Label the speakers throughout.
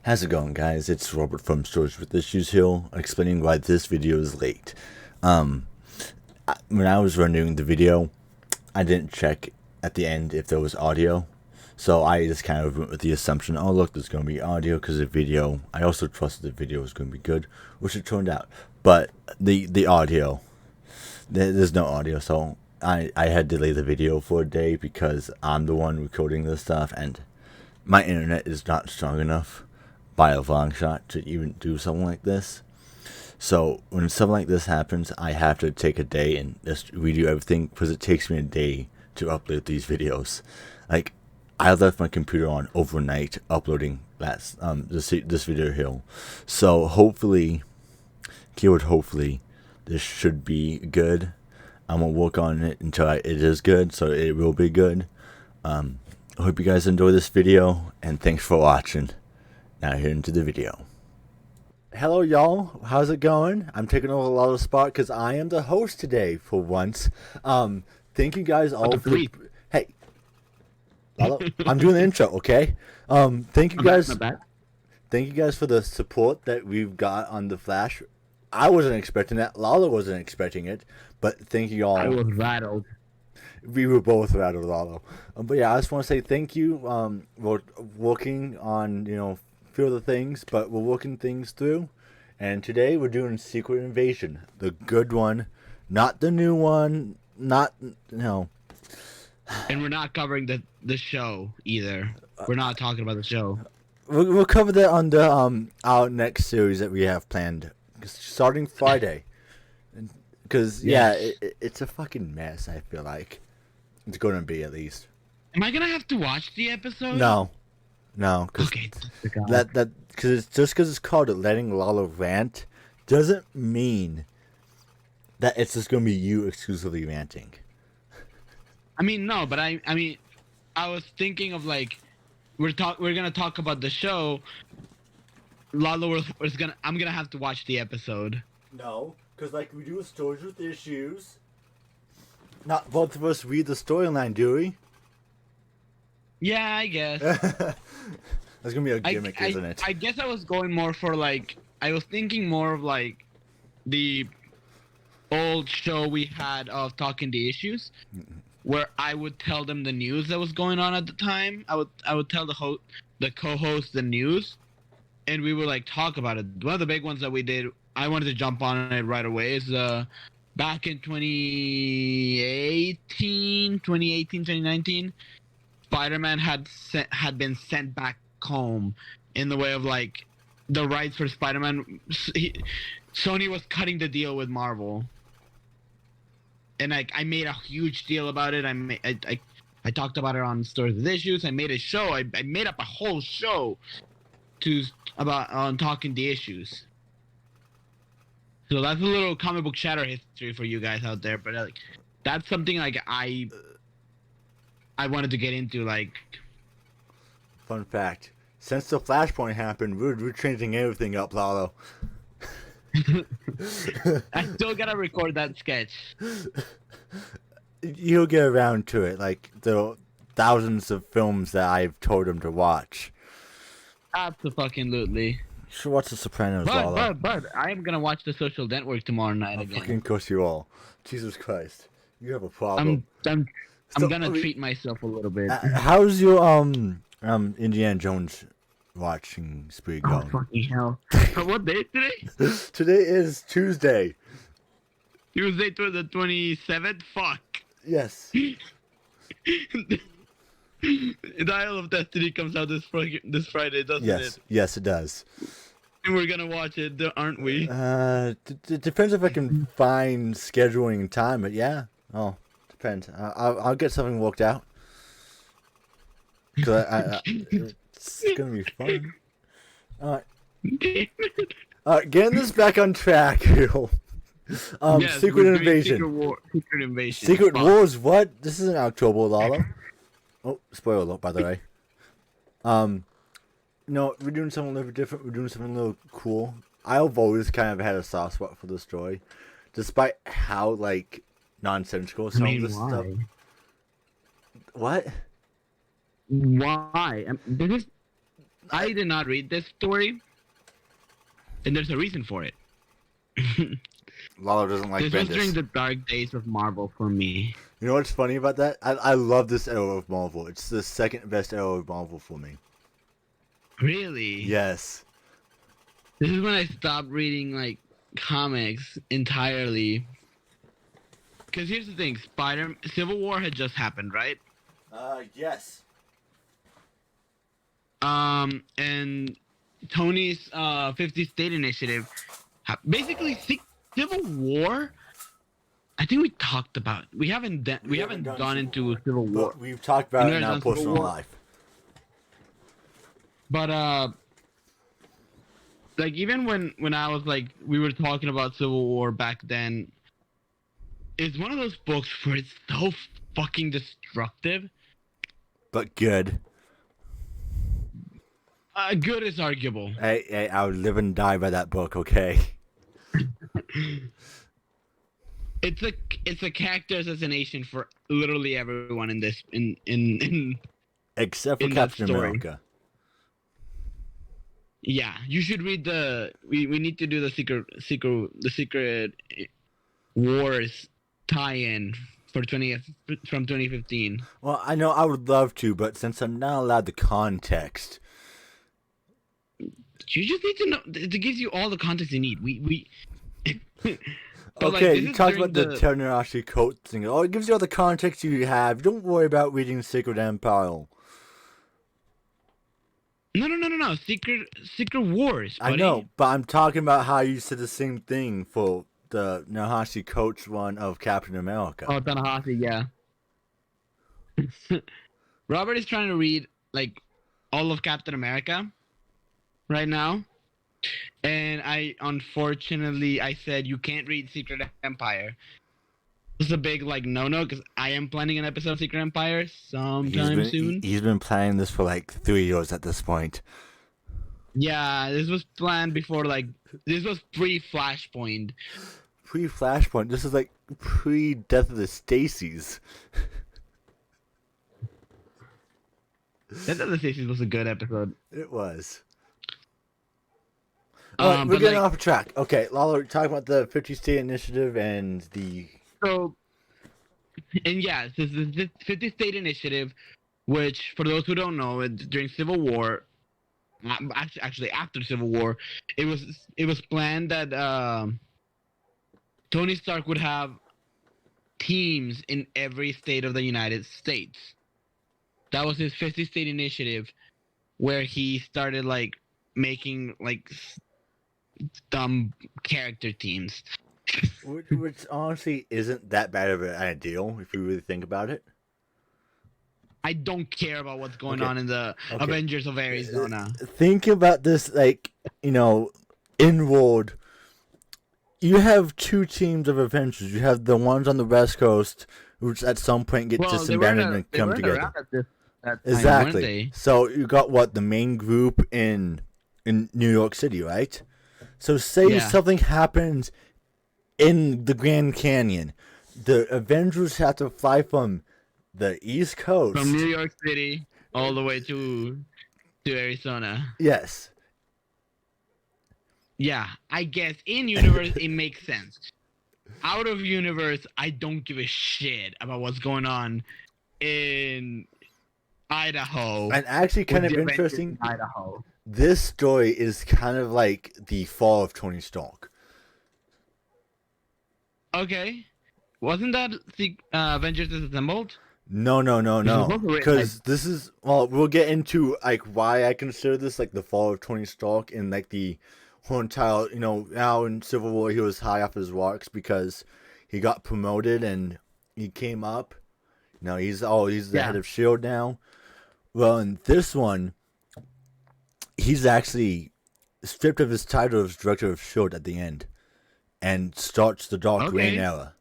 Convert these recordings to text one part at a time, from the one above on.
Speaker 1: How's it going, guys? It's Robert from Storage with Issues here, explaining why this video is late. When I was rendering the video, I didn't check at the end if there was audio, so I just kind of went with the assumption, oh look, there's going to be audio because the video, I also trusted the video was going to be good, which it turned out. But the audio, there's no audio, so I had to delay the video for a day because I'm the one recording this stuff, and my internet is not strong enough by a long shot to even do something like this. So when something like this happens, I have to take a day and just redo everything because it takes me a day to upload these videos. Like, I left my computer on overnight uploading this video here. So hopefully, keyword hopefully, this should be good. I'm gonna work on it until it is good, so it will be good. I hope you guys enjoy this video, and thanks for watching. Now here into the video. Hello y'all, how's it going? I'm taking over Lalo's spot because I am the host today for once. Thank you guys all for hey, Lalo, I'm doing the intro, okay? Thank you guys. Thank you guys for the support that we've got on the Flash. I wasn't expecting that. Lalo wasn't expecting it, but thank you all.
Speaker 2: I was rattled.
Speaker 1: We were both rattled, Lalo. But yeah, I just want to say thank you. We're working on, few of the things, but we're working things through. And today we're doing Secret Invasion, the good one, not the new one, not. And
Speaker 2: we're not covering the show either. We're not talking about the show.
Speaker 1: We'll cover that on the our next series that we have planned, starting Friday. Because it's a fucking mess. I feel like it's gonna be, at least.
Speaker 2: Am I gonna have to watch the episode?
Speaker 1: No, because
Speaker 2: okay,
Speaker 1: because it's called Letting Lalo Rant doesn't mean that it's just gonna be you exclusively ranting.
Speaker 2: I mean, no, but I was thinking of like we're gonna talk about the show. Lalo I'm gonna have to watch the episode.
Speaker 1: No, because like we do a Stories with Issues. Not both of us read the storyline, do we?
Speaker 2: Yeah, I guess.
Speaker 1: That's gonna be a gimmick, isn't it?
Speaker 2: I guess I was going more for like I was thinking more of like the old show we had of Talking the Issues, where I would tell them the news that was going on at the time. I would tell the co-host the news, and we would like talk about it. One of the big ones that we did, I wanted to jump on it right away, is back in 2019, Spider-Man had been sent back home in the way of like the rights for Spider-Man. Sony was cutting the deal with Marvel, and like I made a huge deal about it. I talked about it on Stories with Issues. I made a show. I made up a whole show on Talking the Issues. So that's a little comic book shatter history for you guys out there. But like, that's something like I wanted to get into. Like,
Speaker 1: fun fact: since the Flashpoint happened, we're changing everything up, Lalo.
Speaker 2: I still gotta record that sketch.
Speaker 1: You'll get around to it. Like the thousands of films that I've told him to watch.
Speaker 2: Absolutely.
Speaker 1: You should watch The Sopranos, Lalo.
Speaker 2: But I am gonna watch The Social Network tomorrow night again.
Speaker 1: Fucking curse you all. Jesus Christ, you have a problem.
Speaker 2: I'm gonna treat myself a little bit.
Speaker 1: How's your Indiana Jones watching spree going?
Speaker 2: Oh, fucking hell. What day is today?
Speaker 1: Today is Tuesday.
Speaker 2: Tuesday to the 27th? Fuck.
Speaker 1: Yes.
Speaker 2: The Isle of Destiny comes out this Friday, doesn't it?
Speaker 1: Yes, it does.
Speaker 2: And we're gonna watch it, aren't we?
Speaker 1: It depends if I can find scheduling time, but yeah. Oh, depends. I'll get something worked out. Cause it's gonna be fun. Alright. Getting this back on track.
Speaker 2: Yes,
Speaker 1: Secret Invasion.
Speaker 2: Secret Invasion.
Speaker 1: Secret Wars, what? This is in October, Lalo. Oh, spoiler alert, by the way. No, we're doing something a little bit different. We're doing something a little cool. I've always kind of had a soft spot for this story, despite how, like, nonsensical some of this stuff.
Speaker 2: What? Why? I did not read this story, and there's a reason for it.
Speaker 1: Lalo doesn't like
Speaker 2: This was during
Speaker 1: Bendis.
Speaker 2: the dark days of Marvel for me.
Speaker 1: You know what's funny about that? I love this era of Marvel. It's the second best era of Marvel for me.
Speaker 2: Really?
Speaker 1: Yes.
Speaker 2: This is when I stopped reading like comics entirely. Because here's the thing: Civil War had just happened, right?
Speaker 1: Yes.
Speaker 2: And Tony's 50 State Initiative, basically Civil War. I think we talked about. We haven't gone into Civil War.
Speaker 1: But we've talked about
Speaker 2: We
Speaker 1: it in
Speaker 2: haven't
Speaker 1: our
Speaker 2: done Civil
Speaker 1: personal
Speaker 2: War.
Speaker 1: life.
Speaker 2: But like even when I was like we were talking about Civil War back then, it's one of those books where it's so fucking destructive.
Speaker 1: But good.
Speaker 2: Good is arguable.
Speaker 1: Hey, I would live and die by that book, okay?
Speaker 2: It's a character assassination for literally everyone in this in
Speaker 1: Except for
Speaker 2: in that
Speaker 1: Captain
Speaker 2: story.
Speaker 1: America.
Speaker 2: Yeah, you should read we need to do the secret wars tie-in for from 2015.
Speaker 1: Well, I know I would love to, but since I'm not allowed the context.
Speaker 2: You just need to know. It gives you all the context you need. But,
Speaker 1: Okay,
Speaker 2: this
Speaker 1: you
Speaker 2: is
Speaker 1: talked
Speaker 2: during
Speaker 1: about the Ternarashi coat thing. Oh, it gives you all the context you have. Don't worry about reading Secret Empire.
Speaker 2: No. Secret Wars. Buddy.
Speaker 1: I know, but I'm talking about how you said the same thing for the Nahashi Coach one of Captain America.
Speaker 2: Oh, Tanahashi, yeah. Robert is trying to read like all of Captain America right now. And unfortunately I said you can't read Secret Empire. It's a big like no because I am planning an episode of Secret Empire sometime soon.
Speaker 1: He's been planning this for like 3 years at this point.
Speaker 2: Yeah, this was planned before this was pre-Flashpoint.
Speaker 1: Pre-Flashpoint. This is like pre-Death of the Stacys.
Speaker 2: Death of the Stacys was a good episode.
Speaker 1: It was. Alright, we're getting off track. Okay, Lalo, talk about the 50 State Initiative and the...
Speaker 2: So, and yeah, this is the 50 State Initiative, which, for those who don't know, during Civil War, actually after Civil War, it was planned that Tony Stark would have teams in every state of the United States. That was his 50 State Initiative, where he started like making like dumb character teams.
Speaker 1: Which honestly isn't that bad of an idea if you really think about it.
Speaker 2: I don't care about what's going on in the Avengers of Arizona.
Speaker 1: Think about this, like, inward. You have two teams of Avengers. You have the ones on the West Coast, which at some point get disbanded and come together. Exactly. So you got the main group in New York City, right? So say something happens in the Grand Canyon, the Avengers have to fly from the East Coast,
Speaker 2: from New York City all the way to Arizona.
Speaker 1: Yes.
Speaker 2: Yeah, I guess in universe it makes sense. Out of universe, I don't give a shit about what's going on in Idaho.
Speaker 1: And actually, kind of interesting.
Speaker 2: Idaho.
Speaker 1: This story is kind of like the fall of Tony Stark.
Speaker 2: Okay, wasn't that the Avengers Disassembled?
Speaker 1: No. Because this is we'll get into like why I consider this like the fall of Tony Stark and like the whole entire now in Civil War he was high off his rocks because he got promoted and he came up. He's the head of S.H.I.E.L.D. now. Well, in this one, he's actually stripped of his title as director of S.H.I.E.L.D. at the end and starts the Dark Reign era.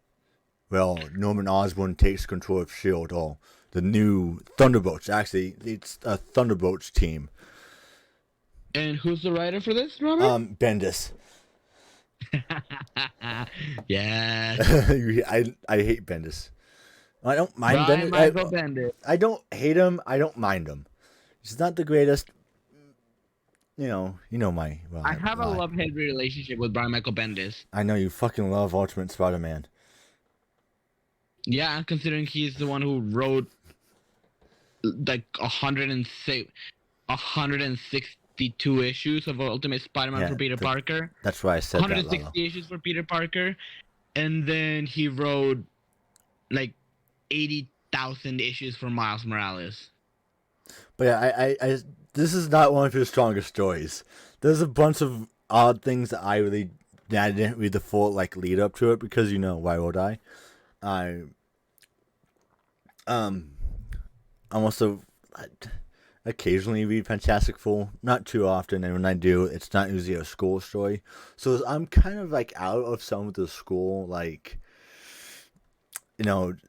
Speaker 1: Well, Norman Osborn takes control of S.H.I.E.L.D. or the new Thunderbolts. Actually, it's a Thunderbolts team.
Speaker 2: And who's the writer for this, Robert?
Speaker 1: Bendis.
Speaker 2: Yeah.
Speaker 1: I hate Bendis. I don't mind Bendis. I don't hate him. I don't mind him. He's not the greatest, you know my
Speaker 2: I have a
Speaker 1: why.
Speaker 2: love-hate relationship with Brian Michael Bendis.
Speaker 1: I know you fucking love Ultimate Spider-Man.
Speaker 2: Yeah, considering he's the one who wrote like 162 issues of Ultimate Spider-Man
Speaker 1: Yeah,
Speaker 2: for Peter Parker,
Speaker 1: that's why I said that, Lalo.
Speaker 2: 160 issues for Peter Parker, and then he wrote like 80,000 issues for Miles Morales.
Speaker 1: But yeah, this is not one of his strongest stories. There's a bunch of odd things that I didn't read the full lead up to it because why would I? I um I'm also occasionally read Fantastic Four, not too often, and when I do, it's not usually a school story. So I'm kind of out of some of the school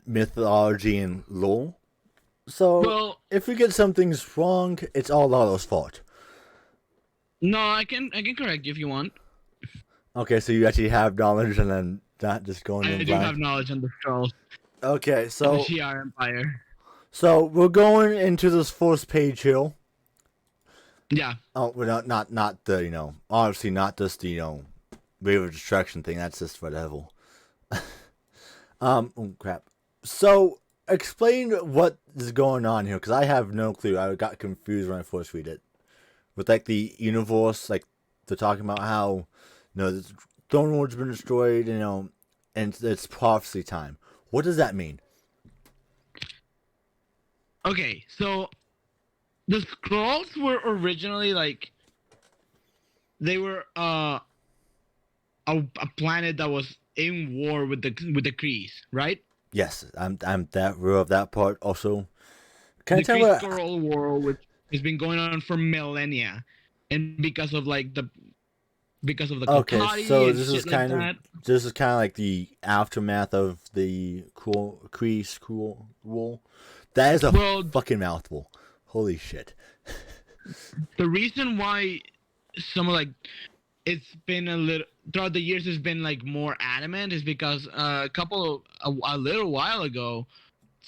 Speaker 1: mythology and lore. So
Speaker 2: Well,
Speaker 1: if we get some things wrong, it's all Lalo's fault.
Speaker 2: no, I can correct you if you want.
Speaker 1: Okay, so you actually have knowledge and then not just going
Speaker 2: I
Speaker 1: in
Speaker 2: do have
Speaker 1: blind.
Speaker 2: knowledge on the Skrulls
Speaker 1: Okay,
Speaker 2: and the
Speaker 1: so
Speaker 2: Shi'ar Empire.
Speaker 1: we're going into this first page here.
Speaker 2: Yeah.
Speaker 1: Oh, we're not the obviously not just the wave of destruction thing. That's just for the devil. Oh crap. So explain what is going on here because I have no clue. I got confused when I first read it. With the universe, they're talking about how the Throne World's been destroyed, and it's prophecy time. What does that mean?
Speaker 2: Okay, so the Skrulls were originally they were a planet that was in war with the Krees, right?
Speaker 1: Yes, I'm that aware of that part. Also, can I
Speaker 2: The
Speaker 1: tell
Speaker 2: Kree
Speaker 1: what?
Speaker 2: Skrull War, which has been going on for millennia, and because of the
Speaker 1: Okay,
Speaker 2: Kokari
Speaker 1: so
Speaker 2: and shit like that.
Speaker 1: this is kind of like the aftermath of the Kree School Rule. That is a
Speaker 2: Well,
Speaker 1: fucking mouthful. Holy shit.
Speaker 2: the reason why some it's been a little throughout the years has been more adamant is because a little while ago,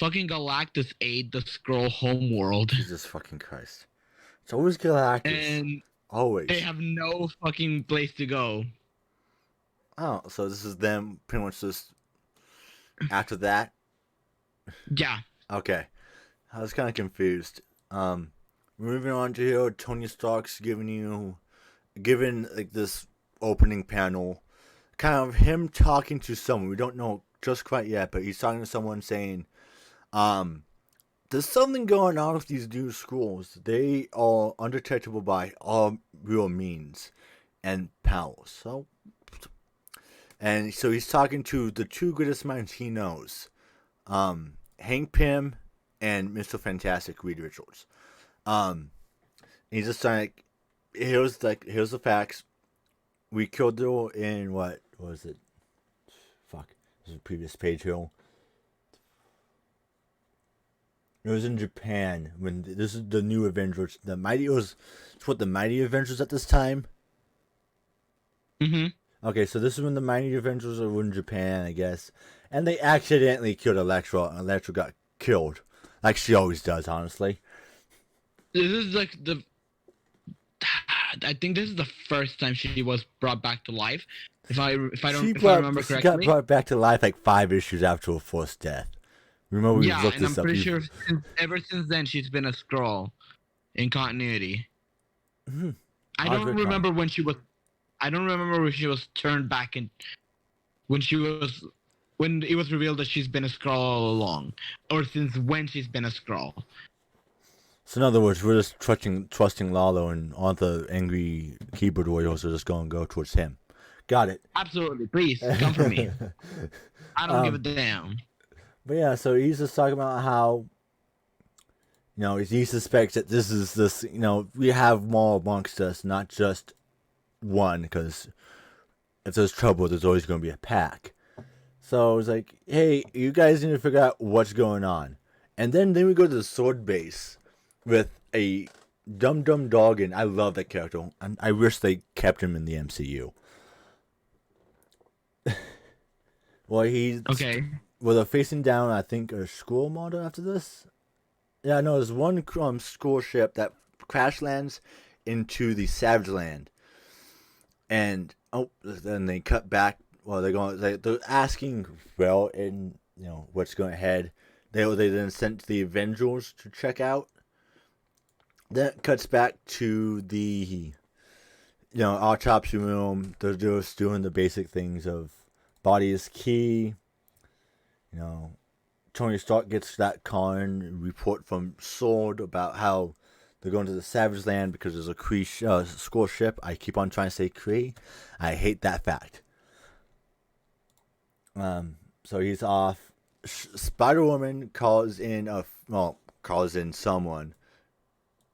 Speaker 2: fucking Galactus ate the Skrull homeworld,
Speaker 1: Jesus fucking Christ. It's always Galactus.
Speaker 2: and they
Speaker 1: Always.
Speaker 2: have no fucking place to go.
Speaker 1: Oh, so this is them pretty much just after that?
Speaker 2: Yeah.
Speaker 1: Okay. I was kind of confused. Moving on to here, Tony Stark's giving this opening panel, kind of him talking to someone. We don't know just quite yet, but he's talking to someone saying, there's something going on with these new schools. They are undetectable by all real means and powers. And so he's talking to the two greatest minds he knows, Hank Pym and Mr. Fantastic Reed Richards. He's just like, here's the facts. We killed her in what was it? Fuck, this is the previous page here. It was in Japan when this is the new Avengers. It's what the Mighty Avengers at this time.
Speaker 2: Mhm.
Speaker 1: Okay, so this is when the Mighty Avengers were in Japan, I guess, and they accidentally killed Elektra. And Elektra got killed, like she always does, honestly.
Speaker 2: This is I think this is the first time she was brought back to life. If I remember
Speaker 1: She got
Speaker 2: correctly.
Speaker 1: brought back to life 5 issues after her first death. Remember we
Speaker 2: Yeah,
Speaker 1: looked
Speaker 2: and I'm
Speaker 1: this up.
Speaker 2: pretty sure ever since then she's been a Skrull in continuity.
Speaker 1: Mm-hmm.
Speaker 2: I don't remember when she was. I don't remember when she was turned back in. When it was revealed that she's been a Skrull all along, or since when she's been a Skrull.
Speaker 1: So in other words, we're just trusting Lalo, and all the angry keyboard warriors are just going to go towards him. Got it.
Speaker 2: Absolutely, please come for me. I don't give a damn.
Speaker 1: But yeah, so he's just talking about how, he suspects that we have more amongst us, not just one, because if there's trouble, there's always going to be a pack. So it's like, hey, you guys need to figure out what's going on. And then we go to the sword base with a Dum Dum Dog, and I love that character. And I wish they kept him in the MCU. Well, he's
Speaker 2: okay.
Speaker 1: Well, they're facing down, I think, a school model after this. Yeah, no, there's one school ship that crash lands into the Savage Land, and then they cut back. Well, they're asking Rel and what's going ahead. They then sent the Avengers to check out. Then it cuts back to the autopsy room. They're just doing the basic things of body is key. Tony Stark gets that con report from Sword about how they're going to the Savage Land because there's a Kree Skrull ship. I keep on trying to say Kree. I hate that fact. So he's off. Spider-Woman calls in someone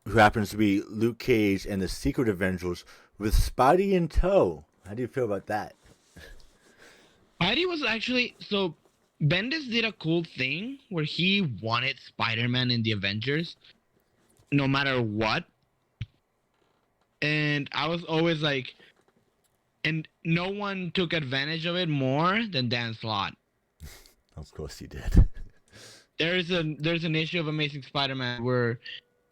Speaker 1: who happens to be Luke Cage and the Secret Avengers with Spidey in tow. How do you feel about that?
Speaker 2: Spidey was actually Bendis did a cool thing where he wanted Spider-Man in the Avengers, no matter what. And I was always like, and no one took advantage of it more than Dan Slott.
Speaker 1: Of course he did.
Speaker 2: There's an issue of Amazing Spider-Man where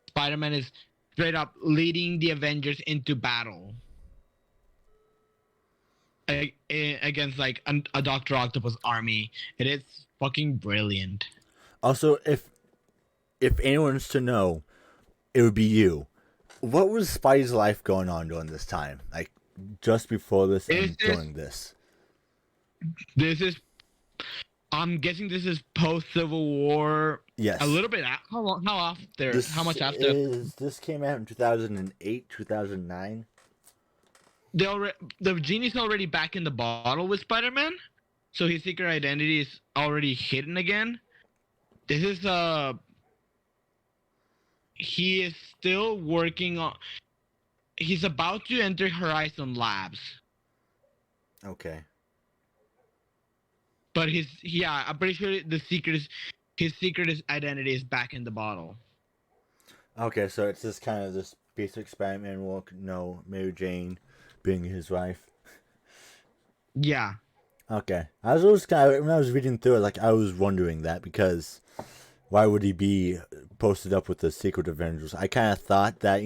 Speaker 2: Spider-Man is straight up leading the Avengers into battle against like a Dr. Octopus army. It is fucking brilliant.
Speaker 1: Also, if anyone's to know, it would be you. What was Spidey's life going on during this time? Like just before this and during this?
Speaker 2: This is. I'm guessing this is post Civil War.
Speaker 1: Yes.
Speaker 2: A little bit. How much after?
Speaker 1: This came out in 2008, 2009.
Speaker 2: The genie's already back in the bottle with Spider-Man, so his secret identity is already hidden again. This is he is still working on. He's about to enter Horizon Labs.
Speaker 1: Okay.
Speaker 2: But I'm pretty sure his secret identity is back in the bottle.
Speaker 1: Okay, so it's just kind of this basic Spider-Man work. No, Mary Jane being his wife.
Speaker 2: Yeah.
Speaker 1: Okay, I was always kind of, when I was reading through it, like I was wondering that because why would he be posted up with the Secret Avengers? I kind of thought that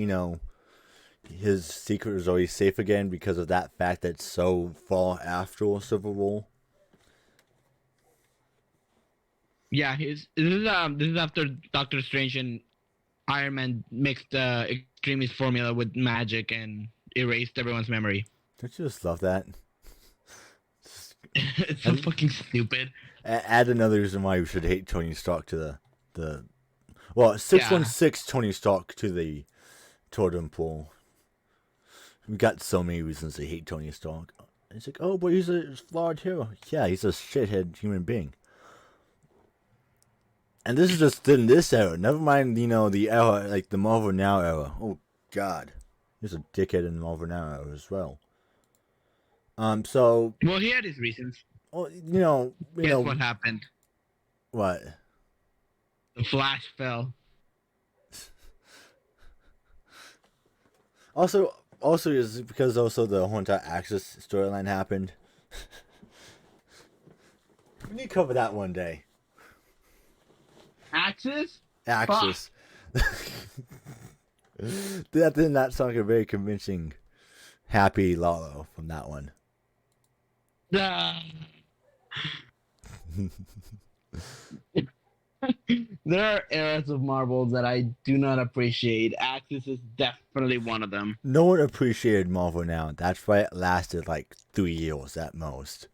Speaker 1: his secret is always safe again because of that fact that it's so far after Civil War.
Speaker 2: Yeah, this is after Doctor Strange and Iron Man mixed the extremist formula with magic and erased everyone's memory.
Speaker 1: Don't you just love that?
Speaker 2: It's so fucking stupid.
Speaker 1: Add another reason why you should hate Tony Stark to the 616 Tony Stark to the totem pole. We got so many reasons to hate Tony Stark. It's like, oh, but he's a flawed hero. Yeah, he's a shithead human being. And this is just in this era. Never mind, the era, like the Marvel Now era. Oh, God. He's a dickhead in the Marvel Now era as well. So...
Speaker 2: Well, he had his reasons.
Speaker 1: Well,
Speaker 2: Guess what happened?
Speaker 1: What?
Speaker 2: The Flash fell.
Speaker 1: Also is because the whole entire Axis storyline happened. We need to cover that one day.
Speaker 2: Axis?
Speaker 1: Axis. That did not sound like a very convincing happy Lalo from that one.
Speaker 2: There are eras of Marvel that I do not appreciate. Axis is definitely one of them.
Speaker 1: No one appreciated Marvel Now. That's why it lasted like 3 years at most.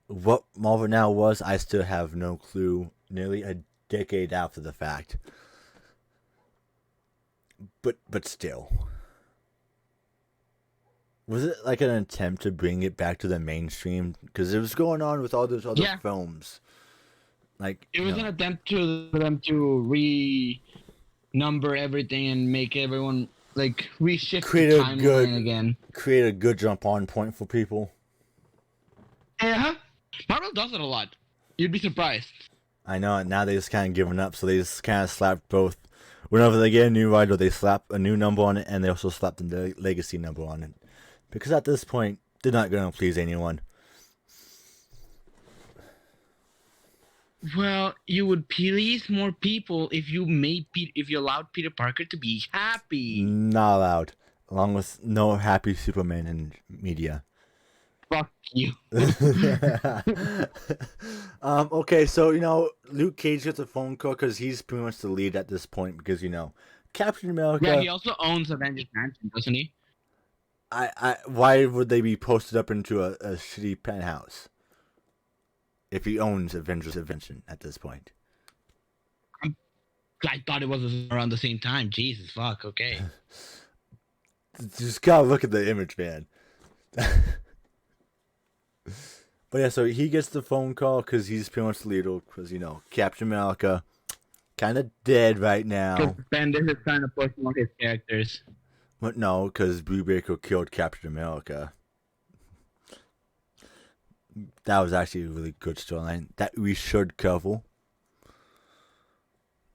Speaker 1: What Marvel Now was, I still have no clue. Nearly a decade after the fact. But still. Was it like an attempt to bring it back to the mainstream? Because it was going on with all those other films. Like
Speaker 2: it was an attempt for them to renumber everything and make everyone like reshift the timeline again.
Speaker 1: Create a good jump on point for people.
Speaker 2: Yeah, Marvel does it a lot. You'd be surprised.
Speaker 1: I know. Now they just kind of given up, so they just kind of slapped both. Whenever they get a new rider, they slap a new number on it, and they also slap the legacy number on it. Because at this point, they're not going to please anyone.
Speaker 2: Well, you would please more people if you if you allowed Peter Parker to be happy.
Speaker 1: Not allowed. Along with no happy Superman in media.
Speaker 2: Fuck you.
Speaker 1: Okay, so Luke Cage gets a phone call because he's pretty much the lead at this point because Captain America.
Speaker 2: Yeah, he also owns Avengers Mansion, doesn't he?
Speaker 1: Why would they be posted up into a shitty penthouse if he owns Avengers Mansion at this point?
Speaker 2: I thought it was around the same time. Jesus fuck. Okay.
Speaker 1: Just gotta look at the image, man. But yeah, so he gets the phone call because he's pretty much the leader because Captain America kind of dead right now.
Speaker 2: Because Bendis is trying to push more his characters.
Speaker 1: But no, because Brubaker killed Captain America. That was actually a really good storyline that we should cover.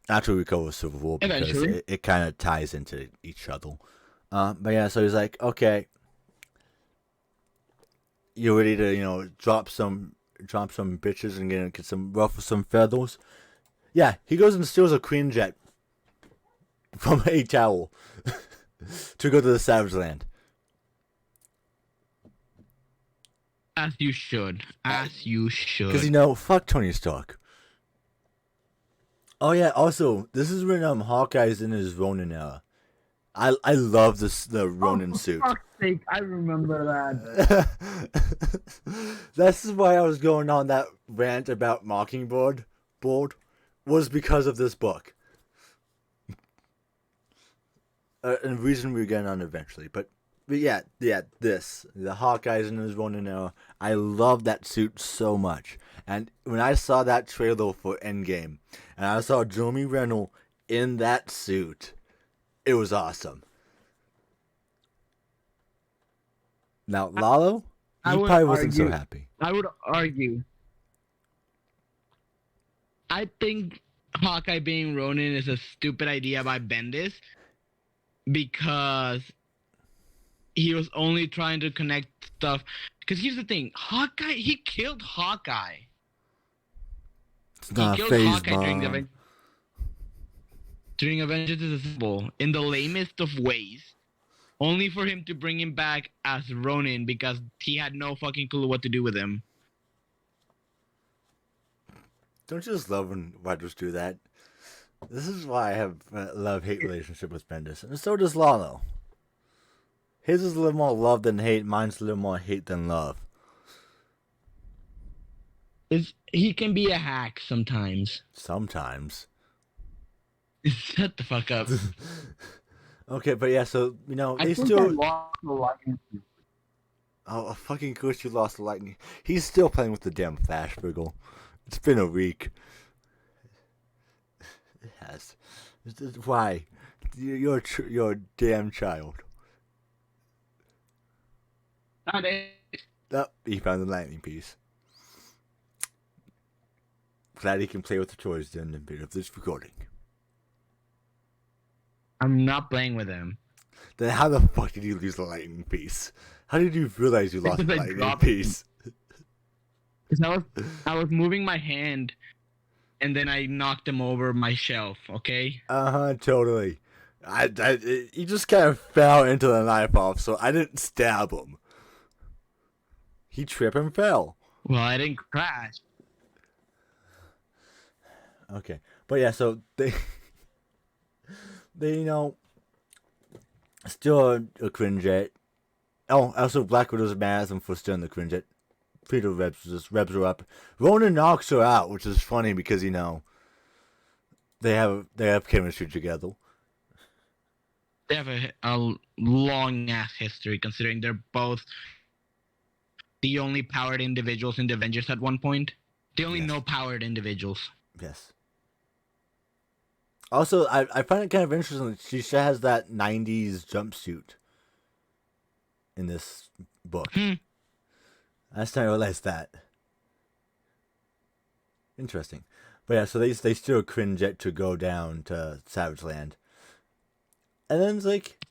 Speaker 1: After we cover Civil War because it kind of ties into each other. But yeah, so he's like, okay, you ready to drop some bitches and get some ruffle some feathers? Yeah, he goes and steals a Queen jet from a towel to go to the Savage Land.
Speaker 2: As you should.
Speaker 1: Because fuck Tony Stark. Oh yeah, also this is when Hawkeye's in his Ronin era. I love the Ronin suit.
Speaker 2: For fuck's sake, I remember that.
Speaker 1: This is why I was going on that rant about Mockingbird was because of this book. And the reason we're getting on eventually, but yeah, the Hawkeye's in his Ronin era. I love that suit so much. And when I saw that trailer for Endgame, and I saw Jeremy Renner in that suit, it was awesome. Now, Lalo, he probably wasn't so happy.
Speaker 2: I would argue. I think Hawkeye being Ronin is a stupid idea by Bendis because he was only trying to connect stuff. Because here's the thing, Hawkeye, he killed Hawkeye.
Speaker 1: It's not a phase bomb.
Speaker 2: During Avengers Assemble, in the lamest of ways, only for him to bring him back as Ronin because he had no fucking clue what to do with him.
Speaker 1: Don't you just love when writers do that? This is why I have a love-hate relationship with Bendis, and so does Lalo. His is a little more love than hate, mine's a little more hate than love.
Speaker 2: He can be a hack sometimes.
Speaker 1: Sometimes.
Speaker 2: Shut the fuck up.
Speaker 1: Okay, but yeah, so
Speaker 2: I still lost the lightning.
Speaker 1: Oh, fucking course you lost the lightning. He's still playing with the damn Flash Wiggle. It's been a week. It has. Why? You're a damn child.
Speaker 2: Not it.
Speaker 1: Oh, he found the lightning piece. Glad he can play with the toys during the bit of this recording.
Speaker 2: I'm not playing with him.
Speaker 1: Then how the fuck did you lose the lightning piece? How did you realize you lost the lightning piece?
Speaker 2: Because I was moving my hand, and then I knocked him over my shelf. Okay.
Speaker 1: Totally. He just kind of fell into the knife off, so I didn't stab him. He tripped and fell.
Speaker 2: Well, I didn't crash.
Speaker 1: Okay, but yeah, so they still a Quinjet. Oh, also Black Widow's mad at them for stealing the Quinjet. Peter revs her up. Ronan knocks her out, which is funny because they have chemistry together.
Speaker 2: They have a long ass history, considering they're both the only powered individuals in the Avengers at one point. The only no powered individuals.
Speaker 1: Yes. Also, I find it kind of interesting that she has that 90s jumpsuit in this book. I just didn't realize that. Interesting. But yeah, so they steal a Quinjet to go down to Savage Land. And then it's like,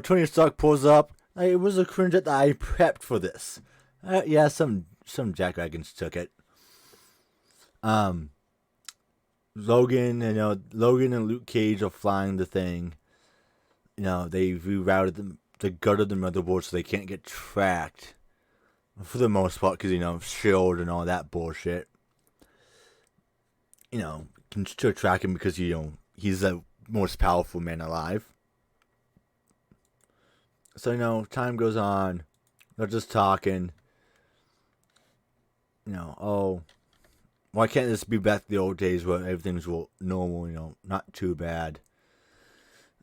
Speaker 1: Tony Stark pulls up. It was a Quinjet that I prepped for this. Yeah, some jackwagons took it. Um, Logan, Logan and Luke Cage are flying the thing. They rerouted the gut of the motherboard so they can't get tracked for the most part because shield and all that bullshit. Can still track him because he's the most powerful man alive. So time goes on. They're just talking. Oh, why can't this be back to the old days where everything's normal? Not too bad.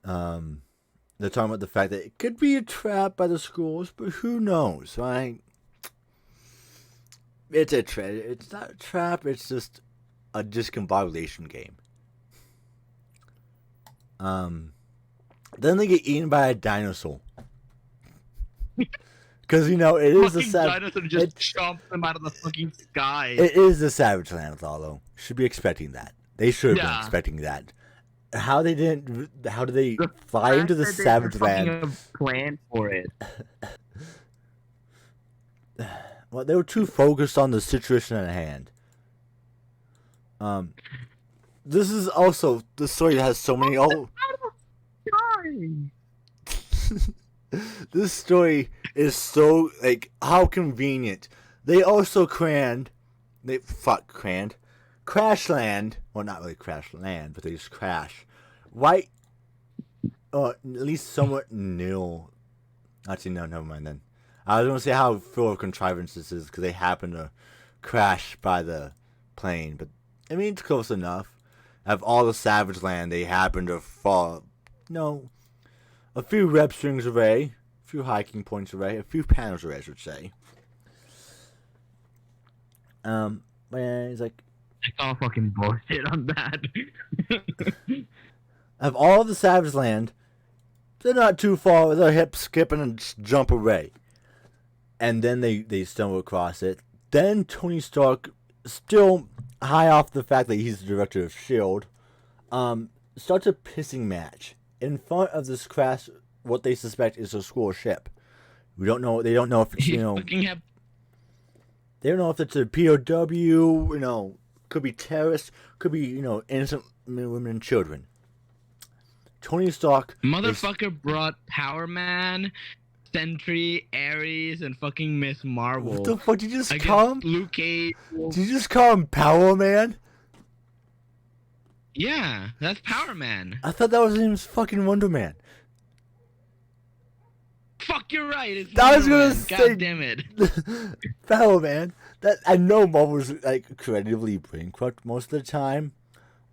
Speaker 1: They're talking about the fact that it could be a trap by the schools, but who knows, right? It's a trap. It's not a trap. It's just a discombobulation game. Then they get eaten by a dinosaur. Because it is the
Speaker 2: dinosaur just chomps them out of the fucking sky.
Speaker 1: It is the Savage Land, though. Should be expecting that. They should have been expecting that. How they didn't? How did they fly into the Savage Land?
Speaker 2: Plan for it.
Speaker 1: Well, they were too focused on the situation at hand. This is also the story that has so many. This story is so how convenient. They also Crashland. Well, not really crash land, but they just crash. Right? Or at least somewhat new. Actually, no, never mind then. I was going to say how full of contrivance this is because they happen to crash by the plane, but I mean, it's close enough. Of all the Savage Land, they happen to fall. A few rep strings away, a few hiking points away, a few panels away, I should say. But yeah, he's like,
Speaker 2: I call fucking bullshit on that.
Speaker 1: Of all the Savage Land, they're not too far. They're hip skipping and jump away. And then they stumble across it. Then Tony Stark, still high off the fact that he's the director of S.H.I.E.L.D., starts a pissing match in front of this crash. What they suspect is a school ship. We don't know. They don't know if it's They don't know if it's a POW. Could be terrorists. Could be innocent men, women, and children. Tony Stark
Speaker 2: brought Power Man, Sentry, Ares, and fucking Miss Marvel.
Speaker 1: What the fuck did you just call him?
Speaker 2: Luke Cage.
Speaker 1: Did you just call him Power Man?
Speaker 2: Yeah, that's Power Man.
Speaker 1: I thought that was his fucking Wonder Man.
Speaker 2: Fuck, you're right. It's
Speaker 1: I was gonna
Speaker 2: say, God damn it.
Speaker 1: Power Man. That I know Marvel's creatively bankrupt most of the time,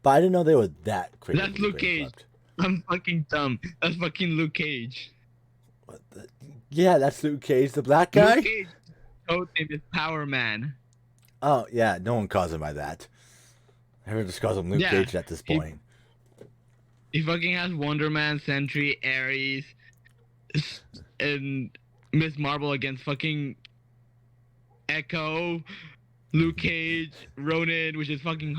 Speaker 1: but I didn't know they were that creatively
Speaker 2: That's Luke Cage. I'm fucking dumb. That's fucking Luke Cage.
Speaker 1: Yeah, that's Luke Cage, the black guy.
Speaker 2: Luke Cage. Code name is Power Man.
Speaker 1: Oh yeah, no one calls him by that. Everyone just calls him Luke Cage at this point.
Speaker 2: He fucking has Wonder Man, Sentry, Ares, and Miss Marvel against fucking Echo, Luke Cage, Ronan, which is fucking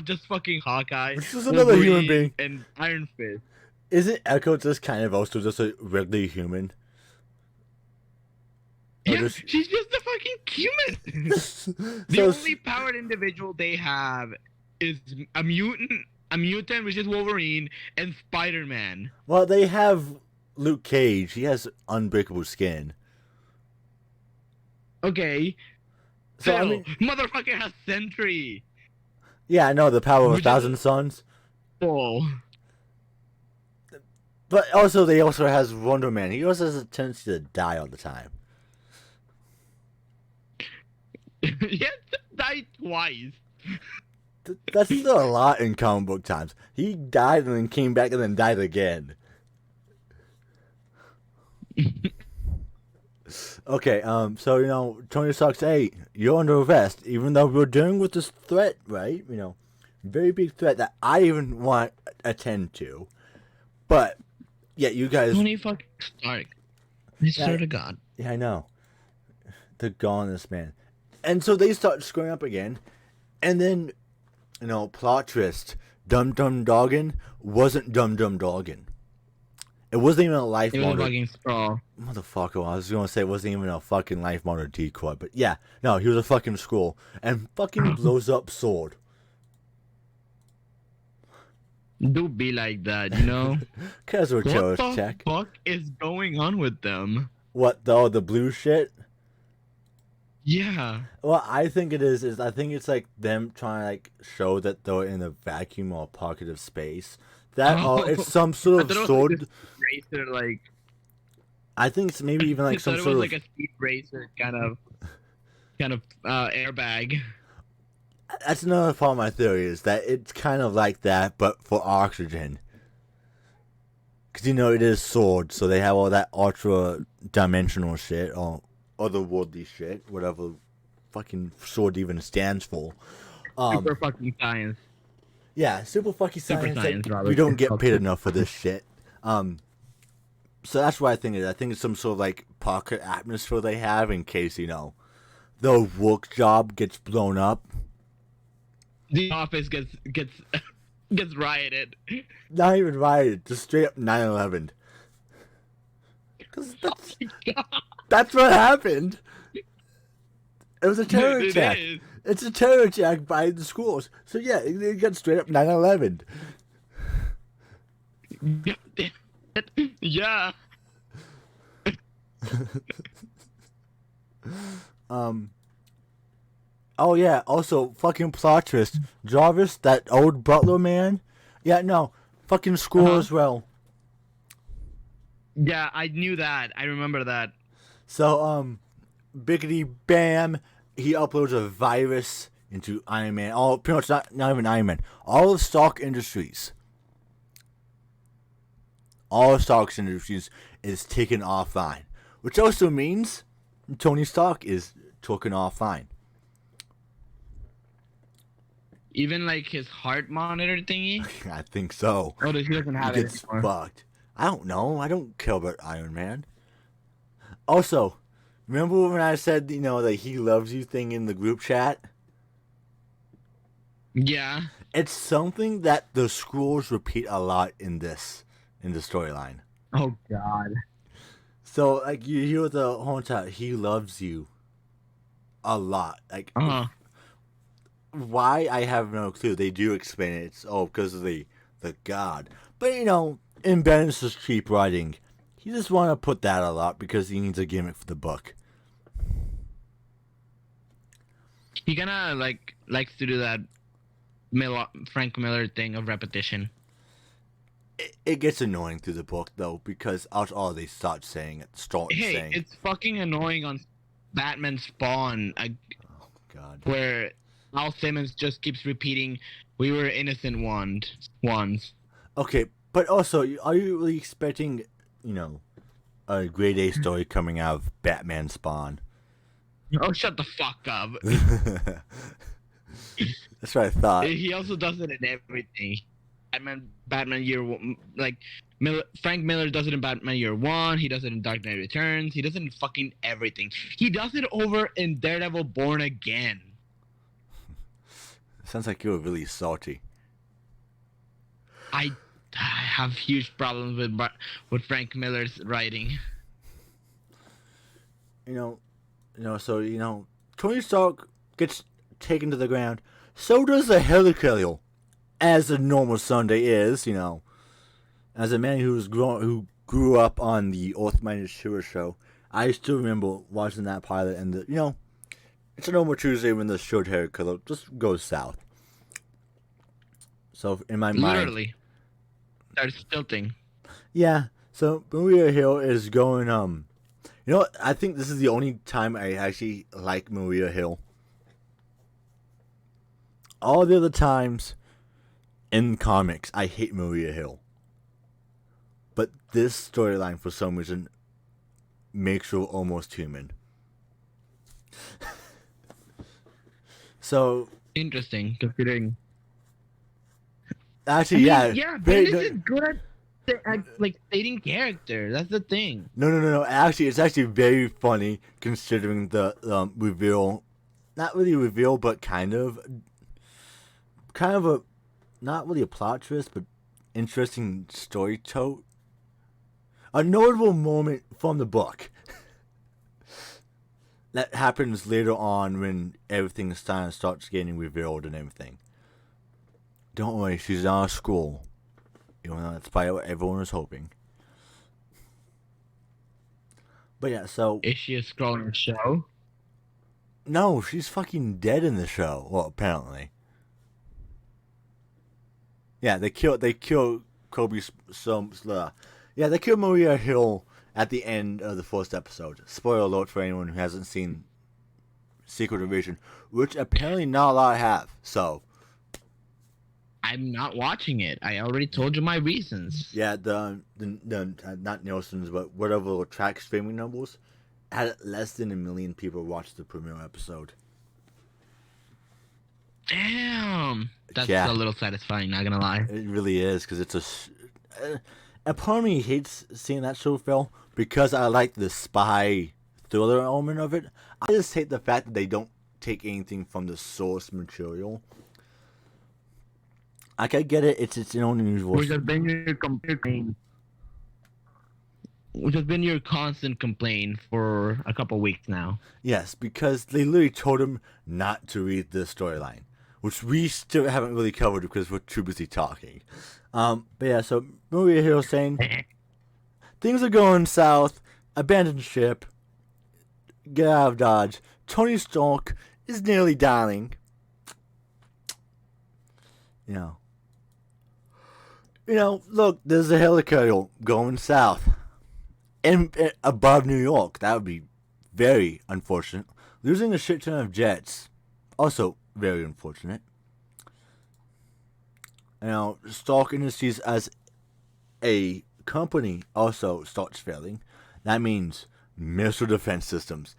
Speaker 2: just fucking Hawkeye.
Speaker 1: Which is another human being.
Speaker 2: And Iron Fist.
Speaker 1: Isn't Echo just kind of also just a regular human?
Speaker 2: Yeah, she's just a fucking human. The only powered individual they have is a mutant, which is Wolverine, and Spider-Man.
Speaker 1: Well, they have Luke Cage. He has unbreakable skin.
Speaker 2: Okay. So, motherfucker has Sentry.
Speaker 1: Yeah, I know, the power of 1,000 suns.
Speaker 2: Oh.
Speaker 1: But also, they also has Wonder Man. He also has a tendency to die all the time.
Speaker 2: He has to die twice.
Speaker 1: That's still a lot in comic book times. He died and then came back and then died again. Okay, so, Tony Stark says, hey, you're under arrest, even though we're dealing with this threat, right? Very big threat that I even want to attend to. But, yeah, you guys...
Speaker 2: Tony fucking Stark. I swear to God.
Speaker 1: Yeah, I know. They're gone, this man. And so they start screwing up again, and then, plot twist, Dum Dum Doggin wasn't Dum Dum Doggin. It wasn't even a life
Speaker 2: It was a
Speaker 1: model.
Speaker 2: fucking scroll.
Speaker 1: Motherfucker, I was gonna say it wasn't even a fucking life model decoy, but yeah, no, he was a fucking scroll and fucking blows up sword.
Speaker 2: Do be like that, you know?
Speaker 1: Casual
Speaker 2: What
Speaker 1: terrorist
Speaker 2: the
Speaker 1: check.
Speaker 2: fuck is going on with them?
Speaker 1: What the blue shit?
Speaker 2: Yeah.
Speaker 1: Well, I think it is I think it's like them trying to like show that they're in a vacuum or a pocket of space. That it's some
Speaker 2: I
Speaker 1: sort
Speaker 2: thought
Speaker 1: of
Speaker 2: it was
Speaker 1: sword.
Speaker 2: like a speed racer, like
Speaker 1: I think it's maybe even
Speaker 2: I
Speaker 1: like
Speaker 2: thought
Speaker 1: some
Speaker 2: it
Speaker 1: sort
Speaker 2: was
Speaker 1: of.
Speaker 2: like a speed racer kind of airbag.
Speaker 1: That's another part of my theory is that it's kind of like that, but for oxygen. Because you know it is sword, so they have all that ultra dimensional shit or otherworldly shit, whatever fucking sword even stands for.
Speaker 2: Super fucking science.
Speaker 1: Yeah, super fucking
Speaker 2: Super
Speaker 1: science.
Speaker 2: science,
Speaker 1: Like,
Speaker 2: Robert.
Speaker 1: we don't
Speaker 2: It's
Speaker 1: get
Speaker 2: called
Speaker 1: paid
Speaker 2: super
Speaker 1: enough for this shit. So that's what I think it is. I think it's some sort of like pocket atmosphere they have in case, you know, the work job gets blown up.
Speaker 2: The office gets gets rioted.
Speaker 1: Not even rioted, just straight up 9/11. Because that's what happened. It was a terror
Speaker 2: It
Speaker 1: attack.
Speaker 2: is.
Speaker 1: It's a terror attack by the schools. So yeah, it got straight up 9/11.
Speaker 2: Yeah.
Speaker 1: Oh yeah, also fucking plot twist. Jarvis, that old butler man. Yeah, no, fucking school as well.
Speaker 2: Yeah, I knew that. I remember that.
Speaker 1: So biggity bam, he uploads a virus into Iron Man. All pretty much not even Iron Man. All of Stark Industries. All of Stark Industries is taken offline, which also means Tony Stark is taken offline.
Speaker 2: Even like his heart monitor thingy.
Speaker 1: I think so.
Speaker 2: Oh, he doesn't have
Speaker 1: He
Speaker 2: it
Speaker 1: gets
Speaker 2: anymore.
Speaker 1: fucked. I don't know. I don't care about Iron Man. Also, remember when I said, you know, the he loves you thing in the group chat?
Speaker 2: Yeah.
Speaker 1: It's something that the Skrulls repeat a lot in the storyline.
Speaker 2: Oh God.
Speaker 1: So, like, you hear the whole time, he loves you a lot. Like, why, I have no clue. They do explain it. It's, because of the god. But, you know, in Bendis' cheap writing, he just want to put that a lot because he needs a gimmick for the book.
Speaker 2: He kinda likes to do that Frank Miller thing of repetition.
Speaker 1: It gets annoying through the book, though, because after all they start saying it,
Speaker 2: It's fucking annoying on Batman Spawn.
Speaker 1: Oh, God.
Speaker 2: Where Al Simmons just keeps repeating, "We were innocent ones."
Speaker 1: Okay, but also, are you really expecting, you know, a grade A story coming out of Batman Spawn?
Speaker 2: Oh, shut the fuck up.
Speaker 1: That's what I thought.
Speaker 2: He also does it in everything. Batman Year One, like Frank Miller does it in Batman Year One. He does it in Dark Knight Returns. He does it in fucking everything. He does it over in Daredevil Born Again.
Speaker 1: Sounds like you were really salty.
Speaker 2: I have huge problems with Frank Miller's writing.
Speaker 1: So Tony Stark gets taken to the ground. So does the helicarrier, as a normal Sunday is. As a man who grew up on the Earth Minus Shira show, I still remember watching that pilot, and it's a normal Tuesday when the short helicarrier just goes south. So in my mind,
Speaker 2: Literally, starts tilting.
Speaker 1: yeah. So Maria Hill is going. I think this is the only time I actually like Maria Hill. All the other times in comics, I hate Maria Hill. But this storyline, for some reason, makes her almost human. So
Speaker 2: Interesting, considering.
Speaker 1: actually, yeah.
Speaker 2: Bendis is good at stating character. That's the thing.
Speaker 1: No. Actually, it's actually very funny considering the reveal. Not really reveal, but kind of a, not really a plot twist, but interesting story tote. a notable moment from the book that happens later on when everything starts getting revealed and everything. Don't worry, she's out of school. You know, that's probably what everyone was hoping. But yeah, so
Speaker 2: Is she a scrolling show?
Speaker 1: no, she's fucking dead in the show. Well, apparently. Yeah, they killed Kobe. Yeah, they killed Maria Hill at the end of the first episode. Spoiler alert for anyone who hasn't seen Secret Invasion, which apparently not a lot have. So
Speaker 2: I'm not watching it. I already told you my reasons.
Speaker 1: yeah, the not Nielsen's, but whatever track streaming numbers had less than 1 million people watch the premiere episode.
Speaker 2: Damn. That's
Speaker 1: Yeah.
Speaker 2: a little satisfying, not gonna lie.
Speaker 1: It really is, because it's a part of me hates seeing that show fail because I like the spy thriller element of it. I just hate the fact that they don't take anything from the source material. Like, I get it, it's its own unusual.
Speaker 2: Which has been your complaint. Which has been your constant complaint for a couple weeks now.
Speaker 1: Yes, because they literally told him not to read the storyline, which we still haven't really covered because we're too busy talking. But yeah, so Maria Hill saying things are going south, abandoned ship, get out of Dodge. Tony Stark is nearly dying. You know, look, there's a helicopter going south. And above New York, that would be very unfortunate. Losing a shit ton of jets, also very unfortunate. You know, Stark Industries as a company also starts failing. That means missile defense systems.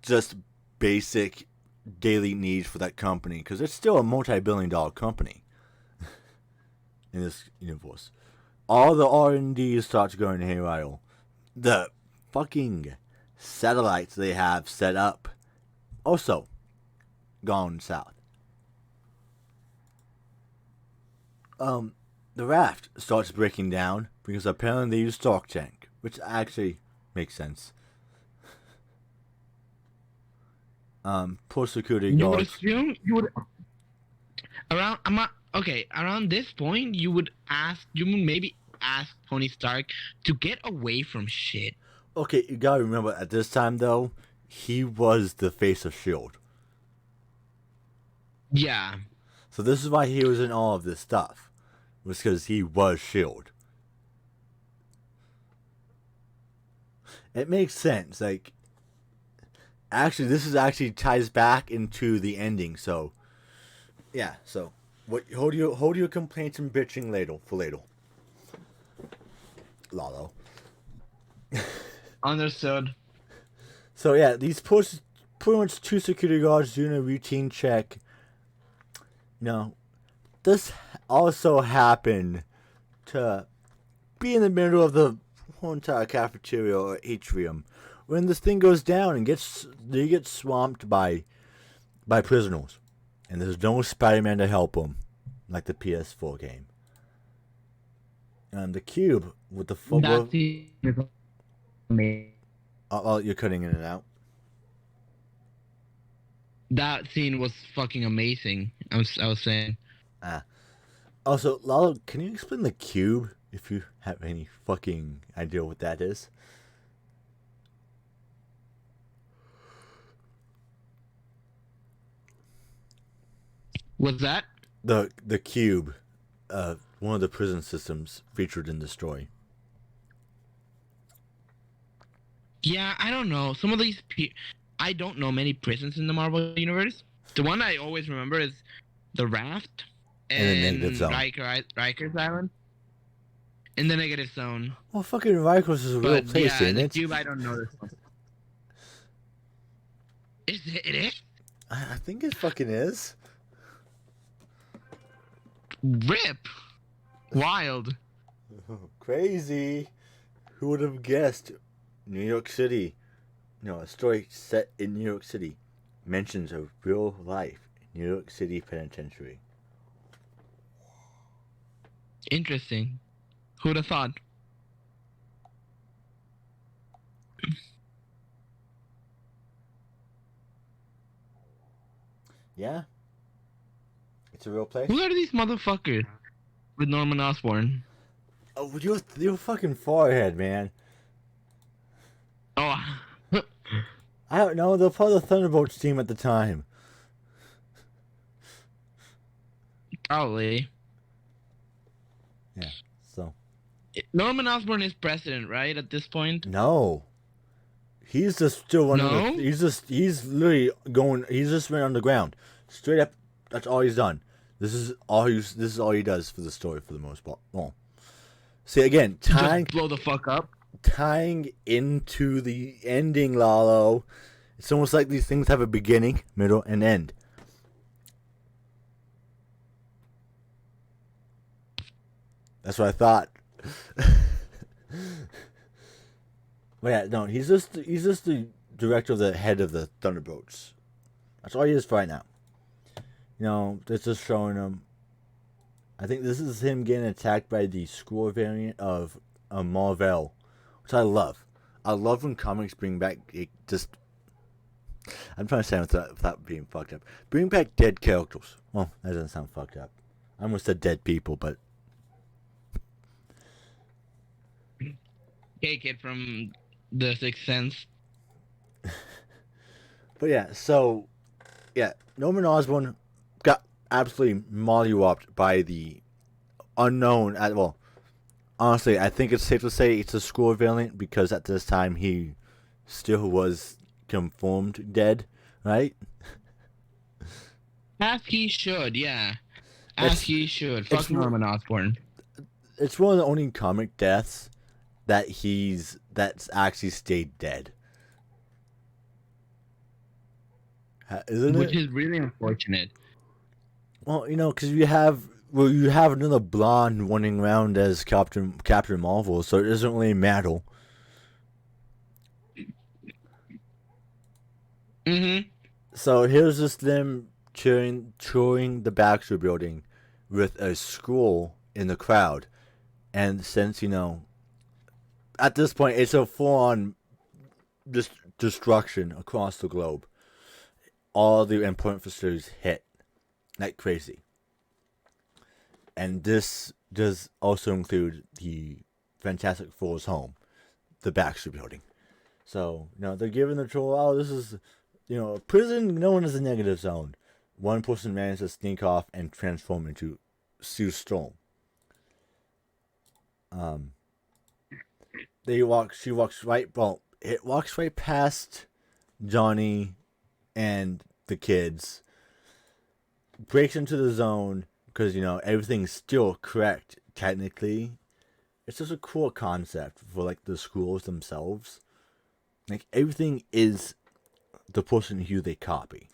Speaker 1: Just basic daily needs for that company, because it's still a multi-billion-dollar company in this universe. All the R&D starts going haywire. The fucking satellites they have set up also gone south. The raft starts breaking down because apparently they use Stark tank, which actually makes sense. Poor security guards.
Speaker 2: You would around. I'm not okay. Around this point, you would maybe ask Tony Stark to get away from shit.
Speaker 1: Okay, you gotta remember, at this time though, he was the face of S.H.I.E.L.D.
Speaker 2: Yeah.
Speaker 1: So this is why he was in all of this stuff. Was because he was S.H.I.E.L.D. It makes sense. Like, actually, this is actually ties back into the ending. So, yeah. So, hold your complaints and bitching later for later. Lalo.
Speaker 2: Understood.
Speaker 1: So yeah, these pretty much two security guards doing a routine check. Now, this also happened to be in the middle of the whole entire cafeteria or atrium when this thing goes down and they get swamped by prisoners, and there's no Spider-Man to help them, like the PS4 game. And the cube with the
Speaker 2: That scene is amazing.
Speaker 1: Oh, you're cutting in and out.
Speaker 2: That scene was fucking amazing. I was saying.
Speaker 1: Also, Lalo, can you explain the cube if you have any fucking idea what that is?
Speaker 2: What's that?
Speaker 1: The cube, one of the prison systems featured in the story.
Speaker 2: Yeah, I don't know. Some of these I don't know many prisons in the Marvel universe. The one I always remember is the Raft
Speaker 1: And the Negative Zone.
Speaker 2: Riker's Island. In the Negative Zone.
Speaker 1: Well, fucking Rikers is a real place,
Speaker 2: yeah,
Speaker 1: ain't
Speaker 2: the
Speaker 1: it?
Speaker 2: cube, I don't know this one. Is it is?
Speaker 1: I think it fucking is.
Speaker 2: Rip. Wild.
Speaker 1: Crazy. Who would have guessed? New York City. No, a story set in New York City mentions a real life New York City penitentiary.
Speaker 2: Interesting. Who'd have thought?
Speaker 1: Yeah, it's a real place.
Speaker 2: Who are these motherfuckers with Norman Osborn?
Speaker 1: Oh, you're fucking forehead, man.
Speaker 2: Oh,
Speaker 1: I don't know. They're part of the Thunderbolts team at the time.
Speaker 2: probably.
Speaker 1: Yeah. So
Speaker 2: Norman Osborn is president, right? At this point.
Speaker 1: no, he's just still running.
Speaker 2: No?
Speaker 1: He's literally going. He's just been underground, straight up. That's all he's done. This is all he does for the story for the most part. Well, see again,
Speaker 2: Just blow the fuck up.
Speaker 1: tying into the ending, Lalo. It's almost like these things have a beginning, middle, and end. That's what I thought. But yeah, no, he's just the director of the head of the Thunderbolts. That's all he is for right now. You know, it's just showing him. I think this is him getting attacked by the Skrull variant of Marvel, which I love. I love when comics bring back I'm trying to say without being fucked up. Bring back dead characters. Well, that doesn't sound fucked up. I almost said dead people, but
Speaker 2: Hey, kid from The Sixth Sense.
Speaker 1: But yeah, so yeah, Norman Osborn got absolutely mollywopped by the unknown. Well, honestly, I think it's safe to say it's a Skrull variant because at this time he still was confirmed dead, right?
Speaker 2: As he should, yeah. As he should. Fuck Norman Osborn.
Speaker 1: It's one of the only comic deaths that's actually stayed dead. Isn't it?
Speaker 2: Which is really unfortunate.
Speaker 1: Well, you know, because you have another blonde running around as Captain Marvel, so it doesn't really matter.
Speaker 2: Mm-hmm.
Speaker 1: So here's just them touring the Baxter Building with a Skrull in the crowd, and since you know, at this point it's a full-on destruction across the globe. All the important facilities hit like crazy. And this does also include the Fantastic Four's home, the Baxter Building. So, you know, they're giving the troll, oh, this is, you know, a prison known as a negative zone. One person managed to sneak off and transform into Sue Storm. She walks right past Johnny and the kids, breaks into the zone because you know everything's still correct technically. It's just a cool concept for like the Skrulls themselves. Like everything is the person who they copy.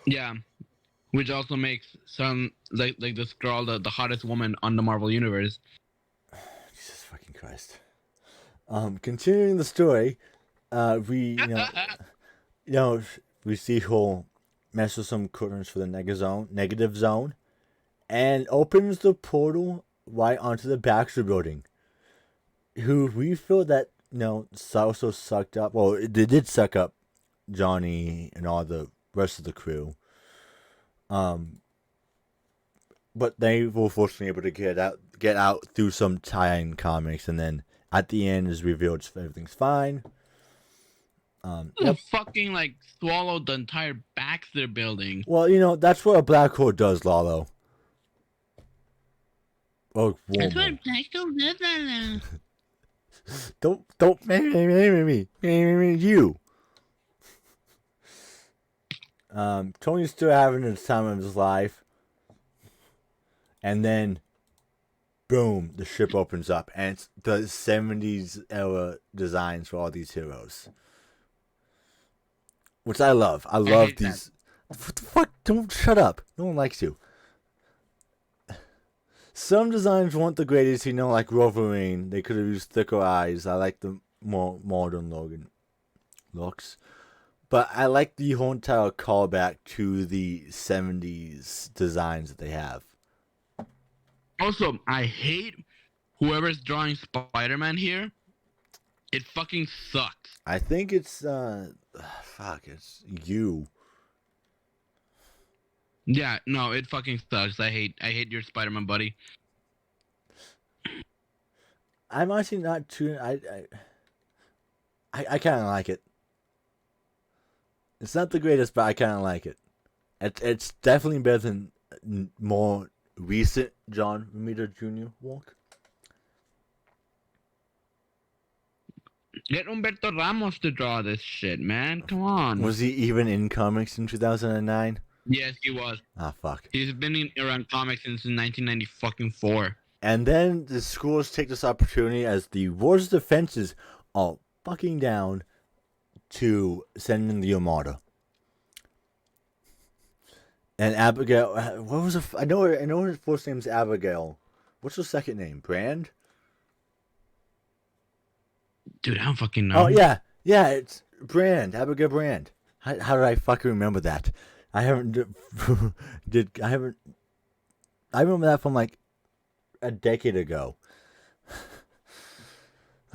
Speaker 2: Yeah. Which also makes some like this girl the hottest woman on the Marvel universe.
Speaker 1: Jesus fucking Christ. Continuing the story, we see her mess with some curtains for the negative zone, and opens the portal right onto the Baxter Building. Who we feel that also sucked up. Well, they did suck up Johnny and all the rest of the crew. But they were fortunately able to get out through some tie-in comics, and then at the end is revealed everything's fine.
Speaker 2: Fucking like swallowed the entire Baxter Building.
Speaker 1: Well, you know that's what a black hole does, Lalo. Oh,
Speaker 2: That's what Black Hole does.
Speaker 1: Don't me, you. Tony's still having the time of his life, and then, boom, the ship opens up, and it's the 70s era designs for all these heroes, which I love. I love these. That. What the fuck? Don't shut up. No one likes you. Some designs weren't the greatest, you know, like Wolverine. They could have used thicker eyes. I like the more modern Logan looks. But I like the whole entire callback to the 70s designs that they have.
Speaker 2: Also, I hate whoever's drawing Spider-Man here, it fucking sucks.
Speaker 1: I think it's it's you.
Speaker 2: Yeah, no, it fucking sucks. I hate your Spider-Man, buddy.
Speaker 1: I'm actually not too. I kind of like it. It's not the greatest, but I kind of like it. It's definitely better than more recent John Romita Jr. work.
Speaker 2: Get Humberto Ramos to draw this shit, man. Come on.
Speaker 1: Was he even in comics in 2009?
Speaker 2: Yes, he was.
Speaker 1: Ah, fuck.
Speaker 2: He's been around comics since 1994.
Speaker 1: And then the schools take this opportunity as the war's defenses are fucking down to send in the Armada. And Abigail, what was I know her first name's Abigail. What's her second name? Brand?
Speaker 2: Dude, I don't fucking know.
Speaker 1: Oh yeah, it's Brand. Abigail Brand. How did I fucking remember that? I remember that from like a decade ago.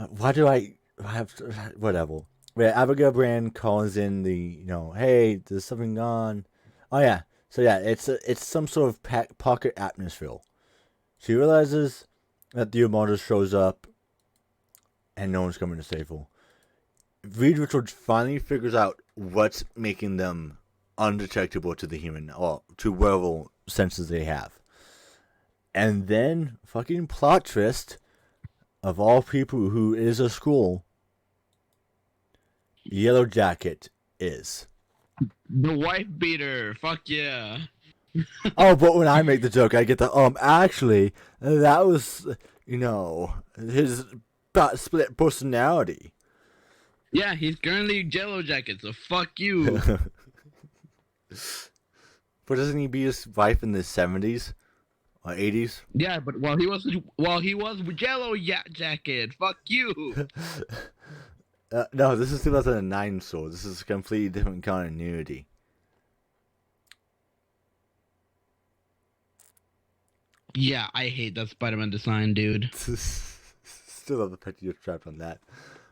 Speaker 1: Why do I have to, whatever? Yeah, Abigail Brand calls in the hey, there's something on. Oh yeah, so yeah, it's some sort of pocket atmosphere. She realizes that the Armada shows up, and no one's coming to save her. Reed Richards finally figures out what's making them undetectable to the human or to whatever senses they have. And then, fucking plot twist, of all people who is a school, Yellow Jacket is.
Speaker 2: The wife beater. Fuck yeah.
Speaker 1: Oh, but when I make the joke, I get the, actually, that was, his split personality.
Speaker 2: Yeah, he's currently Yellow Jacket, so fuck you.
Speaker 1: But doesn't he beat his wife in the 70s? Or 80s?
Speaker 2: Yeah, but while he was Yellow Jacket, fuck you.
Speaker 1: No, this is 2009, so this is a completely different continuity.
Speaker 2: Yeah, I hate that Spider-Man design, dude.
Speaker 1: Still love the fact you're trapped on that.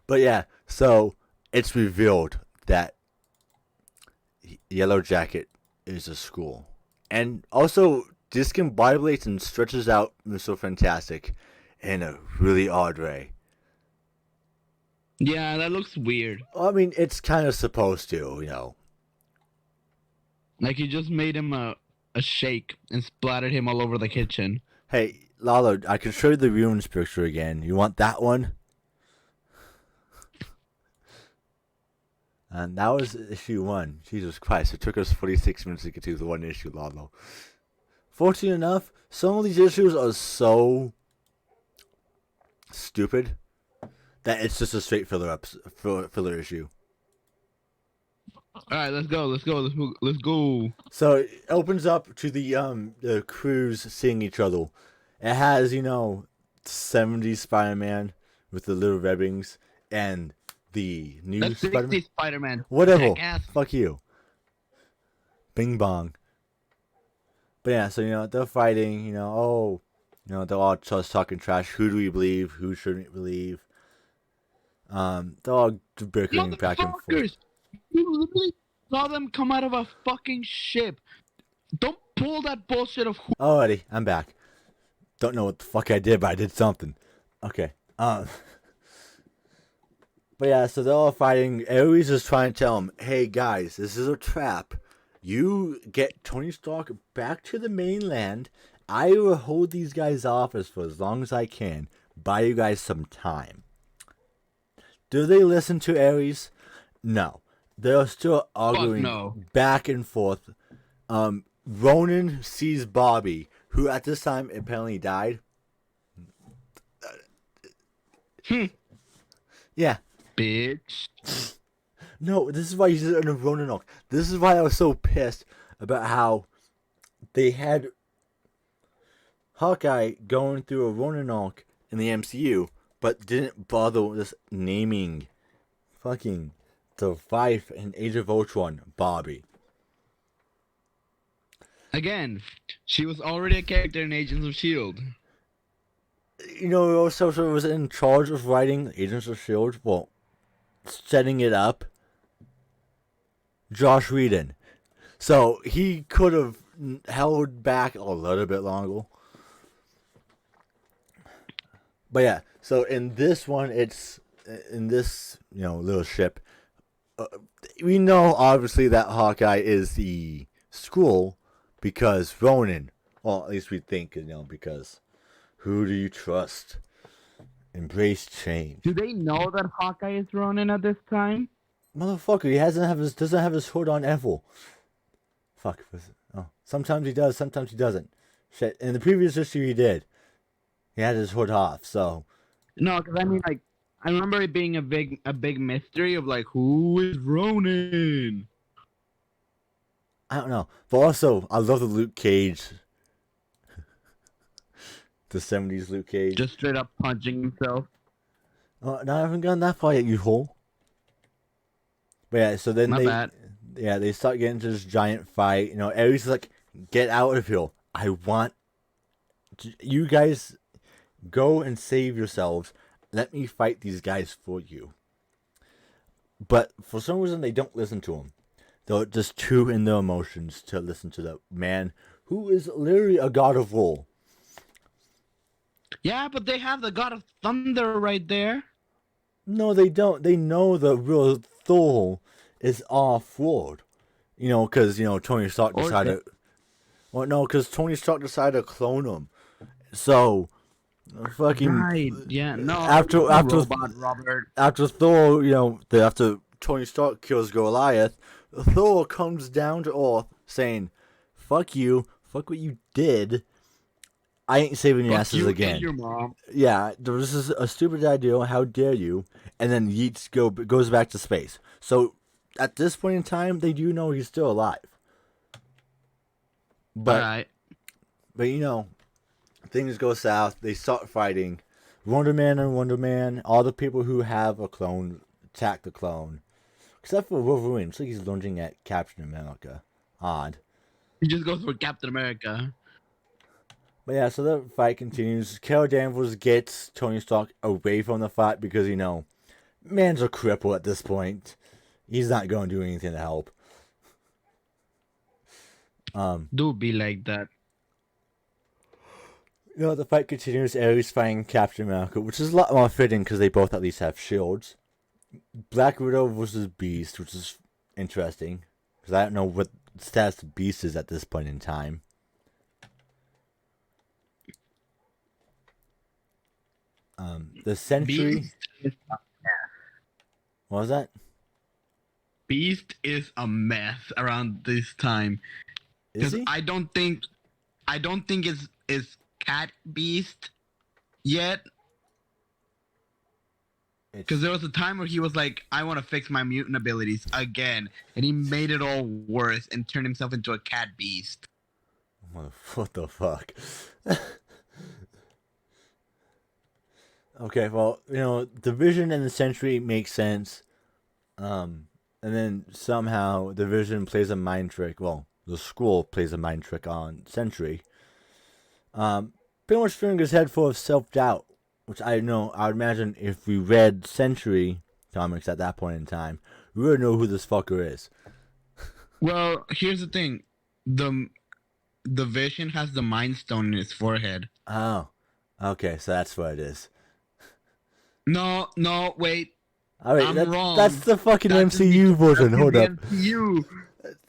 Speaker 1: But yeah, so it's revealed that Yellow Jacket is a school. And also, discombobulates and stretches out Mr. Fantastic in a really odd way.
Speaker 2: Yeah, that looks weird.
Speaker 1: I mean, it's kind of supposed to,
Speaker 2: Like he just made him a shake and splattered him all over the kitchen.
Speaker 1: Hey, Lalo, I can show you the ruins picture again. You want that one? And that was issue 1. Jesus Christ, it took us 46 minutes to get to the one issue, Lalo. Fortunately enough, some of these issues are so stupid that it's just a straight filler issue.
Speaker 2: Alright, let's go.
Speaker 1: So it opens up to the crews seeing each other. It has, 70s Spider-Man with the little webbings and the new
Speaker 2: That's
Speaker 1: Spider-Man.
Speaker 2: Spider-Man.
Speaker 1: Whatever.
Speaker 2: Jackass.
Speaker 1: Fuck you. Bing bong. But yeah, so they're fighting, they're all just talking trash. Who do we believe? Who shouldn't we believe? They're all bickering back and forth.
Speaker 2: You literally saw them come out of a fucking ship. Don't pull that bullshit of
Speaker 1: Alrighty, I'm back. Don't know what the fuck I did, but I did something. Okay. But yeah, so they're all fighting. Ares is trying to tell them, hey guys, this is a trap. You get Tony Stark back to the mainland. I will hold these guys off for as long as I can. Buy you guys some time. Do they listen to Ares? No. They're still arguing back and forth. Ronan sees Bobby, who at this time apparently died. Yeah.
Speaker 2: bitch.
Speaker 1: No, this is why he's in a Ronan arc. This is why I was so pissed about how they had Hawkeye going through a Ronan arc in the MCU, but didn't bother just naming fucking the wife in Age of Ultron, Bobby.
Speaker 2: Again, she was already a character in Agents of S.H.I.E.L.D.
Speaker 1: You know who also was in charge of writing Agents of S.H.I.E.L.D.? Well, setting it up? Josh Whedon. So he could have held back a little bit longer. But yeah, so in this one, it's in this little ship. We know obviously that Hawkeye is the school because Ronan. Well, at least we think because who do you trust? Embrace change.
Speaker 2: Do they know that Hawkeye is Ronin at this time?
Speaker 1: Motherfucker, he doesn't have his hood on ever. Fuck. Oh, sometimes he does, sometimes he doesn't. Shit. In the previous issue, he did. He had his hood off. So.
Speaker 2: No, because I mean, like, I remember it being a big mystery of like, who is Ronin?
Speaker 1: I don't know, but also I love the Luke Cage. The 70s Luke Cage.
Speaker 2: Just straight up punching himself.
Speaker 1: Oh, no, I haven't gone that far yet, you hole. But yeah, so then they start getting into this giant fight. Ares is like, get out of here. I want you guys go and save yourselves. Let me fight these guys for you. But for some reason, they don't listen to him. They're just too in their emotions to listen to the man who is literally a god of war.
Speaker 2: Yeah, but they have the God of Thunder right there.
Speaker 1: No, they don't. They know the real Thor is off-world. Because, Tony Stark decided... Well, no, because Tony Stark decided to clone him. So, fucking...
Speaker 2: Right, yeah, no.
Speaker 1: After
Speaker 2: robot, Robert.
Speaker 1: After Thor, after Tony Stark kills Goliath, Thor comes down to Earth saying, fuck you, fuck what you did. I ain't saving your asses again.
Speaker 2: And your mom.
Speaker 1: Yeah, this is a stupid idea. How dare you? And then Yeats goes back to space. So at this point in time, they do know he's still alive. But, but things go south. They start fighting. Wonder Man, all the people who have a clone attack the clone. Except for Wolverine. It's like he's lunging at Captain America. Odd.
Speaker 2: He just goes for Captain America.
Speaker 1: But yeah, so the fight continues. Carol Danvers gets Tony Stark away from the fight because, man's a cripple at this point. He's not going to do anything to help.
Speaker 2: Do be like that.
Speaker 1: The fight continues. Ares fighting Captain America, which is a lot more fitting because they both at least have shields. Black Widow versus Beast, which is interesting because I don't know what status Beast is at this point in time. The Sentry. What was that?
Speaker 2: Beast is a mess around this time.
Speaker 1: Is he?
Speaker 2: I don't think it's Cat Beast yet. Because there was a time where he was like, I want to fix my mutant abilities again. And he made it all worse and turned himself into a cat beast.
Speaker 1: What the fuck? Okay, well, the Vision and the Sentry make sense. And then somehow the Vision plays a mind trick. Well, the Skrull plays a mind trick on Sentry. Pretty much filling his head full of self-doubt. Which I would imagine if we read Sentry comics at that point in time, we would know who this fucker is.
Speaker 2: Well, here's the thing. The Vision has the Mind Stone in his forehead.
Speaker 1: Oh. Okay, so that's what it is.
Speaker 2: No, wait.
Speaker 1: Alright,
Speaker 2: I'm wrong.
Speaker 1: That's the fucking MCU version. Hold up.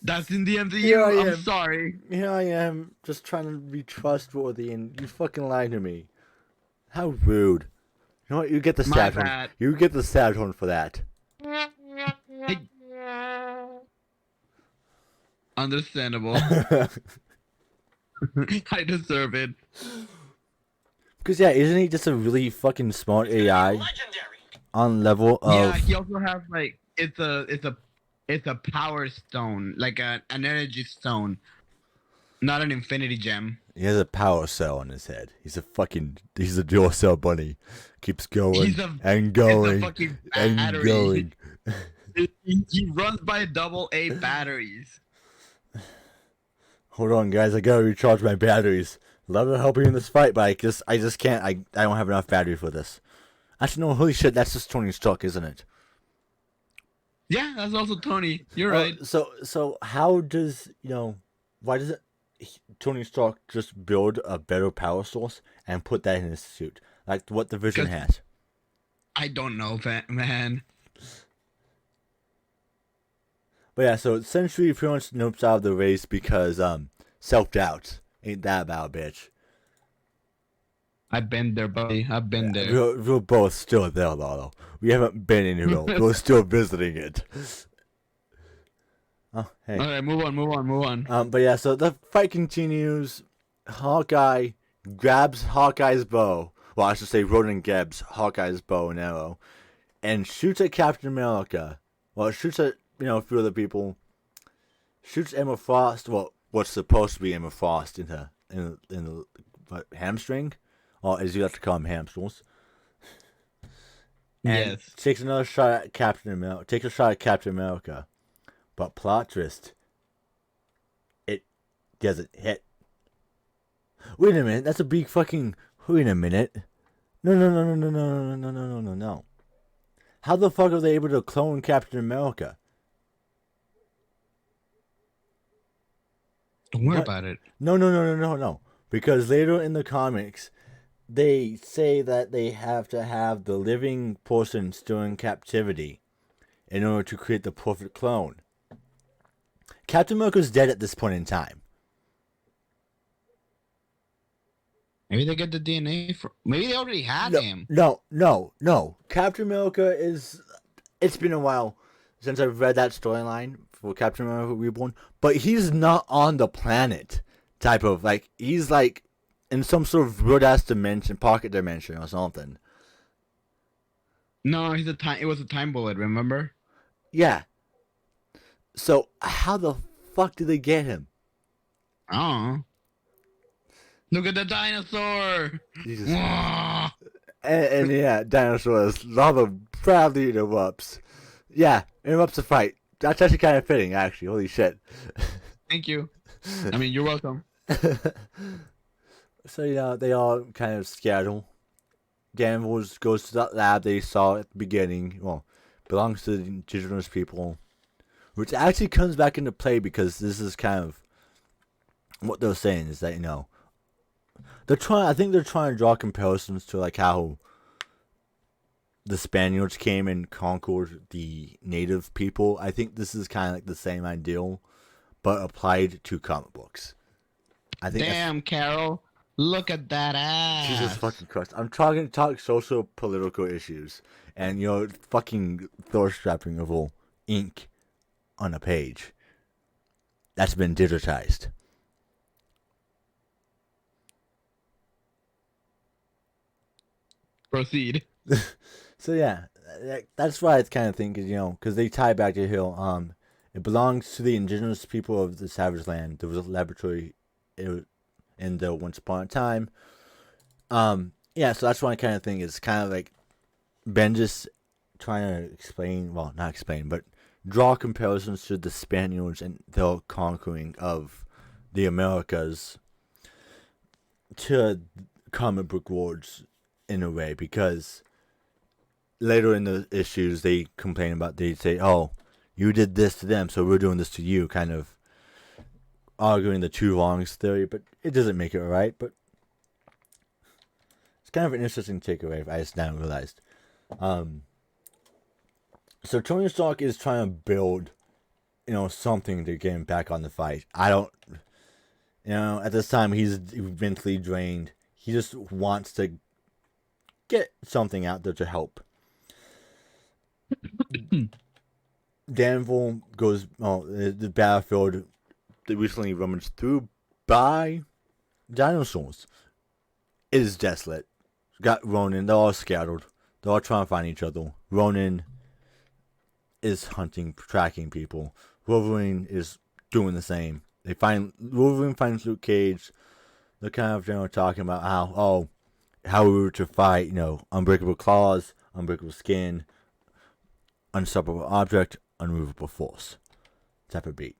Speaker 2: That's in the MCU. I'm sorry.
Speaker 1: Here I am, just trying to be trustworthy, and you fucking lied to me. How rude. You know what? You get the stab horn. You get the stab horn for that.
Speaker 2: Understandable. I deserve it.
Speaker 1: Because yeah, isn't he just a really fucking smart AI? On level of...
Speaker 2: Yeah, he also has like it's a power stone, like an energy stone, not an infinity gem.
Speaker 1: He has a power cell on his head. He's a Duracell bunny. Keeps going and going and going.
Speaker 2: He runs by AA batteries.
Speaker 1: Hold on, guys. I gotta recharge my batteries. Love to help you in this fight, but I just can't. I don't have enough battery for this. Actually, no, holy shit, that's just Tony Stark, isn't it?
Speaker 2: Yeah, that's also Tony. You're right.
Speaker 1: So how does why does Tony Stark just build a better power source and put that in his suit, like what the Vision
Speaker 2: 'Cause
Speaker 1: has?
Speaker 2: I don't know, man.
Speaker 1: But yeah, so essentially, pretty much nopes out of the race because self doubt ain't that about, bitch.
Speaker 2: I've been there, buddy. I've been there.
Speaker 1: We're both still there, Lalo. We haven't been anywhere. We're still visiting it. Oh, hey.
Speaker 2: All right, move on.
Speaker 1: But yeah, so the fight continues. Hawkeye grabs Hawkeye's bow. Well, I should say Ronan grabs Hawkeye's bow and arrow, and shoots at Captain America. Well, shoots at a few other people. Shoots Emma Frost. Well, what's supposed to be Emma Frost in the hamstring, or as you like to call them, hamstrings. And
Speaker 2: Yes.
Speaker 1: takes another shot at Captain America. Takes a shot at Captain America, but plot twist. It doesn't hit. Wait a minute. That's a big fucking. Wait a minute. No. How the fuck are they able to clone Captain America?
Speaker 2: Don't worry about it.
Speaker 1: No. Because later in the comics, they say that they have to have the living person still in captivity in order to create the perfect clone. Captain America's dead at this point in time.
Speaker 2: Maybe they get the DNA from. Maybe they already had him.
Speaker 1: No. Captain America is. It's been a while since I've read that storyline for Captain America Reborn, but he's not on the planet. Type of he's in some sort of weird ass dimension, pocket dimension or something.
Speaker 2: No, it was a time bullet. Remember?
Speaker 1: Yeah. So how the fuck did they get him?
Speaker 2: Oh. Look at the dinosaur!
Speaker 1: Jesus. and yeah, dinosaurs. Lava proudly interrupts. Yeah, interrupts the fight. That's actually kind of fitting, actually. Holy shit.
Speaker 2: Thank you. I mean, you're welcome.
Speaker 1: So, they all kind of scatter. Danvers goes to that lab they saw at the beginning. Well, belongs to the indigenous people. Which actually comes back into play because this is kind of what they're saying is that, I think they're trying to draw comparisons to how the Spaniards came and conquered the native people. I think this is kind of the same ideal, but applied to comic books. I think.
Speaker 2: Damn, Carol, look at that ass.
Speaker 1: Jesus fucking Christ! I'm trying to talk social political issues, and you're fucking thirst trapping of all ink on a page that's been digitized.
Speaker 2: Proceed.
Speaker 1: So yeah, that's why I kind of think because they tie back to Hill. It belongs to the indigenous people of the Savage Land. There was a laboratory in the once upon a time. Yeah, so that's why I kind of think it's kind of like Bendis trying to explain, well, not explain, but draw comparisons to the Spaniards and their conquering of the Americas to comic book worlds in a way, because later in the issues they complain about, they say, oh, you did this to them, so we're doing this to you, kind of arguing the two wrongs theory, but it doesn't make it right, but it's kind of an interesting takeaway, I just now realized. So Tony Stark is trying to build, something to get him back on the fight. I don't, at this time he's mentally drained. He just wants to get something out there to help. Danville goes, the battlefield that recently rummaged through by dinosaurs is desolate. Got Ronin, they're all scattered. They're all trying to find each other. Ronin is hunting, tracking people. Wolverine is doing the same. Wolverine finds Luke Cage. They're kind of talking about how we were to fight, unbreakable claws, unbreakable skin, unstoppable object, unmovable force type of beat.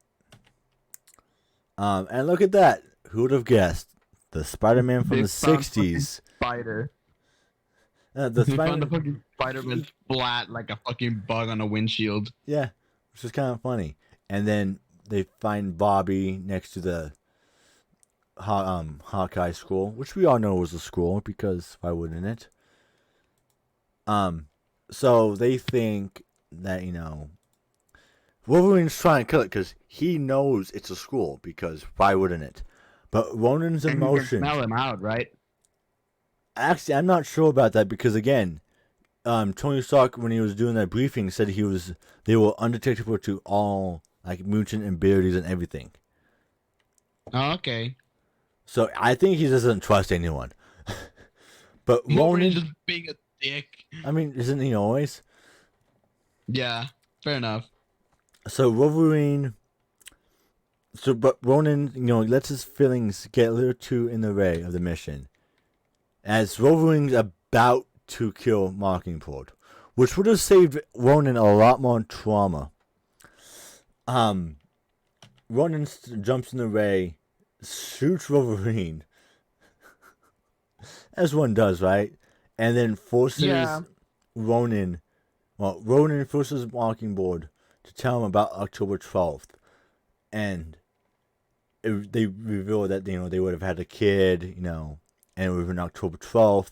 Speaker 1: And look at that. Who would have guessed the Spider-Man from
Speaker 2: They
Speaker 1: the
Speaker 2: found fucking
Speaker 1: 60s.
Speaker 2: spider.
Speaker 1: The
Speaker 2: They found the
Speaker 1: Spider-Man,
Speaker 2: fucking Spider-Man flat like a fucking bug on a windshield.
Speaker 1: yeah, which is kind of funny. And then they find Bobby next to the Hawkeye school, which we all know was a school because why wouldn't it? So they think that Wolverine's trying to kill it because he knows it's a school because why wouldn't it? But Ronan's
Speaker 2: And you can
Speaker 1: emotions.
Speaker 2: smell him out, right?
Speaker 1: Actually, I'm not sure about that because again, Tony Stark when he was doing that briefing said they were undetectable to all like mutant abilities and everything.
Speaker 2: Oh, okay.
Speaker 1: So I think he doesn't trust anyone. But
Speaker 2: Wolverine's
Speaker 1: Ronan,
Speaker 2: just being a dick.
Speaker 1: I mean, isn't he always?
Speaker 2: Yeah, fair enough.
Speaker 1: So Wolverine. So, but Ronan, lets his feelings get a little too in the way of the mission. As Wolverine's about to kill Mockingbird, which would have saved Ronan a lot more trauma. Ronan jumps in the way, shoots Wolverine, as one does, right? And then forces Ronan. Well, Ronan forces Mockingbird to tell him about October 12th, and they reveal that they would have had a kid, and it would have been October 12th,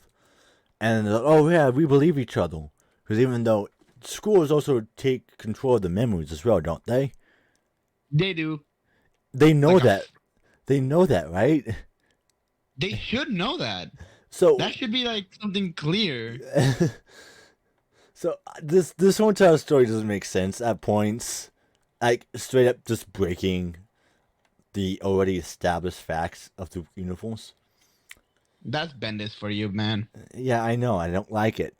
Speaker 1: and they're like, oh yeah, we believe each other because even though schools also take control of the memories as well, don't they?
Speaker 2: They do.
Speaker 1: They know that. They know that, right?
Speaker 2: They should know that.
Speaker 1: So
Speaker 2: that should be like something clear.
Speaker 1: So this entire story doesn't make sense at points, like straight up just breaking the already established facts of the universe.
Speaker 2: That's Bendis for you, man.
Speaker 1: Yeah, I know. I don't like it.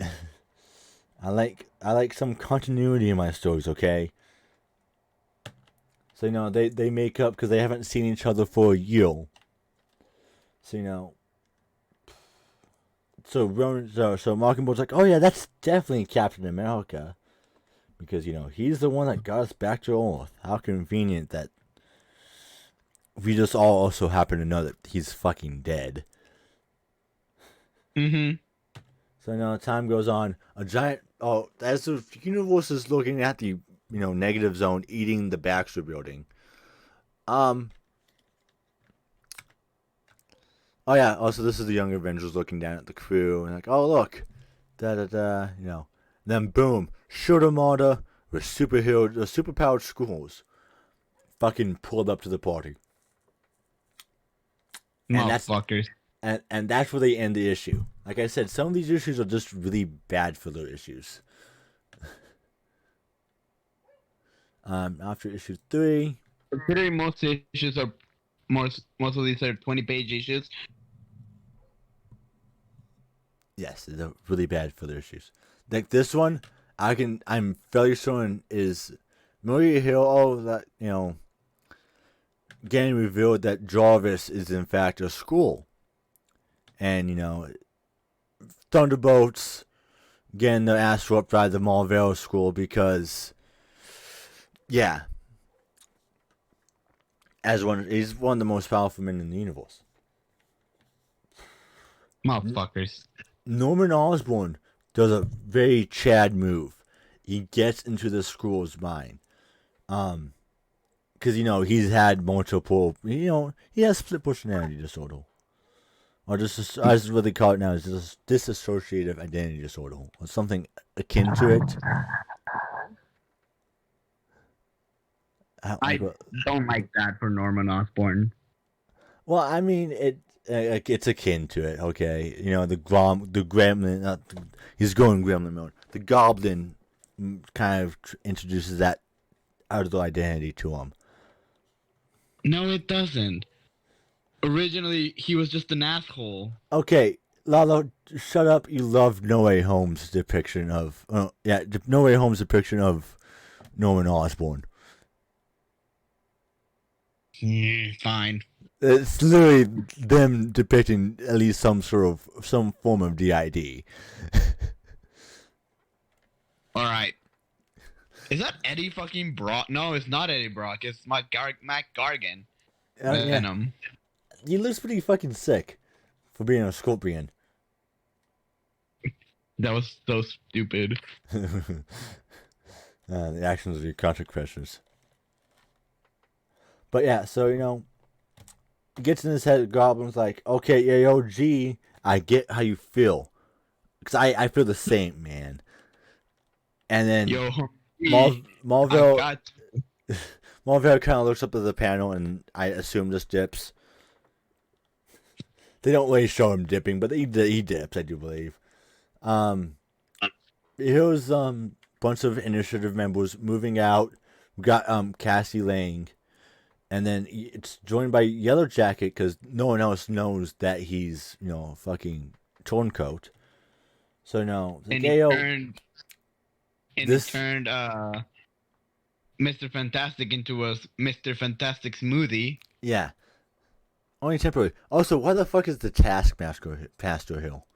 Speaker 1: I like some continuity in my stories, okay? So they make up because they haven't seen each other for a year. So so Mockingbird's like, oh yeah, that's definitely Captain America, because he's the one that got us back to Earth. How convenient that we just all also happen to know that he's fucking dead.
Speaker 2: Mm-hmm.
Speaker 1: So now time goes on. A giant as the universe is looking at the negative zone eating the Baxter building. Oh yeah, also this is the Young Avengers looking down at the crew and like, oh look, Then boom, Shooter with superpowered schools fucking pulled up to the party.
Speaker 2: Motherfuckers.
Speaker 1: And that's where they end the issue. Like I said, some of these issues are just really bad filler issues. After issue 3.
Speaker 2: Considering most issues are most of these are 20-page issues.
Speaker 1: Yes, they're really bad filler issues. Like this one, I'm fairly certain is Maria Hill. That getting revealed that Jarvis is in fact a school, and Thunderbolts getting their ass whooped by the Marvel school because, yeah, he's one of the most powerful men in the universe.
Speaker 2: Motherfuckers.
Speaker 1: Norman Osborn does a very Chad move. He gets into the school's mind. Because, he's had multiple, he has split personality disorder. Or just, as what they call it now, is just dissociative identity disorder. Or something akin to it.
Speaker 2: I don't like that for Norman Osborn.
Speaker 1: Well, I mean, it's akin to it, okay? The gremlin, he's going gremlin mode. The goblin kind of introduces that out of the identity to him.
Speaker 2: No, it doesn't. Originally, he was just an asshole.
Speaker 1: Okay, Lalo, shut up. You love No Way Home's depiction of... No Way Home's depiction of Norman Osborn.
Speaker 2: Fine.
Speaker 1: It's literally them depicting at least some form of DID.
Speaker 2: Alright. Is that Eddie fucking Brock? No, it's not Eddie Brock. It's Matt Gargan. Venom.
Speaker 1: he looks pretty fucking sick for being a scorpion.
Speaker 2: That was so stupid.
Speaker 1: The actions of your contact pressures. But yeah, so gets in his head. Goblin's like, okay, yeah, yo, G, I get how you feel, because I feel the same, man. And then
Speaker 2: Yo,
Speaker 1: Marvel Marvel kind of looks up at the panel, and I assume just dips. They don't really show him dipping, but he dips, I do believe. Here's bunch of initiative members moving out. We got Cassie Lang, and then it's joined by Yellow Jacket because no one else knows that he's fucking turncoat. So no,
Speaker 2: and
Speaker 1: like,
Speaker 2: he turned Mr. Fantastic into a Mr. Fantastic smoothie.
Speaker 1: Yeah, only temporary. Also, why the fuck is the Taskmaster Pastor Hill?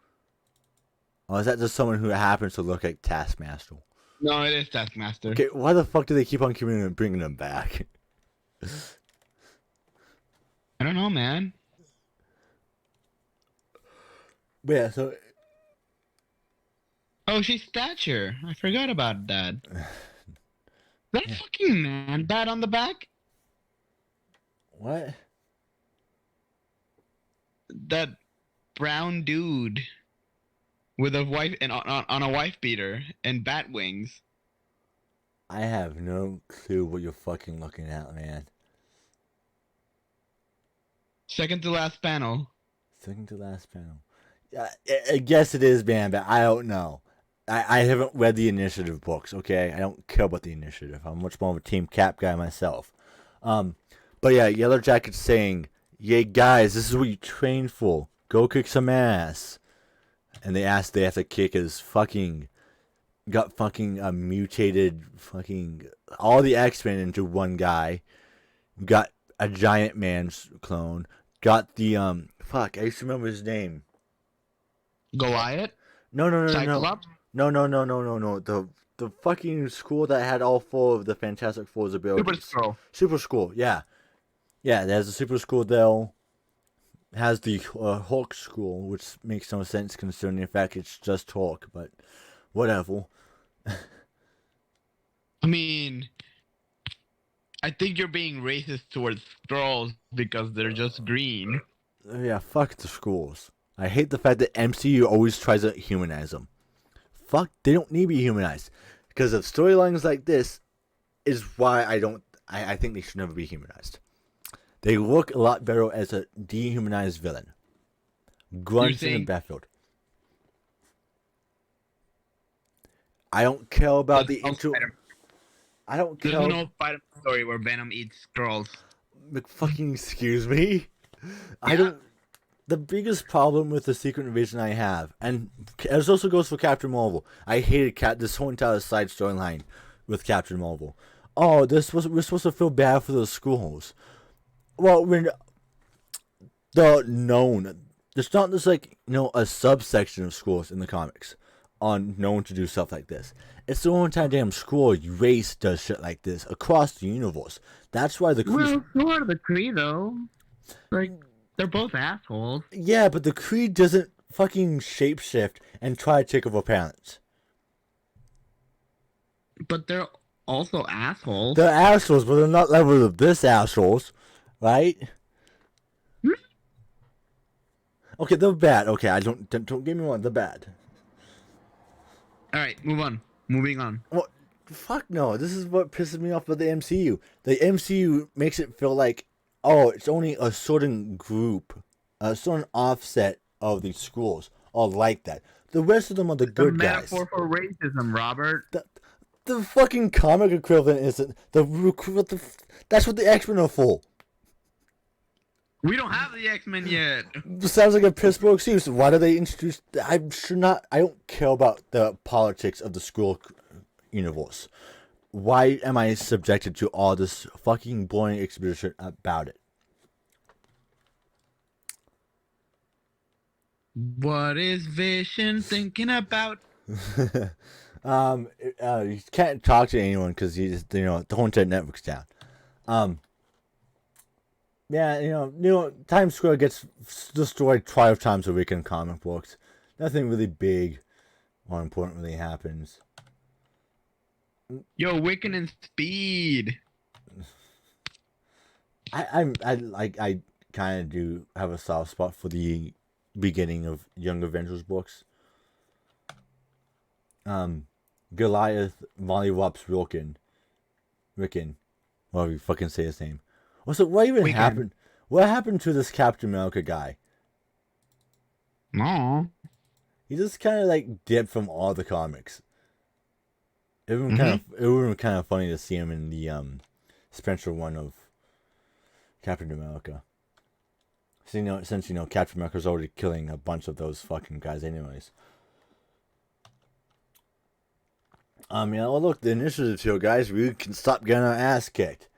Speaker 1: Or is that just someone who happens to look like Taskmaster?
Speaker 2: No, it is Taskmaster.
Speaker 1: Okay, why the fuck do they keep on bringing him back?
Speaker 2: I don't know, man.
Speaker 1: But yeah, so...
Speaker 2: Oh, she's Stature. I forgot about that. That fucking man bat on the back?
Speaker 1: What?
Speaker 2: That brown dude with a wife and on a wife beater and bat wings.
Speaker 1: I have no clue what you're fucking looking at, man.
Speaker 2: Second to last panel.
Speaker 1: Second to last panel. Yeah, I guess it is, man, but I don't know. I haven't read the initiative books, okay? I don't care about the initiative. I'm much more of a Team Cap guy myself. But yeah, Yellow Jacket's saying, "Yay, guys, this is what you trained for. Go kick some ass." And they have to kick his fucking... Got fucking mutated fucking... All the X-Men into one guy. Got a Giant Man's clone. Got the, Fuck, I used to remember his name.
Speaker 2: Goliath?
Speaker 1: No.
Speaker 2: Cyclops?
Speaker 1: No. The fucking school that had all four of the Fantastic Four's abilities. Super School, yeah. Yeah, there's a Super School there. Has the Hulk School, which makes no sense considering the fact it's just Hulk, but whatever.
Speaker 2: I mean, I think you're being racist towards Skrulls because they're just green.
Speaker 1: Yeah, fuck the schools. I hate the fact that MCU always tries to humanize them. Fuck, they don't need to be humanized. Because of storylines like this is why I think they should never be humanized. They look a lot better as a dehumanized villain. Grunson and Battlefield. I don't care about the I don't care.
Speaker 2: There's no Spider-Man story where Venom eats Skrulls.
Speaker 1: Fucking excuse me? I don't... The biggest problem with the Secret Invasion I have, and it also goes for Captain Marvel. I hated this whole entire side storyline with Captain Marvel. Oh, we're supposed to feel bad for the schools. Well, when the known, there's not just a subsection of schools in the comics on known to do stuff like this. It's the whole entire damn school race does shit like this across the universe. That's why the Kree...
Speaker 2: Well, so are the Kree though. They're both assholes.
Speaker 1: Yeah, but the Kree doesn't fucking shapeshift and try to take over planets.
Speaker 2: But they're also assholes.
Speaker 1: They're assholes, but they're not level of this assholes, right? Okay, they're bad. Okay, don't get me wrong, they're bad.
Speaker 2: Alright, moving on.
Speaker 1: Well, fuck no. This is what pisses me off about the MCU. The MCU makes it feel like, oh, it's only a certain group, a certain offset of these schools are like that. The rest of them are the good guys.
Speaker 2: The metaphor for racism, Robert.
Speaker 1: The fucking comic equivalent isn't that's what the X-Men are for.
Speaker 2: We don't have the X-Men yet.
Speaker 1: This sounds like a piss poor excuse. Why do they introduce... I don't care about the politics of the school universe. Why am I subjected to all this fucking boring exposition about it?
Speaker 2: What is Vision thinking about?
Speaker 1: You can't talk to anyone because the whole entire network's down. Yeah, Times Square gets destroyed 12 times a week in comic books. Nothing really big or important really happens.
Speaker 2: Yo, Wiccan and Speed.
Speaker 1: I kind of do have a soft spot for the beginning of Young Avengers books. Goliath, Mollywops, Ricken, whatever you fucking say his name. Also, what even
Speaker 2: Wiccan.
Speaker 1: happened? What happened to this Captain America guy?
Speaker 2: No.
Speaker 1: He just kind of like dipped from all the comics. It would have kind of funny to see him in the Spencer one of Captain America. So, since Captain America's already killing a bunch of those fucking guys anyways. Well, look, the initiative's here, guys. We can stop getting our ass kicked.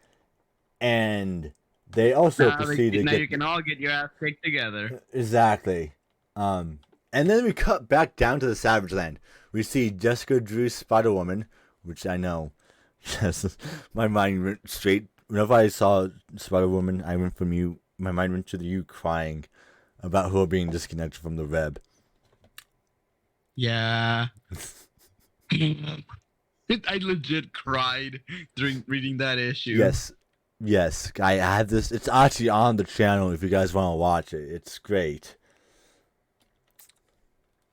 Speaker 1: And they also proceed to
Speaker 2: now
Speaker 1: get...
Speaker 2: you can all get your ass kicked together.
Speaker 1: Exactly. And then we cut back down to the Savage Land. We see Jessica Drew's Spider-Woman, which I know, yes, my mind went straight. Whenever I saw Spider-Woman, my mind went to you crying about her being disconnected from the Reb.
Speaker 2: Yeah. I legit cried during reading that issue.
Speaker 1: Yes, I have this. It's actually on the channel if you guys want to watch it. It's great.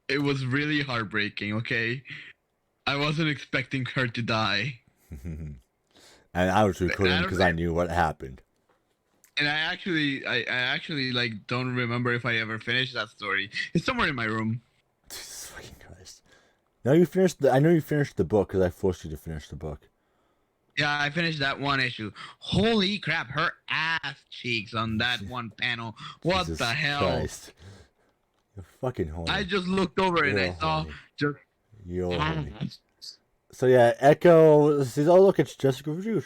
Speaker 2: It was really heartbreaking, okay? I wasn't expecting her to die.
Speaker 1: And I was recording because I knew what happened.
Speaker 2: And I actually like don't remember if I ever finished that story. It's somewhere in my room.
Speaker 1: Jesus fucking Christ. No, you finished I know you finished the book because I forced you to finish the book.
Speaker 2: Yeah, I finished that one issue. Holy crap, her ass cheeks on that one panel. What
Speaker 1: Jesus
Speaker 2: the hell?
Speaker 1: Christ. You're fucking horny.
Speaker 2: I just looked over and I saw just...
Speaker 1: You're horny. So yeah, Echo says, "Oh look, it's Jessica Drew.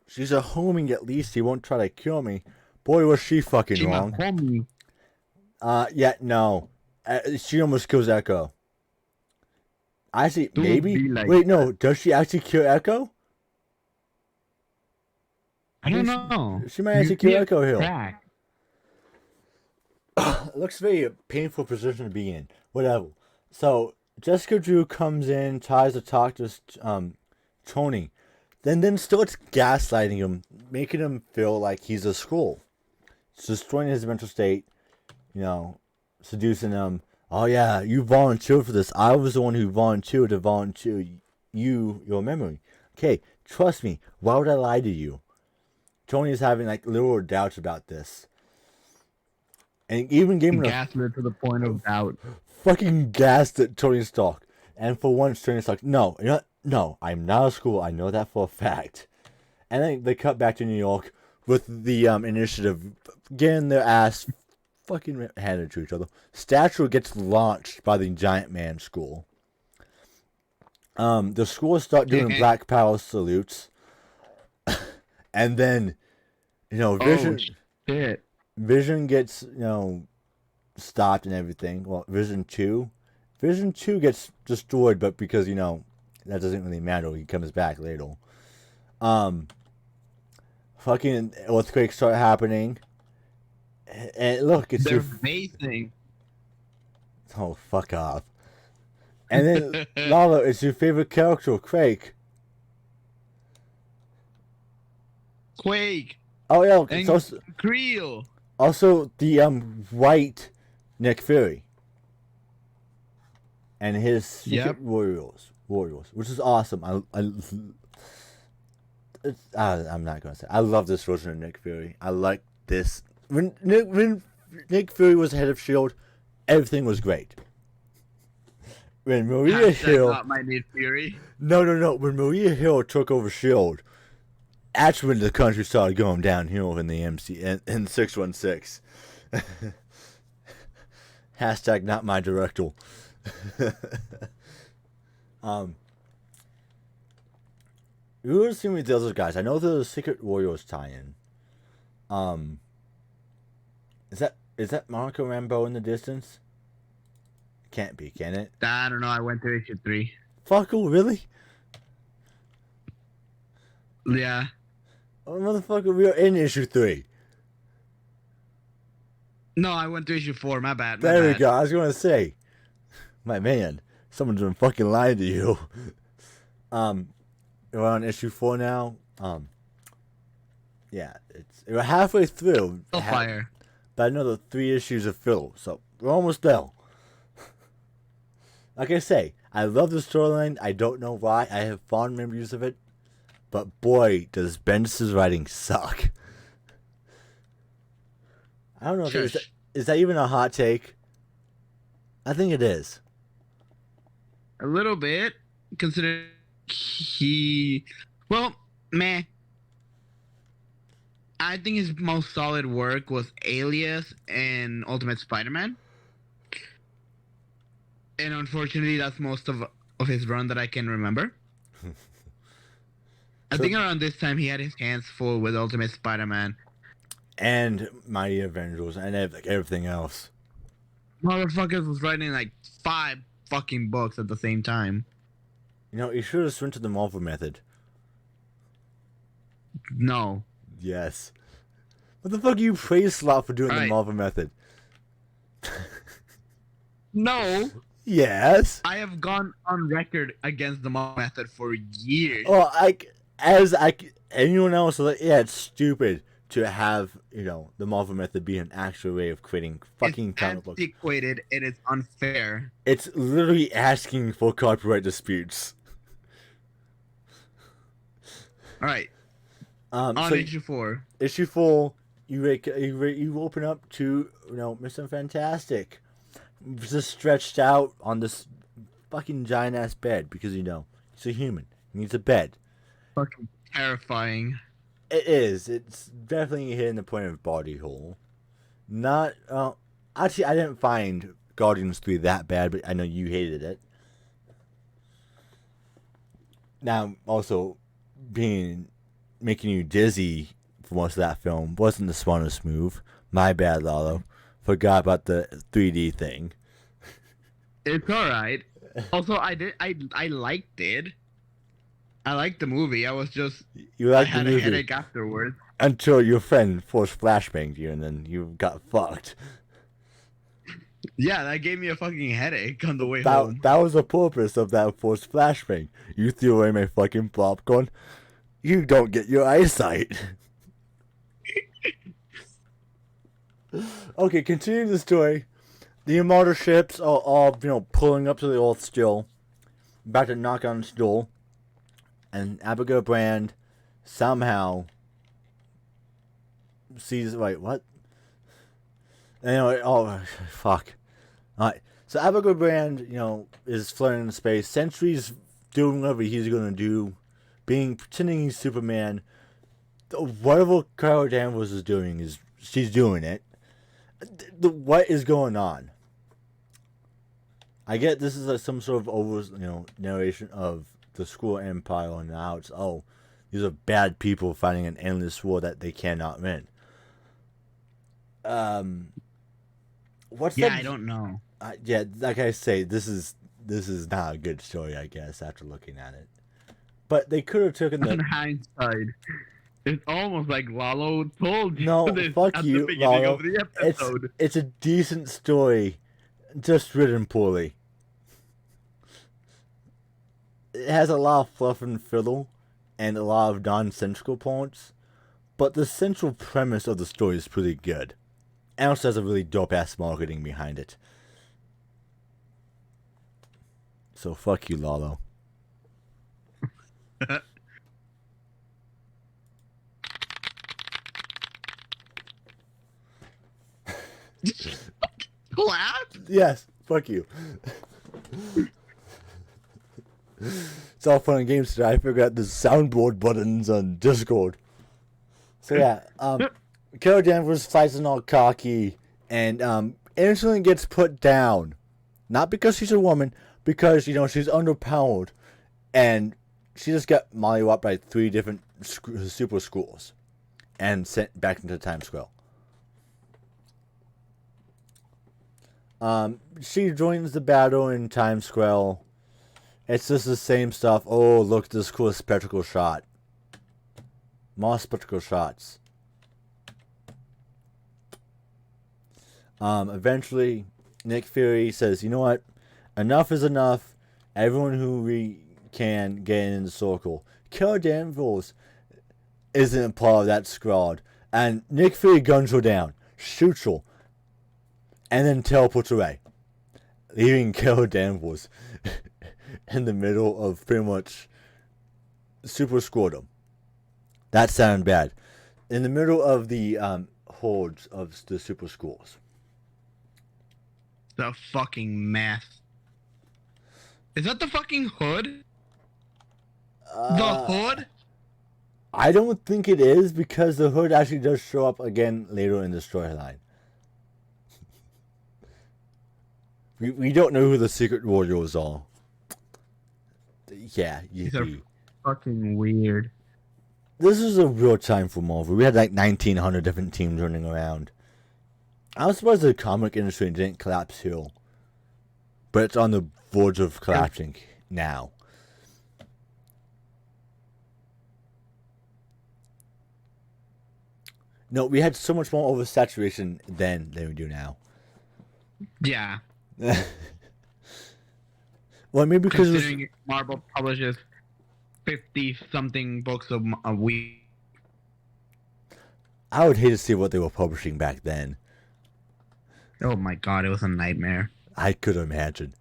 Speaker 1: She's a homie at least. He won't try to kill me." Boy, was she fucking wrong. Yeah, no. She almost kills Echo. Actually, maybe. Wait, no. Does she actually kill Echo?
Speaker 2: I don't know.
Speaker 1: She might actually kill Echo Hill. It looks very painful position to be in. Whatever. So Jessica Drew comes in, tries to talk to Tony, then starts gaslighting him, making him feel like he's a school. It's destroying his mental state, seducing him. Oh yeah, you volunteered for this. I was the one who volunteered to volunteer your memory. Okay, trust me. Why would I lie to you? Tony is having like little doubts about this. And even gave him
Speaker 2: gaslit to the point of doubt.
Speaker 1: Fucking gassed at Tony Stark. And for once, Tony Stark, no, I'm not a school. I know that for a fact. And then they cut back to New York with the initiative getting their ass fucking handed to each other. Statue gets launched by the Giant Man School. The schools start doing Black Power salutes. And then, Vision...
Speaker 2: Oh, shit.
Speaker 1: Vision gets, stopped and everything. Well, Vision 2 gets destroyed, but because, that doesn't really matter. He comes back later. Fucking earthquakes start happening. And look, it's
Speaker 2: they're amazing.
Speaker 1: Oh, fuck off. And then, Lalo, it's your favorite character, Quake. Oh, yeah.
Speaker 2: And
Speaker 1: also,
Speaker 2: Creel.
Speaker 1: Also, the white Nick Fury and his Secret Warriors, which is awesome. I'm not gonna say. I love this version of Nick Fury. I like this. When Nick Fury was head of Shield, everything was great. When Maria Hill,
Speaker 2: not my Nick Fury.
Speaker 1: No. When Maria Hill took over Shield. That's when the country started going downhill in the in 616. Hashtag not my director. We were seeing with the other guys. I know the Secret Warriors tie-in. Is that Marco Rambeau in the distance? Can't be, can it?
Speaker 2: I don't know. I went to issue 3.
Speaker 1: Fucko, really?
Speaker 2: Yeah.
Speaker 1: Oh, motherfucker, we are in issue 3.
Speaker 2: No, I went to issue 4. My bad. My
Speaker 1: There we
Speaker 2: bad.
Speaker 1: go. I was gonna say, my man, someone's been fucking lying to you. We're on issue 4 now. Yeah, we're halfway through.
Speaker 2: Hellfire.
Speaker 1: But another 3 issues of fill, so we're almost there. Like I say, I love the storyline. I don't know why. I have fond memories of it, but boy, does Bendis' writing suck. I don't know if is that even a hot take. I think it is.
Speaker 2: A little bit, considering he, well, meh. I think his most solid work was Alias and Ultimate Spider-Man. And unfortunately, that's most of his run that I can remember. I think around this time he had his hands full with Ultimate Spider-Man.
Speaker 1: And Mighty Avengers and everything else.
Speaker 2: Motherfuckers was writing like 5 fucking books at the same time.
Speaker 1: You know, you should have switched to the Marvel method.
Speaker 2: No.
Speaker 1: Yes. What the fuck you praise Slot for doing the Marvel method?
Speaker 2: No.
Speaker 1: Yes.
Speaker 2: I have gone on record against the Marvel method for years.
Speaker 1: Well, anyone else, yeah, it's stupid to have, the Marvel method be an actual way of creating fucking comic books.
Speaker 2: It's antiquated and it's unfair.
Speaker 1: It's literally asking for copyright disputes.
Speaker 2: Alright. On issue 4.
Speaker 1: Issue 4, you open up to, Mr. Fantastic. Just stretched out on this fucking giant ass bed because, he's a human. He needs a bed.
Speaker 2: Fucking terrifying.
Speaker 1: It is. It's definitely hitting the point of body hole. Not, actually, I didn't find Guardians 3 that bad, but I know you hated it. Now, also, making you dizzy for most of that film wasn't the smartest move. My bad, Lalo. Forgot about the 3D thing.
Speaker 2: It's alright. Also, I liked it. I liked the movie. I had a headache afterwards.
Speaker 1: Until your friend forced flashbanged you, and then you got fucked.
Speaker 2: Yeah, that gave me a fucking headache on the way home.
Speaker 1: That was the purpose of that forced flashbang. You threw away my fucking popcorn. You don't get your eyesight. Okay, continue the story. The immortal ships are all, pulling up to the Earth still. About to knock on its door. And Abigail Brand somehow sees... Wait, what? Anyway, fuck. Alright, so Abigail Brand, is floating in space. Sentry's doing whatever he's gonna do. Pretending he's Superman. Whatever Carol Danvers is doing, she's doing it. What is going on? I get this is some sort of narration of the Skrull Empire, and now it's these are bad people fighting an endless war that they cannot win. What's that?
Speaker 2: I don't know.
Speaker 1: Yeah, like I say, this is not a good story, I guess, after looking at it. But they could have taken
Speaker 2: In hindsight, it's almost like Lalo told you this
Speaker 1: fuck
Speaker 2: at
Speaker 1: you,
Speaker 2: the beginning
Speaker 1: Lalo.
Speaker 2: of the episode.
Speaker 1: It's a decent story, just written poorly. It has a lot of fluff and fiddle, and a lot of nonsensical points, but the central premise of the story is pretty good. And also has a really dope-ass marketing behind it. So fuck you, Lalo.
Speaker 2: Clap?
Speaker 1: Yes, fuck you. It's all fun and games today. I forgot the soundboard buttons on Discord. So yeah, Carol Danvers fights an all cocky and instantly gets put down. Not because she's a woman, because she's underpowered, and she just got mollywopped by 3 different super schools and sent back into Times Square. She joins the battle in Times Square. It's just the same stuff. Oh, look, this cool spectacle shot. More spectacle shots. Eventually, Nick Fury says, "You know what? Enough is enough. Everyone who we can get in the circle. Carol Danvers isn't part of that squad." And Nick Fury guns her down, shoots her, and then teleports away, leaving Carol Danvers in the middle of pretty much super squadom. That sounded bad. In the middle of the hordes of the super squads.
Speaker 2: The fucking mess. Is that the fucking hood? The hood?
Speaker 1: I don't think it is, because the hood actually does show up again later in the storyline. We don't know who the secret warriors are. Yeah,
Speaker 2: These are fucking weird.
Speaker 1: This is a real time for Marvel. We had like 1,900 different teams running around. I'm surprised the comic industry didn't collapse here. But it's on the verge of collapsing now. No, we had so much more oversaturation then than we do now.
Speaker 2: Yeah.
Speaker 1: Well, maybe because
Speaker 2: considering Marvel publishes 50-something books a week.
Speaker 1: I would hate to see what they were publishing back then.
Speaker 2: Oh my god, it was a nightmare.
Speaker 1: I could imagine.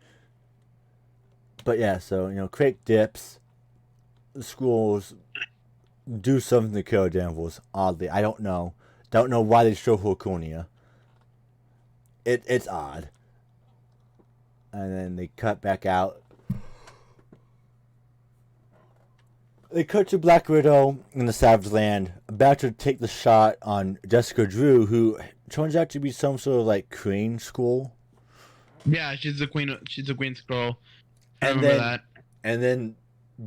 Speaker 1: But yeah, so, Craig dips. The schools do something to Carol Danvers, oddly. I don't know. Don't know why they show her cornea. It's odd. And then they cut back out. They cut to Black Widow in the Savage Land, about to take the shot on Jessica Drew, who turns out to be some sort of like crane school.
Speaker 2: Yeah, she's the queen. She's the Queen Scroll. I
Speaker 1: And
Speaker 2: remember
Speaker 1: then,
Speaker 2: that.
Speaker 1: And then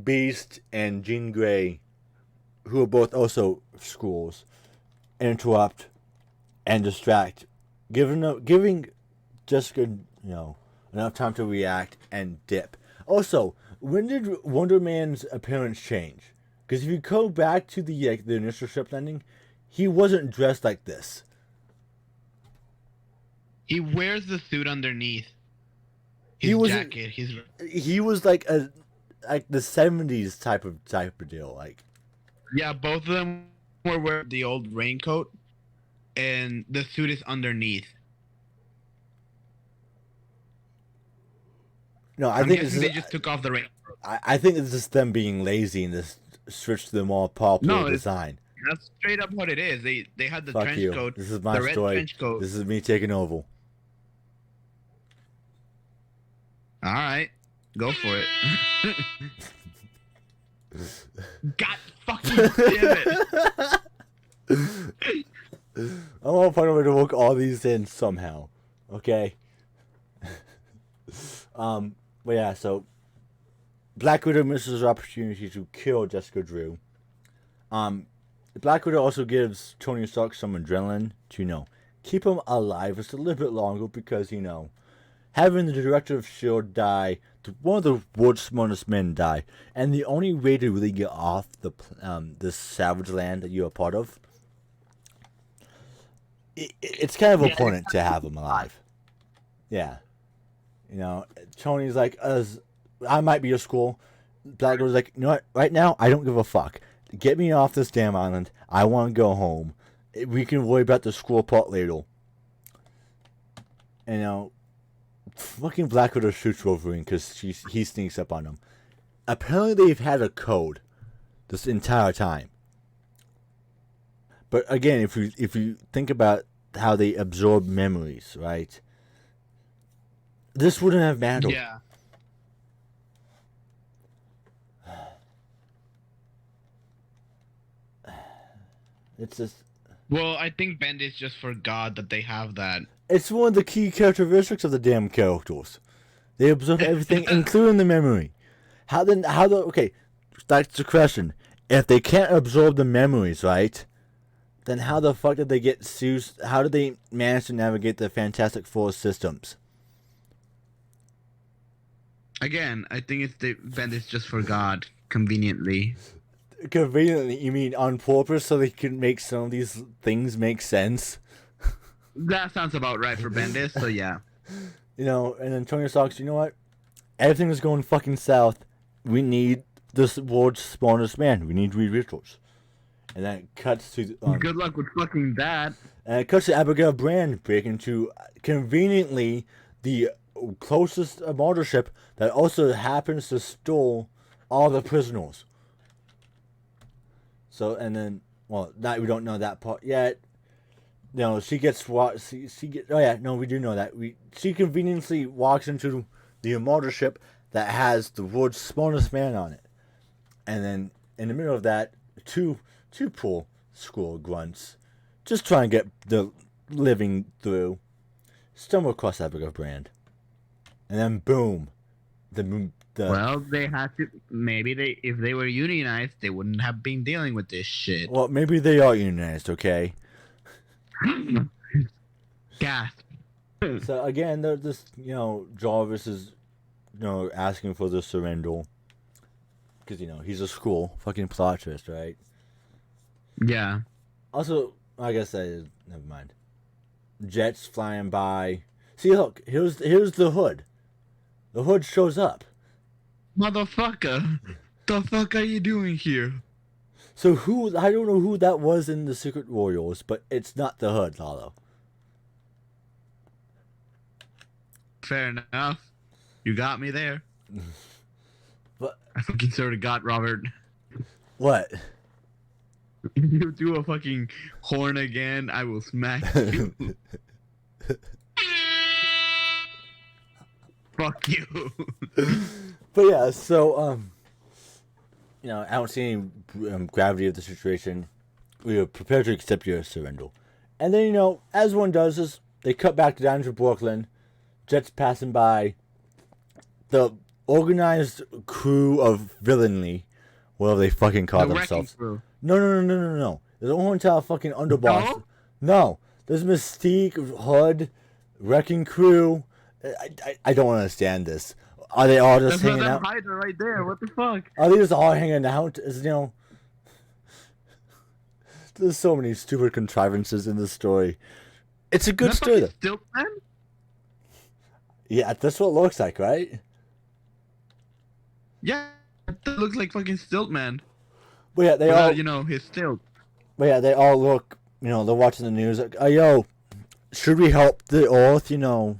Speaker 1: Beast and Jean Grey, who are both also schools, interrupt and distract, giving Jessica, enough time to react and dip. Also, when did Wonder Man's appearance change? Because if you go back to the initial ship landing, he wasn't dressed like this.
Speaker 2: He wears the suit underneath his jacket.
Speaker 1: He was like the 70s type of deal. Like,
Speaker 2: yeah, both of them were wearing the old raincoat, and the suit is underneath.
Speaker 1: No, I think
Speaker 2: they just took off the raincoat.
Speaker 1: I think it's just them being lazy and just switched to the more popular design.
Speaker 2: That's straight up what it is. They had the
Speaker 1: Fuck
Speaker 2: trench
Speaker 1: you.
Speaker 2: coat.
Speaker 1: This is my
Speaker 2: the
Speaker 1: story.
Speaker 2: Red trench coat.
Speaker 1: This is me taking over.
Speaker 2: All right, go for it. God fucking damn it!
Speaker 1: I want to find a way to work all these in somehow. Okay. But yeah, so Black Widow misses her opportunity to kill Jessica Drew. Black Widow also gives Tony Stark some adrenaline to, keep him alive just a little bit longer, because, having the director of S.H.I.E.L.D. die, one of the world's smartest men die, and the only way to really get off this savage land that you're a part of, it's kind of important to have him alive. Yeah. Tony's like, I might be a school. Black Widow's like, you know what? Right now, I don't give a fuck. Get me off this damn island. I want to go home. We can worry about the school part later. And, fucking Black Widow shoots Wolverine because he sneaks up on him. Apparently, they've had a code this entire time. But again, if you think about how they absorb memories, right? This wouldn't have mattered.
Speaker 2: Yeah.
Speaker 1: It's just.
Speaker 2: Well, I think Bendis just forgot that they have that.
Speaker 1: It's one of the key characteristics of the damn characters. They absorb everything, including the memory. Okay, that's the question. If they can't absorb the memories, right? Then how the fuck did they get Zeus? How did they manage to navigate the Fantastic Four systems?
Speaker 2: Again, I think it's Bendis just forgot conveniently.
Speaker 1: Conveniently, you mean on purpose so they can make some of these things make sense?
Speaker 2: That sounds about right for Bendis. So yeah.
Speaker 1: You know, and then Tony Stark's, you know what? Everything is going fucking south. We need the world's smartest man. We need Reed Richards. And then it cuts to
Speaker 2: Good luck with fucking that.
Speaker 1: and it cuts to Abigail Brand breaking to conveniently the closest mothership that also happens to steal all the prisoners. So and then, well, not we don't know that part yet. You know, she gets what she get. Oh yeah, no, we do know that. She conveniently walks into the mothership that has the world's smartest man on it, and then in the middle of that, two poor school grunts, just trying to get the living through, stumble across Abigail Brand, and then boom, the
Speaker 2: Well, they had to. Maybe if they were unionized, they wouldn't have been dealing with this shit.
Speaker 1: well, maybe they are unionized, okay.
Speaker 2: Gasp.
Speaker 1: So again, this Jarvis is asking for the surrender because he's a school fucking plot twist, right?
Speaker 2: Yeah.
Speaker 1: Also, I guess that is never mind. Jets flying by. See, look, here's the hood. The hood shows up.
Speaker 2: Motherfucker, the fuck are you doing here?
Speaker 1: So I don't know who that was in the Secret Royals, but it's not the hood, Lalo.
Speaker 2: Fair enough. You got me there.
Speaker 1: But
Speaker 2: I fucking sort of got Robert.
Speaker 1: what?
Speaker 2: You do a fucking horn again, I will smack you. Fuck you.
Speaker 1: But yeah, so I don't see any gravity of the situation. We are prepared to accept your surrender. And then as one does, is they cut back down to Brooklyn. Jets passing by. The organized crew of villainy, whatever they fucking call themselves.
Speaker 2: Crew.
Speaker 1: No. There's a whole entire fucking underboss. No. There's Mystique, Hood, Wrecking Crew. I don't understand this. Are they all just hanging out?
Speaker 2: Hydra right there. What the fuck?
Speaker 1: Are they just all hanging out? There's so many stupid contrivances in this story. It's a good story, though.
Speaker 2: Still, man?
Speaker 1: Yeah, that's what it looks like, right?
Speaker 2: Yeah, that looks like fucking Stiltman.
Speaker 1: But yeah, they all,
Speaker 2: his stilt.
Speaker 1: But yeah, they all look, they're watching the news like, oh, yo, should we help the Earth, And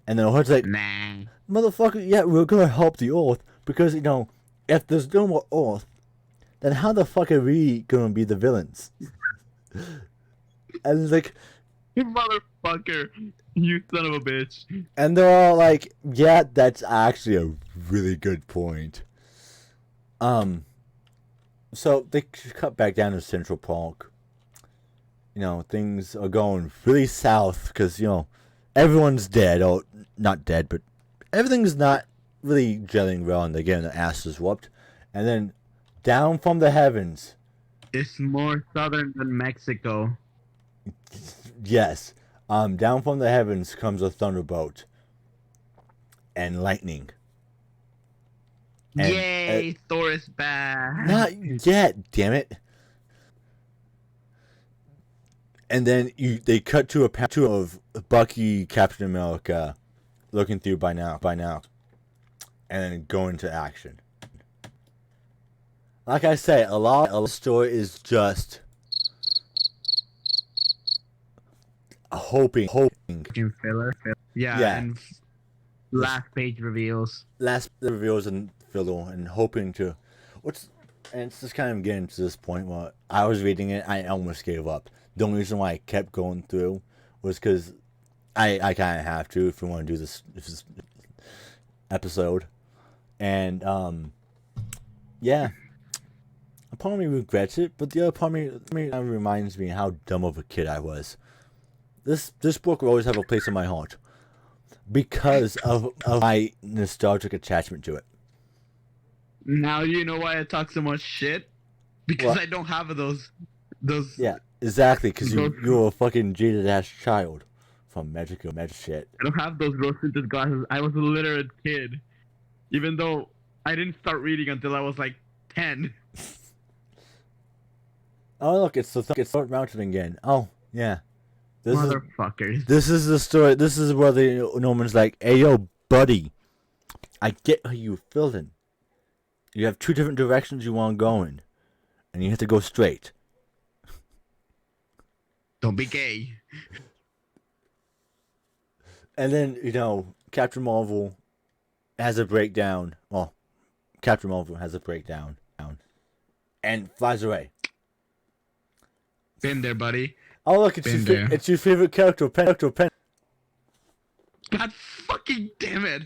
Speaker 1: then the Hood's like,
Speaker 2: Nah.
Speaker 1: motherfucker, yeah, we're gonna help the Earth because, if there's no more Earth, then how the fuck are we gonna be the villains? And like,
Speaker 2: You motherfucker. You son of a bitch.
Speaker 1: and they're all like, yeah, that's actually a really good point. So they cut back down to Central Park. Things are going really south because, everyone's dead. Or, not dead, but everything's not really gelling well and they're getting their asses whooped. And then, down from the heavens.
Speaker 2: It's more southern than Mexico.
Speaker 1: Yes. Down from the heavens comes a thunderbolt. And lightning. And,
Speaker 2: yay, Thor is back.
Speaker 1: Not yet, damn it. And then they cut to a picture of Bucky, Captain America, looking through by now, and then go into action. Like I say, a lot of the story is just hoping.
Speaker 2: Filler. Yeah. And last page reveals.
Speaker 1: Last reveals and filler, and hoping to. And it's just kind of getting to this point where I was reading it, I almost gave up. The only reason why I kept going through was because I kind of have to if we want to do this episode. And, yeah. A part of me regrets it, but the other part of me reminds me how dumb of a kid I was. This book will always have a place in my heart because of my nostalgic attachment to it.
Speaker 2: Now you know why I talk so much shit? Because I don't have those.
Speaker 1: Yeah, exactly, because you're a fucking jaded-ass child from magic shit.
Speaker 2: I don't have those rose-tinted glasses. I was a literate kid. Even though I didn't start reading until I was like 10.
Speaker 1: Oh, look, it's the Third Mountain again. Oh, yeah. This
Speaker 2: Motherfuckers.
Speaker 1: this is the story. This is where Norman's like, "Hey, yo, buddy, I get how you feeling. You have two different directions you want to go in, and you have to go straight."
Speaker 2: Don't be gay.
Speaker 1: And then, Captain Marvel has a breakdown. Well, Captain Marvel has a breakdown and flies away.
Speaker 2: Been there, buddy.
Speaker 1: Oh, look, it's your favorite character, Pen.
Speaker 2: God fucking damn it.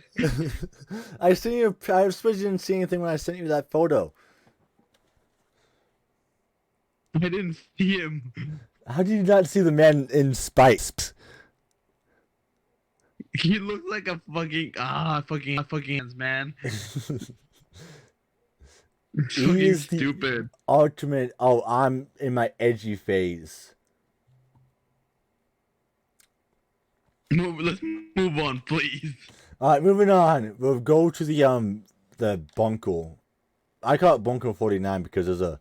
Speaker 1: I suppose you didn't see anything when I sent you that photo.
Speaker 2: I didn't see him.
Speaker 1: How did you not see the man in Spice?
Speaker 2: He looks like a fucking hands, man.
Speaker 1: He is the
Speaker 2: stupid.
Speaker 1: ultimate. Oh, I'm in my edgy phase.
Speaker 2: Let's move on, please.
Speaker 1: All right, moving on. We'll go to the bunker. I call it Bunker 49 because there's a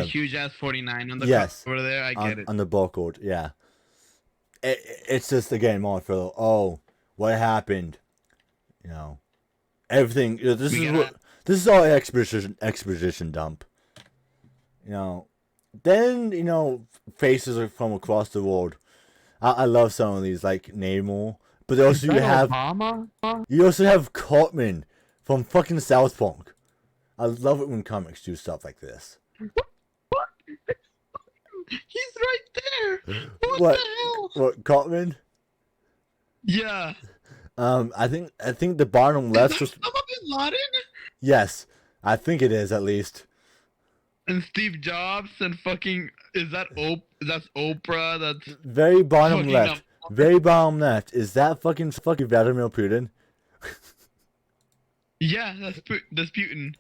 Speaker 2: huge ass 49 on the over there. I get it.
Speaker 1: On the barcode, yeah. It's just again more for what happened, everything. This is all exposition dump. Then faces are from across the world. I love some of these like Namor, but also you also have Cartman from fucking South Park. I love it when comics do stuff like this.
Speaker 2: What? He's right there. What the hell?
Speaker 1: What, Cartman?
Speaker 2: Yeah.
Speaker 1: I think the bottom left was
Speaker 2: Osama bin Laden?
Speaker 1: Yes, I think it is at least.
Speaker 2: And Steve Jobs and fucking that's Oprah. That's
Speaker 1: very bottom left. Very bottom left. Is that fucking Vladimir Putin?
Speaker 2: Yeah, that's Putin.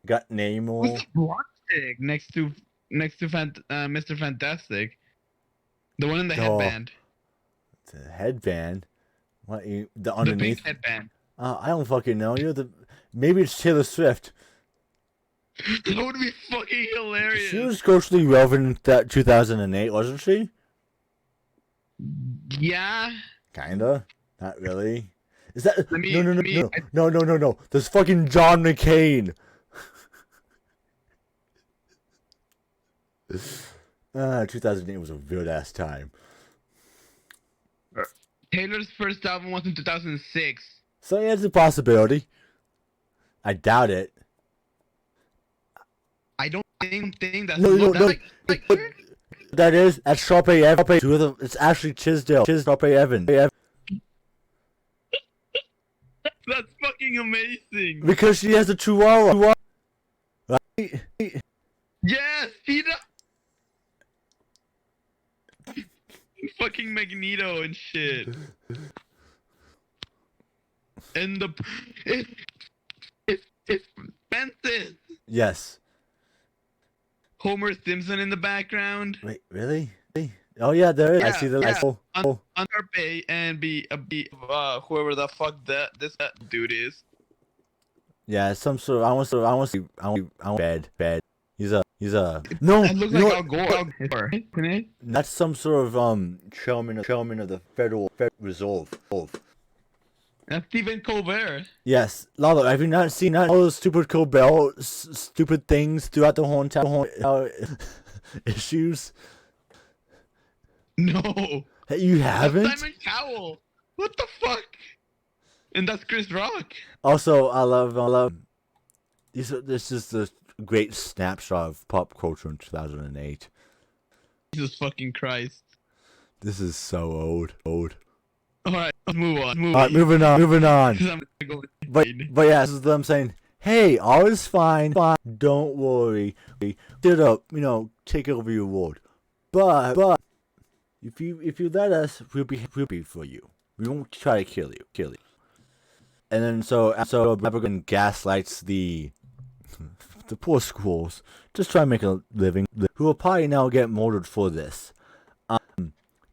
Speaker 1: Got Namor.
Speaker 2: Who's the blonde chick next to Mr. Fantastic? The one in the headband.
Speaker 1: The headband? What? The underneath?
Speaker 2: The pink headband.
Speaker 1: I don't fucking know. Maybe it's Taylor Swift.
Speaker 2: That would be fucking hilarious.
Speaker 1: She was culturally relevant in that 2008, wasn't she?
Speaker 2: Yeah.
Speaker 1: Kinda. Not really. Is that no? There's fucking John McCain. 2008 was a weird ass time.
Speaker 2: Taylor's first album was in 2006.
Speaker 1: So yeah, it's a possibility. I doubt it.
Speaker 2: I don't think that's
Speaker 1: that's Sharpe Evans. It's actually Chisdale. Sharpe Evans.
Speaker 2: That's fucking amazing.
Speaker 1: Because she has a chihuahua. Right?
Speaker 2: Yes, Peter. Fucking Magneto and shit. And it's Fences.
Speaker 1: Yes.
Speaker 2: Homer Simpson in the background.
Speaker 1: Wait, really? Oh yeah, there is.
Speaker 2: Yeah,
Speaker 1: I see the
Speaker 2: Under pay and be whoever the fuck this dude is.
Speaker 1: Yeah, some sort of. I want to see bad. He's a no.
Speaker 2: That looks like Al Gore.
Speaker 1: That's some sort of chairman of the Federal Reserve.
Speaker 2: That's Stephen Colbert.
Speaker 1: Yes, Lalo. Have you not seen all those stupid Colbert stupid things throughout the whole entire issues?
Speaker 2: No.
Speaker 1: You haven't?
Speaker 2: That's Simon Cowell. What the fuck? And that's Chris Rock.
Speaker 1: Also, I love. This is the great snapshot of pop culture in 2008.
Speaker 2: Jesus fucking Christ.
Speaker 1: This is so old.
Speaker 2: Alright, let's move on.
Speaker 1: Alright, moving on. But yeah, this is them saying, hey, all is fine. Don't worry. Did take over your world. But if you let us, we'll be happy for you. We won't try to kill you. And then so Abigail gaslights the poor schools, just try to make a living, who will probably now get murdered for this.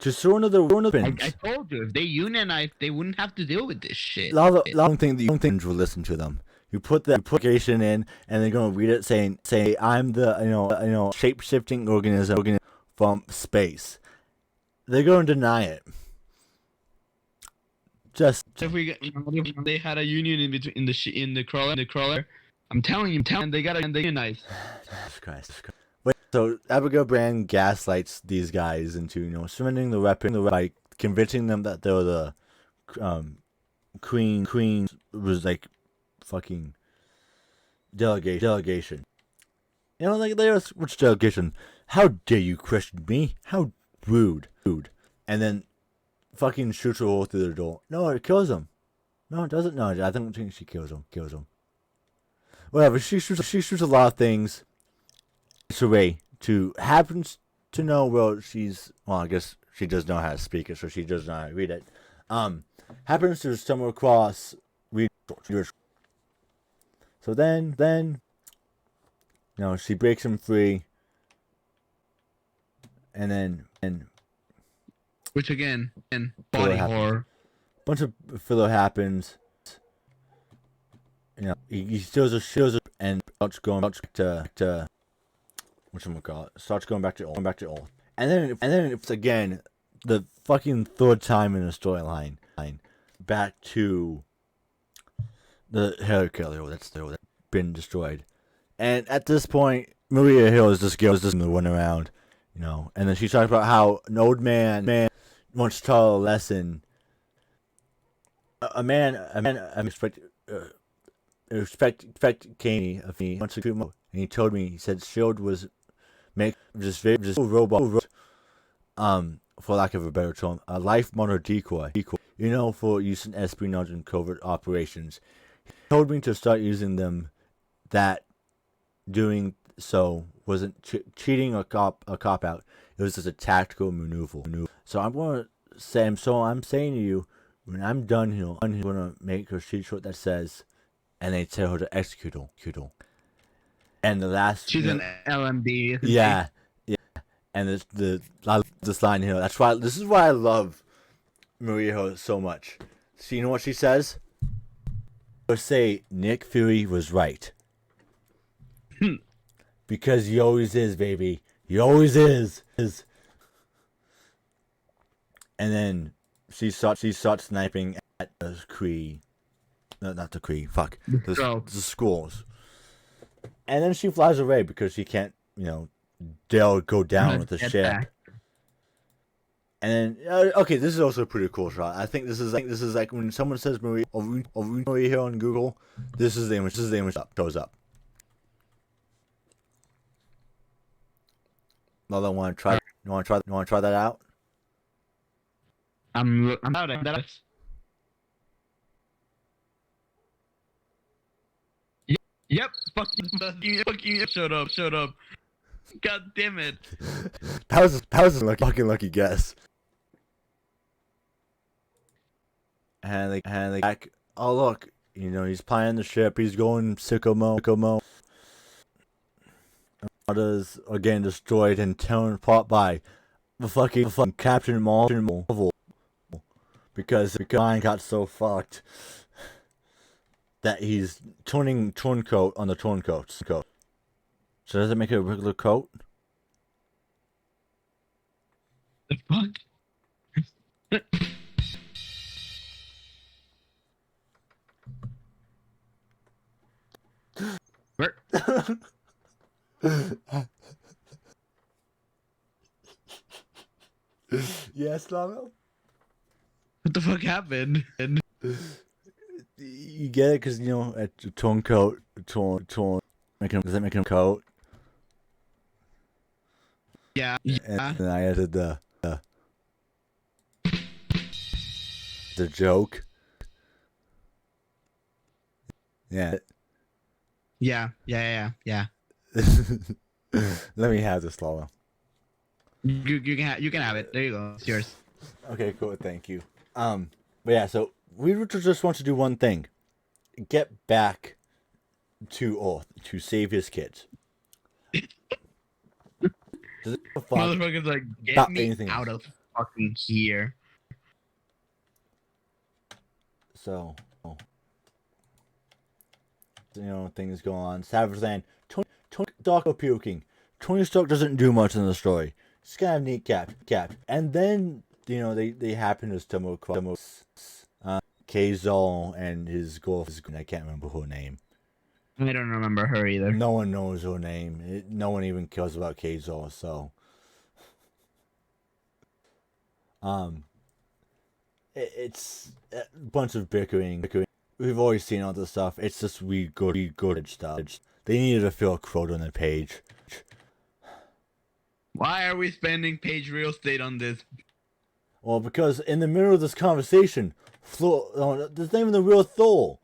Speaker 1: To throw another
Speaker 2: I told you, if they unionized, they wouldn't have to deal with this shit.
Speaker 1: I don't think will listen to them. You put the application in, and they're gonna read it saying I'm the shape shifting organism from space. They're going to deny it. Just
Speaker 2: if they had a union in between in the crawler, I'm telling you, they got to unionize.
Speaker 1: Jesus Christ. Wait, so Abigail Brand gaslights these guys into surrendering the weapon by convincing them that they were the Queen was like fucking delegation. Like there's which delegation? How dare you question me? How rude. And then fucking shoots a hole through the door. No, it kills him. No, it doesn't. No, I don't think she kills him. Whatever. She shoots a lot of things. Ray happens to know. Well, I guess she does know how to speak it, so she does know how to read it. Happens to stumble across read. So then, she breaks him free, and
Speaker 2: which again, body horror.
Speaker 1: Bunch of filler happens. He steals a and starts going back to whatchamacallit, starts going back to Earth. And then it's again the fucking third time in the storyline back to the hair killer that's been destroyed. And at this point, Maria Hill is just run around, and then she talks about how an old man wants to tell a lesson. A man expect Kanye of me once a few more, and he told me, he said Shield was make just robot, for lack of a better term, a life model decoy, for use in espionage and covert operations. He told me to start using them, that doing so wasn't cheating or cop out. It was just a tactical maneuver. So I'm saying to you, when I'm done here, I'm gonna make a sheet short that says, and they tell her to execute her. And the last,
Speaker 2: she's an LMD.
Speaker 1: Yeah. And this line here. This is why I love Maria Hill so much. So you know what she says? She'll say Nick Fury was right. Because he always is, baby. He always is. And then she starts sniping at the Kree. No, not the Kree. Fuck. The squirrels. And then she flies away because she can't, dare go down with the ship. Back. And then, okay, this is also a pretty cool shot. I think this is like when someone says Maria here on Google, this is the image. Shows up. Lalo, want to try? You want to try that out?
Speaker 2: I'm out of that. Yep. Fuck you. Shut up. God damn it.
Speaker 1: That was a fucking lucky guess. And they back. Oh look, he's planning the ship. He's going sicko mode. Is again destroyed and torn apart by the fucking Captain Marvel, because mine got so fucked that he's turning coat on the torn coats. So does it make it a regular coat?
Speaker 2: The fuck? Where?
Speaker 1: Yes, Lalo?
Speaker 2: What the fuck happened?
Speaker 1: You get it because, at the torn coat, torn. Does that make him coat?
Speaker 2: Yeah.
Speaker 1: And I added the joke. Yeah.
Speaker 2: Yeah.
Speaker 1: Let me have this, Lalo.
Speaker 2: You can have it. There you go. It's yours.
Speaker 1: Okay, cool. Thank you. But yeah, so we just want to do one thing: get back to Earth to save his kids.
Speaker 2: Motherfucker's like, get me out of fucking here.
Speaker 1: So, things go on. Savage Land. Tony Stark puking. Tony Stark doesn't do much in the story. It's kind of neat cap. And then, they happen to stumble across Kazol and his girlfriend. I can't remember her name.
Speaker 2: I don't remember her either.
Speaker 1: No one knows her name. No one even cares about Kazol, so. It's a bunch of bickering. We've always seen all this stuff. It's just good stuff. They needed to fill a quote on the page.
Speaker 2: Why are we spending page real estate on this?
Speaker 1: Well, because in the middle of this conversation, there's not even the real Thor.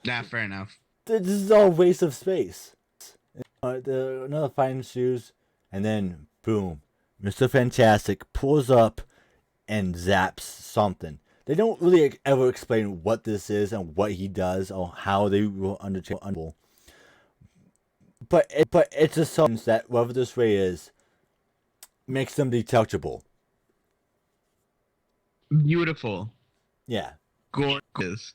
Speaker 2: Nah, fair enough.
Speaker 1: This is all waste of space. Another fight ensues, and then, boom, Mr. Fantastic pulls up and zaps something. They don't really ever explain what this is and what he does or how they will undertake. But it's just something that whatever this ray is makes them detectable.
Speaker 2: Beautiful.
Speaker 1: Yeah.
Speaker 2: Gorgeous.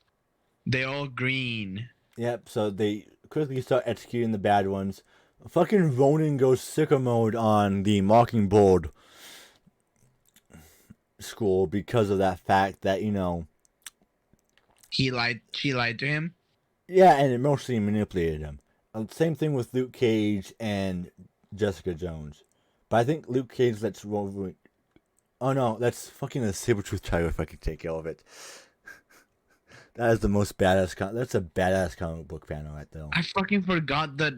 Speaker 2: They all green.
Speaker 1: Yep, so they quickly start executing the bad ones. Fucking Ronan goes sicko mode on the Mockingbird school because of that fact that,
Speaker 2: She lied to him?
Speaker 1: Yeah, and emotionally manipulated him. Same thing with Luke Cage and Jessica Jones. But I think Luke Cage lets Wolverine... Oh no, that's fucking a Sabretooth tiger if I could take care of it. That is the most badass... That's a badass comic book panel right there.
Speaker 2: I fucking forgot that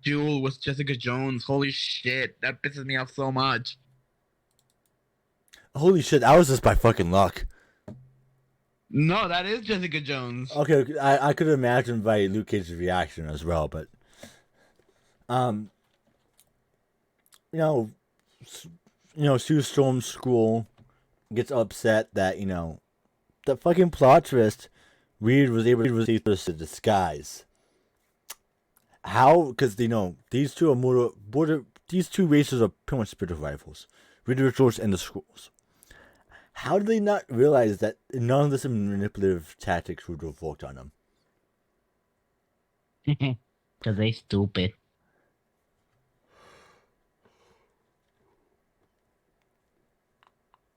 Speaker 2: Jewel was Jessica Jones. Holy shit, that pisses me off so much.
Speaker 1: Holy shit, that was just by fucking luck.
Speaker 2: No, that is Jessica Jones.
Speaker 1: Okay, I could imagine by Luke Cage's reaction as well, but... Sue Storm's school gets upset that, the fucking plot twist, Reed was able to receive this disguise. How? Because, these two are these two races are pretty much spiritual rivals. Reed Richards and the schools. How did they not realize that none of this manipulative tactics would have worked on them?
Speaker 2: Because they stupid.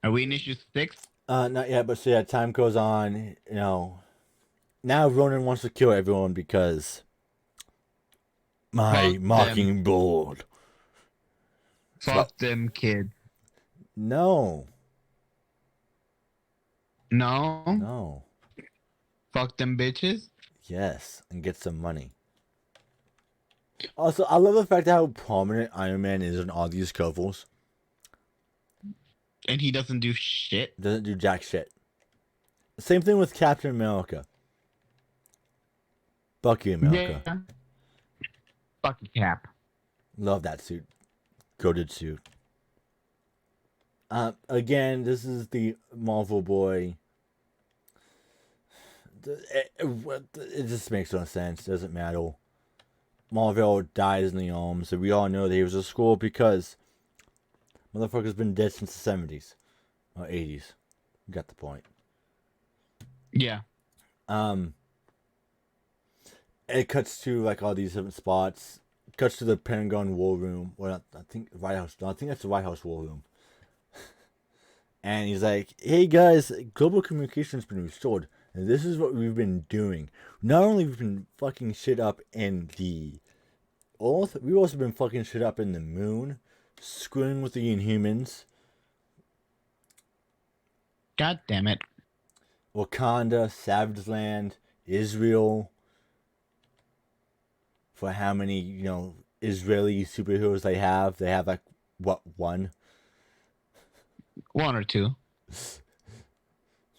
Speaker 2: Are we in issue 6?
Speaker 1: Not yet, but so yeah, time goes on, Now Ronan wants to kill everyone because my Mockingbird.
Speaker 2: Fuck them, kid.
Speaker 1: No.
Speaker 2: No? Fuck them bitches?
Speaker 1: Yes, and get some money. Also, I love the fact how prominent Iron Man is in all these covers.
Speaker 2: And he doesn't do shit?
Speaker 1: Doesn't do jack shit. Same thing with Captain America. Bucky America.
Speaker 2: Yeah. Bucky Cap.
Speaker 1: Love that suit. Goated suit. Again, this is the Marvel boy. It just makes no sense. Doesn't matter. Marvel dies in the arms, so we all know that he was a school because motherfucker's been dead since the 70s or 80s. You got the point.
Speaker 2: Yeah.
Speaker 1: It cuts to like all these different spots. Cuts to the Pentagon War Room. Well, I think White House. No, I think that's the White House War Room. And he's like, "Hey guys, global communication's been restored, and this is what we've been doing. Not only we've been fucking shit up in the Earth, we've also been fucking shit up in the moon, screwing with the Inhumans.
Speaker 2: God damn it.
Speaker 1: Wakanda, Savage Land, Israel. For how many, Israeli superheroes they have like, what, one?
Speaker 2: One or two.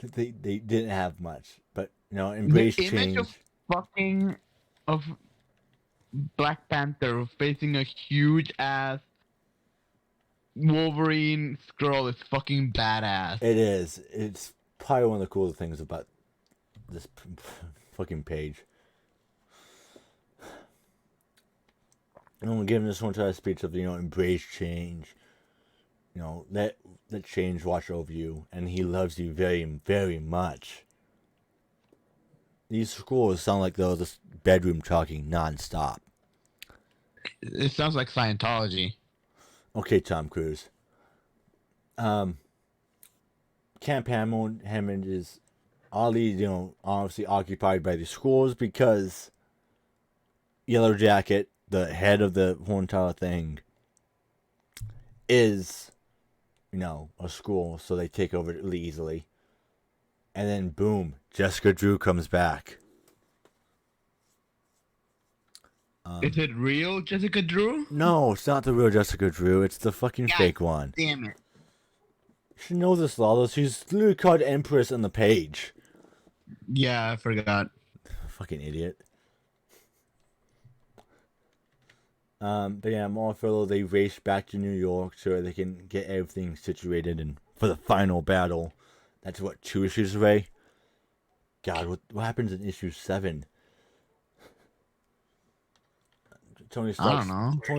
Speaker 1: They didn't have much, but embrace
Speaker 2: the
Speaker 1: change.
Speaker 2: Image of Black Panther facing a huge ass Wolverine Skrull is fucking badass.
Speaker 1: It is. It's probably one of the coolest things about this fucking page. I'm giving this one to a speech of embrace change. Let change watch over you, and he loves you very, very much. These scrolls sound like they're just bedroom talking nonstop.
Speaker 2: It sounds like Scientology.
Speaker 1: Okay, Tom Cruise. Camp Hammond is oddly, obviously occupied by the schools because Yellow Jacket, the head of the whole entire thing, is, a school, so they take over really easily. And then, boom, Jessica Drew comes back.
Speaker 2: Is it real, Jessica Drew?
Speaker 1: No, it's not the real Jessica Drew. It's the fucking
Speaker 2: God
Speaker 1: fake one.
Speaker 2: damn it.
Speaker 1: She knows this, Lalo. She's literally called Empress on the page.
Speaker 2: Yeah, I forgot.
Speaker 1: Fucking idiot. But yeah, Marfello, they race back to New York so they can get everything situated and for the final battle. That's what, 2 issues away? God, what happens in issue 7? Tony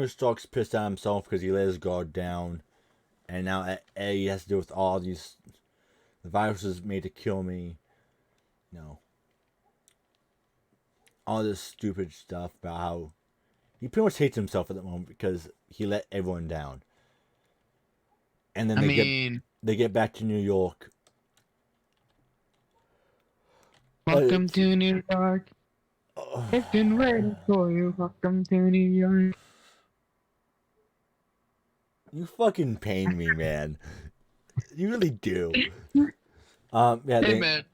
Speaker 1: Stark's pissed at himself because he let his guard down. And now he has to deal with all these... The virus is made to kill me. All this stupid stuff about how... He pretty much hates himself at the moment because he let everyone down. And then they get back to New York.
Speaker 2: Welcome to New York. It's been waiting for you. Welcome to New York.
Speaker 1: You fucking pain me, man. You really do. Yeah.
Speaker 2: Hey, man.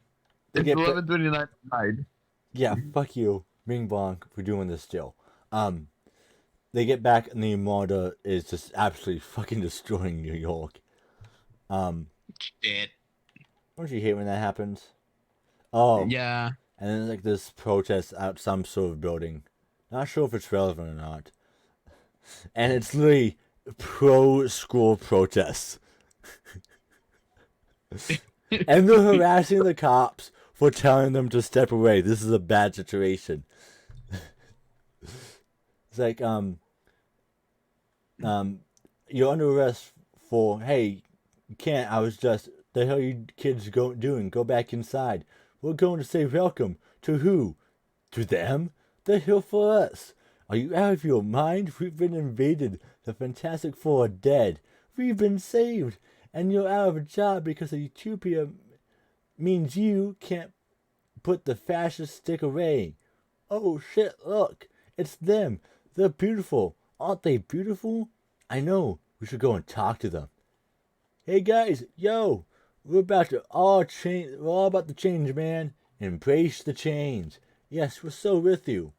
Speaker 2: It's 11:29 tonight.
Speaker 1: Yeah, fuck you, Bing Bong, for doing this still. They get back and the Armada is just absolutely fucking destroying New York.
Speaker 2: Shit.
Speaker 1: Don't you hate when that happens? Oh.
Speaker 2: Yeah.
Speaker 1: And then like this protest at some sort of building. Not sure if it's relevant or not. And it's literally pro-school protests. And they're harassing the cops for telling them to step away. This is a bad situation. It's like, you're under arrest for, hey, you can't, the hell are you kids doing? Go back inside. We're going to say welcome. To who? To them? They're here for us. Are you out of your mind? We've been invaded. The Fantastic Four are dead. We've been saved. And you're out of a job because of Utopia means you can't put the fascist stick away. Oh shit, look. It's them. They're beautiful. Aren't they beautiful? I know. We should go and talk to them. Hey guys, yo. We're about to all change. We're all about to change, man. Embrace the change. Yes, we're so with you.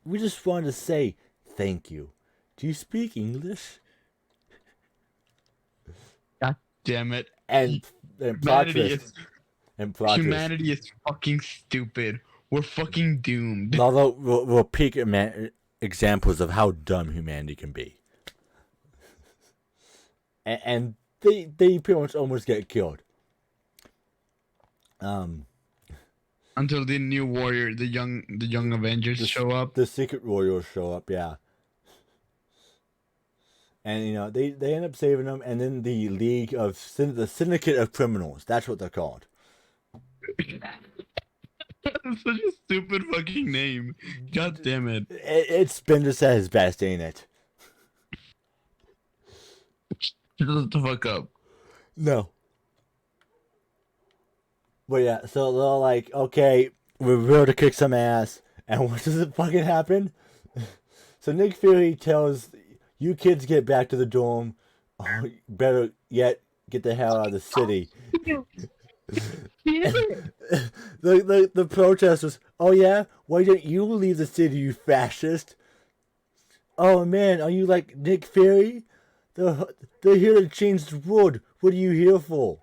Speaker 1: We just wanted to say thank you. Do you speak English?
Speaker 2: God damn it.
Speaker 1: And
Speaker 2: Humanity is fucking stupid. We're fucking doomed.
Speaker 1: Although we'll peak examples of how dumb humanity can be. And they pretty much almost get killed.
Speaker 2: Until the new warrior, the young Avengers show up.
Speaker 1: The Secret Warriors show up, yeah. And they end up saving them, and then the the Syndicate of Criminals. That's what they're called.
Speaker 2: That's such a stupid fucking name. God damn it.
Speaker 1: It's Bendis at his best, ain't it?
Speaker 2: Shut the fuck up.
Speaker 1: No. But yeah, so they're like, okay, we're ready to kick some ass. And what does it fucking happen? So Nick Fury tells, you kids get back to the dorm. Or better yet, get the hell out of the city. The protesters, oh yeah? Why didn't you leave the city, you fascist? Oh man, are you like Nick Fury? They're here to change the world. What are you here for?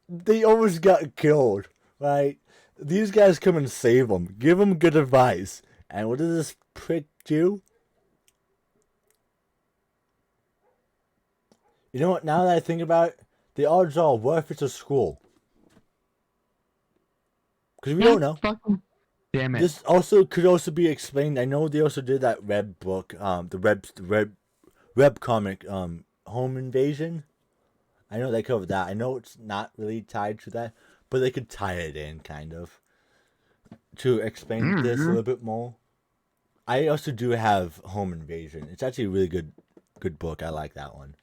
Speaker 1: They almost got killed, right? These guys come and save them. Give them good advice. And what does this prick do? You know what? Now that I think about it, the odds are, what if it's a school? Because we don't know.
Speaker 2: Damn it.
Speaker 1: This could also be explained. I know they also did that Web book, the Web comic, Home Invasion. I know they covered that. I know it's not really tied to that, but they could tie it in, kind of, to explain this a little bit more. I also do have Home Invasion. It's actually a really good book. I like that one.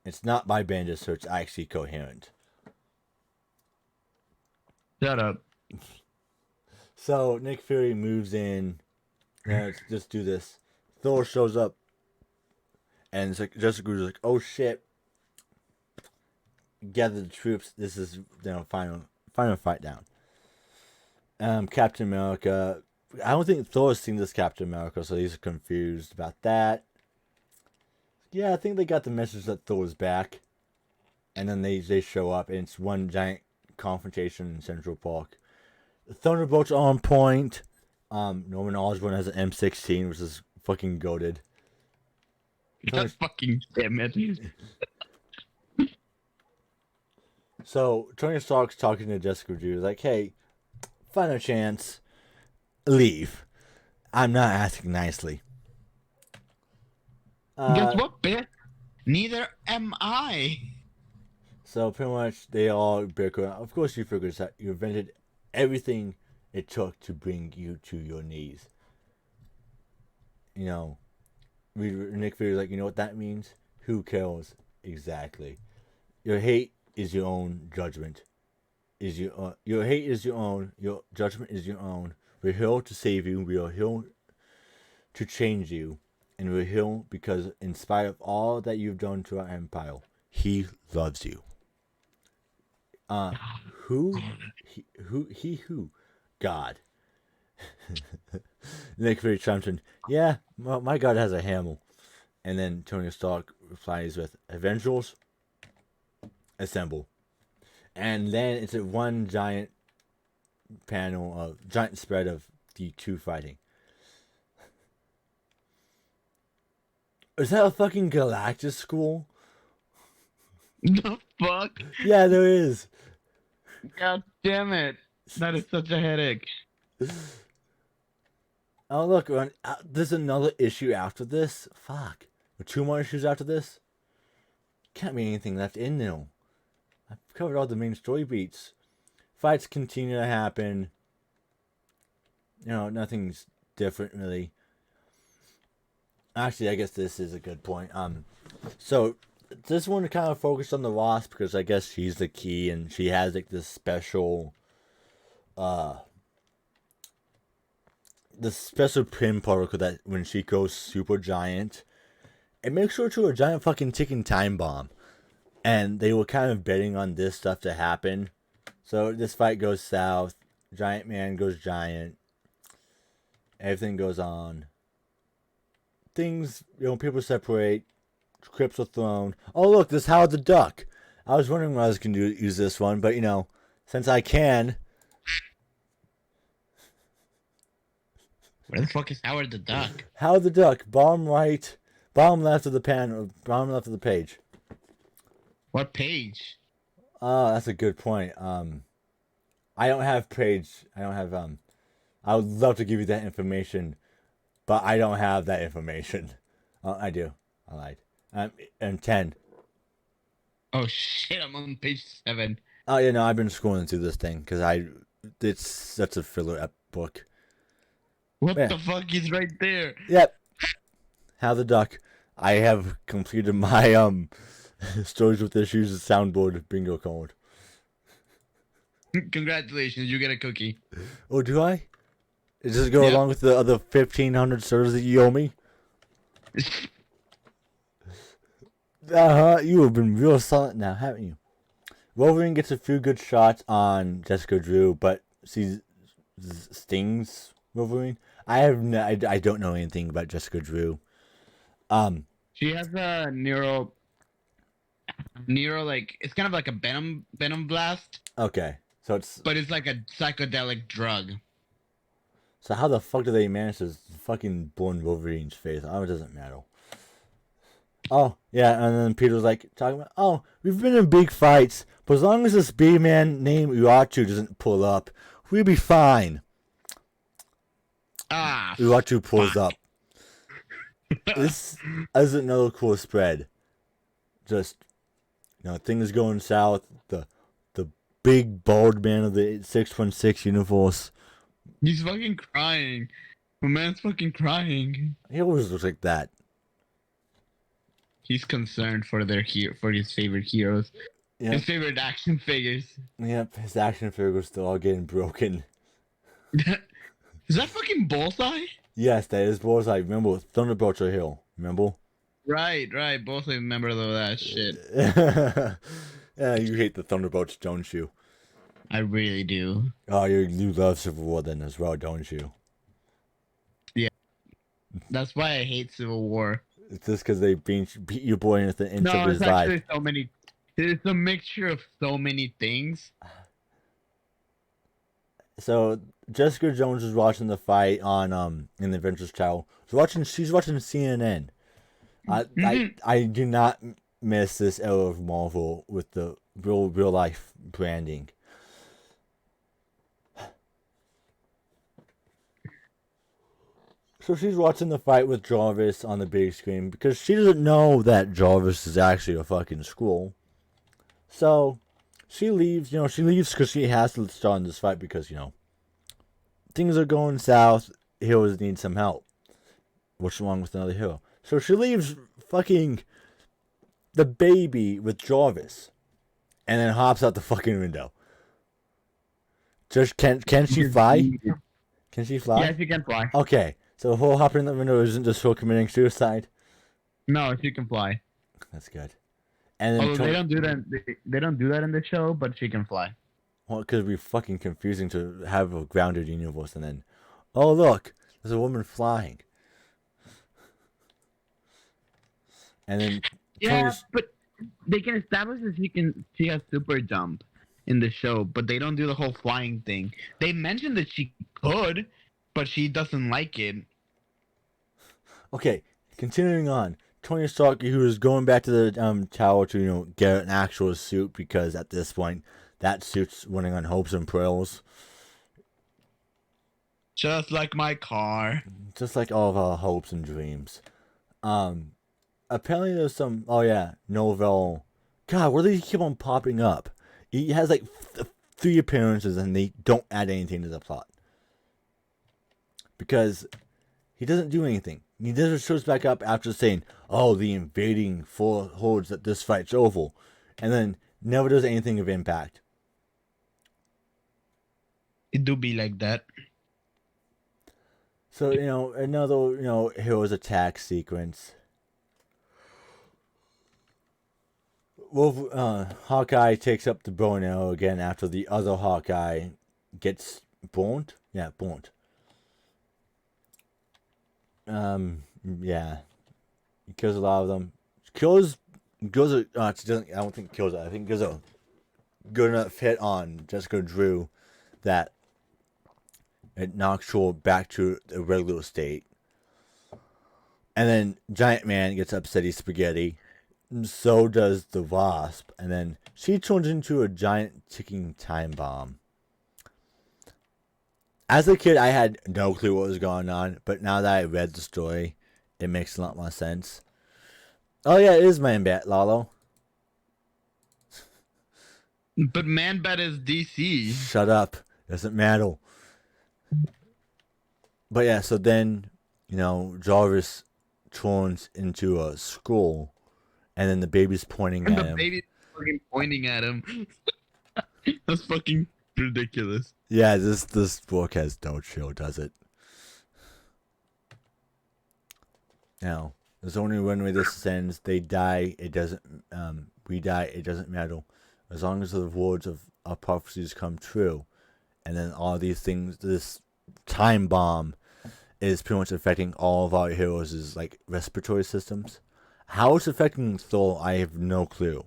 Speaker 1: It's not by Bendis, so it's actually coherent.
Speaker 2: Shut up.
Speaker 1: So Nick Fury moves in. Let's just do this. Thor shows up, and it's like Jessica Cruz is like, "Oh shit! Gather the troops. This is final fight down." Captain America. I don't think Thor's seen this Captain America, so he's confused about that. Yeah, I think they got the message that Thor's back, and then they show up, and it's one giant confrontation in Central Park. The Thunderbolts are on point. Norman Osborn has an M16, which is fucking goated.
Speaker 2: God fucking damn it.
Speaker 1: So Tony Stark's talking to Jessica Drew, like, "Hey, find a chance, leave. I'm not asking nicely."
Speaker 2: Guess what, bitch? Neither am I.
Speaker 1: So pretty much they all bicker. Of course, you figured this out. You invented everything it took to bring you to your knees. You know, Nick Fury's like, "You know what that means? Who cares exactly? Your hate is your own judgment. Your hate is your own. Your judgment is your own. We're here to save you. We are here to change you, and we're here because, in spite of all that you've done to our empire, He loves you." Who? Who? God. Nick Fury chimes in, "Yeah, well, my God has a hammer." And then Tony Stark replies with, "Avengers, assemble." And then it's a one giant spread of the two fighting. Is that a fucking Galactus school?
Speaker 2: The fuck?
Speaker 1: Yeah, there is.
Speaker 2: God damn it. That is such a headache.
Speaker 1: Oh, look, there's another issue after this. Fuck. Two more issues after this? Can't be anything left in there. I've covered all the main story beats. Fights continue to happen. Nothing's different, really. Actually, I guess this is a good point. So this one kind of focused on the Wasp because I guess she's the key and she has like this special pin particle that when she goes super giant, it makes her to a giant fucking ticking time bomb. And they were kind of betting on this stuff to happen. So this fight goes south. Giant Man goes giant. Everything goes on. Things, people separate. Crypts are thrown. Oh, look, there's Howard the Duck. I was wondering when I was going to use this one, but, since I can.
Speaker 2: Where the fuck is Howard the Duck?
Speaker 1: Howard the Duck, bottom right, bottom left of the bottom left of the page.
Speaker 2: What page?
Speaker 1: That's a good point. I don't have page. I don't have I would love to give you that information, but I don't have that information. I do. I lied. And 10.
Speaker 2: Oh shit! I'm on page 7.
Speaker 1: Oh yeah, no, I've been scrolling through this thing because it's such a filler book.
Speaker 2: What the fuck is right there?
Speaker 1: Yep. How the Duck. I have completed my Stories with Issues soundboard bingo card.
Speaker 2: Congratulations, you get a cookie.
Speaker 1: Oh, do I? Does it go along with the other 1,500 stars that you owe me? You have been real silent now, haven't you? Wolverine gets a few good shots on Jessica Drew, but stings Wolverine. I don't know anything about Jessica Drew.
Speaker 2: She has a neuro, like it's kind of like a venom blast.
Speaker 1: Okay,
Speaker 2: but it's like a psychedelic drug.
Speaker 1: So how the fuck do they manage to fucking burn Wolverine's face? Oh, it doesn't matter. Oh, yeah, and then Peter's like talking about, "Oh, we've been in big fights, but as long as this B-man named Uatu doesn't pull up, we'll be fine." Uatu pulls up. This is another cool spread. Just, things going south. The big bald man of the 616 universe.
Speaker 2: He's fucking crying. My man's fucking crying.
Speaker 1: He always looks like that.
Speaker 2: He's concerned for for his favorite heroes,
Speaker 1: Yep.
Speaker 2: his favorite action figures.
Speaker 1: Yep. His action figures still all getting broken.
Speaker 2: Is that fucking Bullseye?
Speaker 1: Yes, that is Bullseye. Remember, Thunderbolts are here. Remember?
Speaker 2: Right. Bullseye member of that shit.
Speaker 1: Yeah, you hate the Thunderbolts, don't you?
Speaker 2: I really do.
Speaker 1: Oh, you love Civil War then as well, don't you?
Speaker 2: Yeah. That's why I hate Civil War.
Speaker 1: It's just because they beat your boy into the inch of
Speaker 2: No,
Speaker 1: his
Speaker 2: it's
Speaker 1: life.
Speaker 2: actually so many. It's a mixture of so many things.
Speaker 1: So Jessica Jones was watching the fight on in the Adventures Channel. She's watching CNN. I do not miss this era of Marvel with the real life branding. So she's watching the fight with Jarvis on the big screen because she doesn't know that Jarvis is actually a fucking Skrull. So she leaves. She leaves because she has to start in this fight because things are going south. Heroes need some help. What's wrong with another hero? So she leaves fucking the baby with Jarvis, and then hops out the fucking window. Just can she fly? Can she fly?
Speaker 2: Yes, you can fly.
Speaker 1: Okay, so her hopping in the window isn't just her committing suicide.
Speaker 2: No, she can fly.
Speaker 1: That's good. And then
Speaker 2: Although they don't do that. They don't do that in the show, but she can fly.
Speaker 1: well, it could be fucking confusing to have a grounded universe and then, oh look, there's a woman flying. And then
Speaker 2: Yeah, but they can establish that she has super jump in the show, but they don't do the whole flying thing. They mentioned that she could, but she doesn't like it.
Speaker 1: Okay, continuing on. Tony Stark, who is going back to the tower to get an actual suit because at this point that suit's running on hopes and prayers.
Speaker 2: Just like my car.
Speaker 1: Just like all of our hopes and dreams. Apparently there's some. Oh yeah, Novel. God, where do they keep on popping up? He has like 3 appearances and they don't add anything to the plot because he doesn't do anything. He just shows back up after saying, "Oh, the invading hordes that this fight's over," and then never does anything of impact.
Speaker 2: It do be like that.
Speaker 1: So another hero's attack sequence. Hawkeye takes up the bow and arrow again after the other Hawkeye gets burnt. Yeah, burnt. Yeah. He kills a lot of them. She doesn't. I don't think kills it. I think gives a good enough hit on Jessica Drew that it knocks her back to the regular state. And then Giant Man gets upsetty spaghetti. So does the Wasp, and then she turns into a giant ticking time bomb. As a kid, I had no clue what was going on, but now that I read the story, it makes a lot more sense. Oh yeah, it is Man-Bat, Lalo.
Speaker 2: But Man-Bat is DC.
Speaker 1: Shut up. Doesn't matter. But yeah, so then, Jarvis turns into a Skrull. And then the baby's pointing at him.
Speaker 2: The baby's fucking pointing at him. That's fucking ridiculous.
Speaker 1: Yeah, this book has no chill, does it? Now, there's only one way this ends. They die. It doesn't. We die. It doesn't matter, as long as the words of our prophecies come true. And then all these things, this time bomb, is pretty much affecting all of our heroes' like respiratory systems. How it's affecting Thor, I have no clue.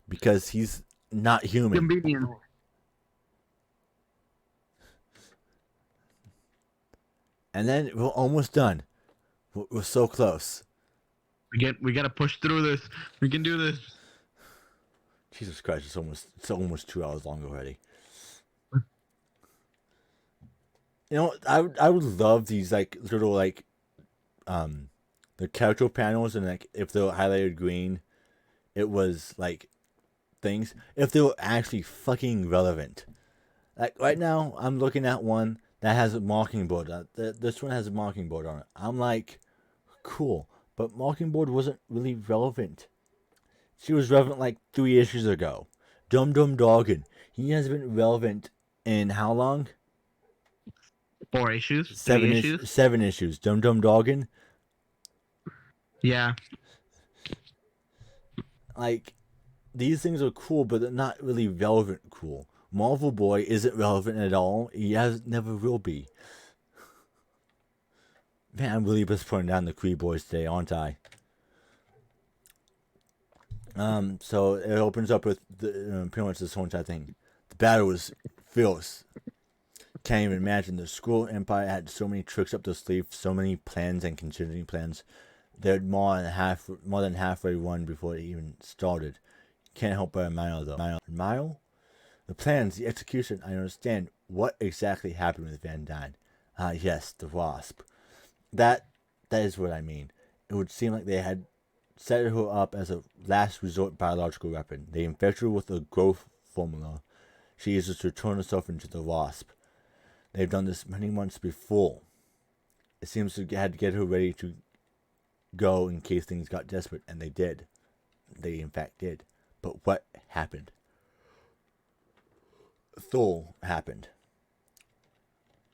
Speaker 1: Because he's not human.
Speaker 2: Convenient.
Speaker 1: And then we're almost done. We're so close.
Speaker 2: We gotta push through this. We can do this.
Speaker 1: Jesus Christ, it's almost 2 hours long already. I would love these like little like the character panels, and like if they were highlighted green, it was like things. If they were actually fucking relevant. Like right now, I'm looking at one that has a Mockingbird. This one has a Mockingbird on it. I'm like, cool, but Mockingbird wasn't really relevant. She was relevant like 3 issues ago. Dum Dum Doggin, he has been relevant in how long?
Speaker 2: 4 issues, 3 issues.
Speaker 1: 7 issues. Dum Dum Doggin,
Speaker 2: Yeah.
Speaker 1: like, these things are cool, but they're not really relevant cool. Marvel Boy isn't relevant at all. He never will be. Man, I'm really just putting down the Cree Boys today, aren't I? So it opens up with pretty much this whole entire thing. The battle was fierce. Can't even imagine. The Skrull Empire had so many tricks up their sleeve, so many plans and contingency plans. They're more than halfway won before it even started. Can't help but admire though. Admire? The plans, the execution, I understand. What exactly happened with Van Dyne? Yes, the Wasp. That is what I mean. It would seem like they had set her up as a last resort biological weapon. They infected her with a growth formula she uses to turn herself into the Wasp. They've done this many months before. It seems to had to get her ready to go in case things got desperate, and they did. They in fact did. But what happened? Thor happened.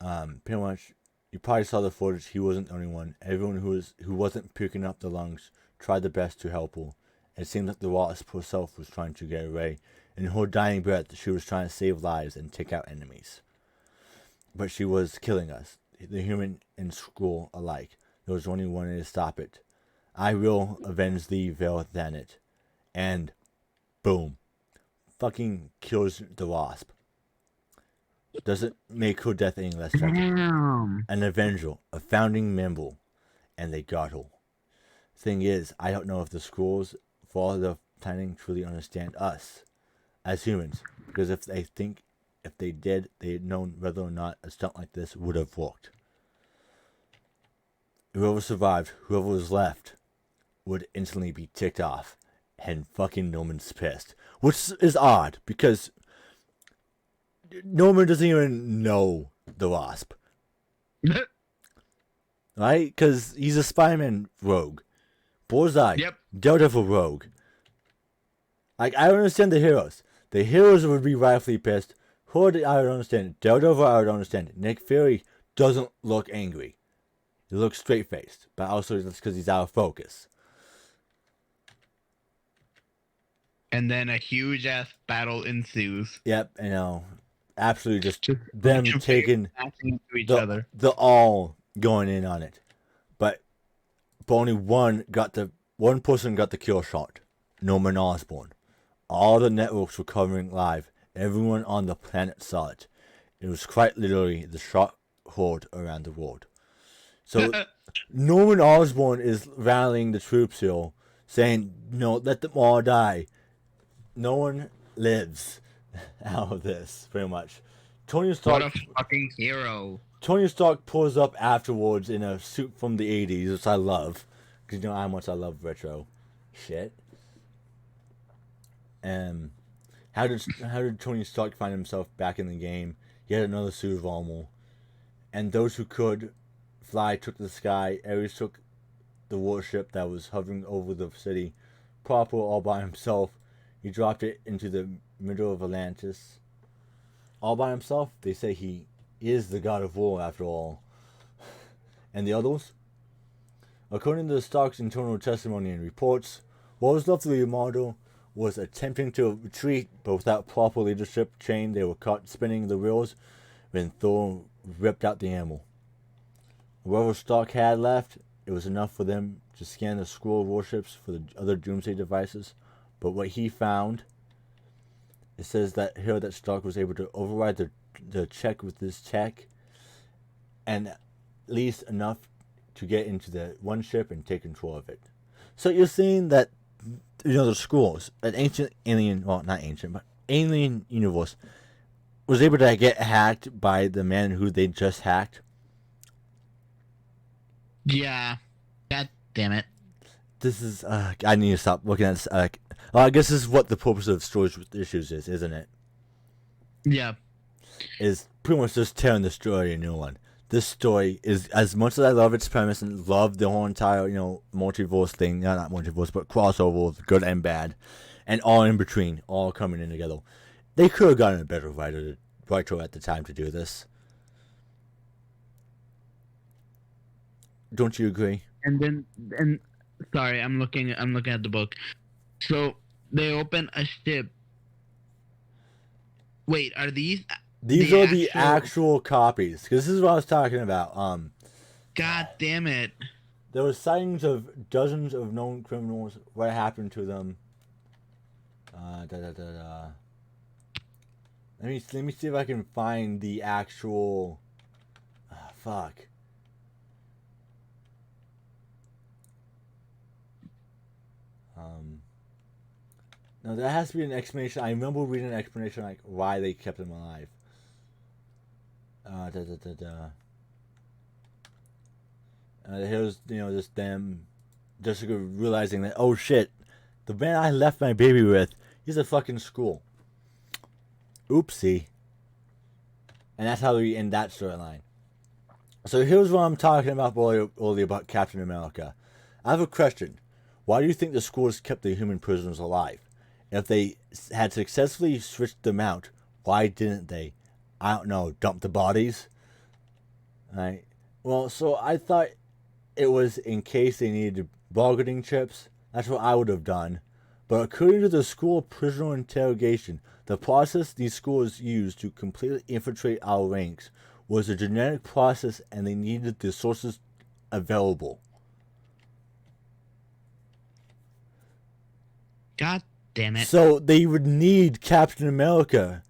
Speaker 1: Pretty much, you probably saw the footage. He wasn't the only one. Everyone who wasn't picking up the lungs tried their best to help her. It seemed like the Wasp herself was trying to get away. In her dying breath, she was trying to save lives and take out enemies. But she was killing us, the human and Skrull alike. There was only one way to stop it. I will avenge thee, Vel Thanet. And boom. Fucking kills the Wasp. Doesn't make her death any less tragic.
Speaker 2: Damn.
Speaker 1: An Avenger, a founding member, and they got her. Thing is, I don't know if the Skrulls, for all the planning, truly understand us as humans. Because if they did, they'd known whether or not a stunt like this would have worked. Whoever survived, whoever was left, would instantly be ticked off. And fucking Norman's pissed. Which is odd, because Norman doesn't even know the Wasp. Right? Because he's a Spider-Man rogue. Bullseye.
Speaker 2: Yep.
Speaker 1: Daredevil rogue. Like, I don't understand the heroes. The heroes would be rightfully pissed. Hood, I would understand. Daredevil, I would understand. Nick Fury doesn't look angry. He looks straight-faced. But also that's because he's out of focus.
Speaker 2: And then a huge ass battle ensues.
Speaker 1: Yep, I know. Absolutely just them taking
Speaker 2: into each other.
Speaker 1: the all going in on it. But only one person got the kill shot. Norman Osborn. All the networks were covering live. Everyone on the planet saw it. It was quite literally the shot heard around the world. So Norman Osborn is rallying the troops here, saying, "No, let them all die." No one lives out of this, pretty much. Tony Stark.
Speaker 2: What a fucking hero.
Speaker 1: Tony Stark pulls up afterwards in a suit from the 80s, which I love. Because you know how much I love retro shit. How did Tony Stark find himself back in the game? He had another suit of armor. And those who could fly took the sky. Ares took the warship that was hovering over the city. Proper all by himself. He dropped it into the middle of Atlantis. All by himself? They say he is the god of war after all. And the others? According to the Stark's internal testimony and reports, what was left of the Armada was attempting to retreat, but without proper leadership chain, they were caught spinning the wheels when Thor ripped out the ammo. Whatever Stark had left, it was enough for them to scan the Skrull warships for the other Doomsday devices. But what he found, it says that here that Stark was able to override the check with this tech, and at least enough to get into the one ship and take control of it. So you're seeing that, the Skrulls, an ancient alien, well, not ancient, but alien universe, was able to get hacked by the man who they just hacked.
Speaker 2: Yeah. God damn it.
Speaker 1: This is, I need to stop looking at this. Well, I guess this is what the purpose of storage issues is, isn't it?
Speaker 2: Yeah.
Speaker 1: is pretty much just tearing the story a new one. This story is, as much as I love its premise and love the whole entire, multiverse thing, not multiverse, but crossover, good and bad, and all in between, all coming in together. They could have gotten a better writer at the time to do this. Don't you agree?
Speaker 2: And sorry, I'm looking at the book. So they open a ship. Wait, are these?
Speaker 1: These are the actual copies. Because this is what I was talking about.
Speaker 2: God damn it!
Speaker 1: There were sightings of dozens of known criminals. What happened to them? Let me see if I can find the actual. Fuck. No, there has to be an explanation. I remember reading an explanation like why they kept them alive. Here's just them, Jessica realizing that, oh shit, the man I left my baby with, he's at fucking school. Oopsie. And that's how we end that storyline. So here's what I'm talking about earlier about Captain America. I have a question. Why do you think the schools kept the human prisoners alive? If they had successfully switched them out, why didn't they, I don't know, dump the bodies? Right. Well, so I thought it was in case they needed bargaining chips. That's what I would have done. But according to the school prisoner interrogation, the process these schools used to completely infiltrate our ranks was a genetic process, and they needed the sources available.
Speaker 2: God damn it.
Speaker 1: So they would need Captain America.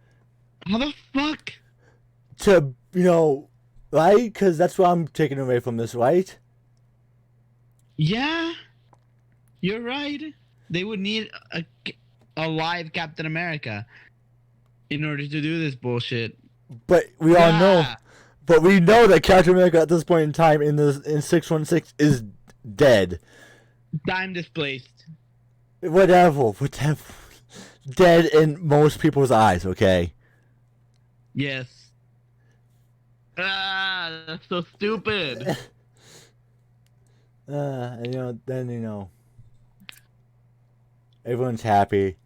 Speaker 2: How the fuck?
Speaker 1: To, right? Because that's what I'm taking away from this, right?
Speaker 2: Yeah. You're right. They would need a live Captain America in order to do this bullshit.
Speaker 1: But we all know. But we know that Captain America at this point in time in 616 is dead.
Speaker 2: Time displaced.
Speaker 1: Whatever. Dead in most people's eyes, okay?
Speaker 2: Yes. That's so stupid.
Speaker 1: Then, everyone's happy.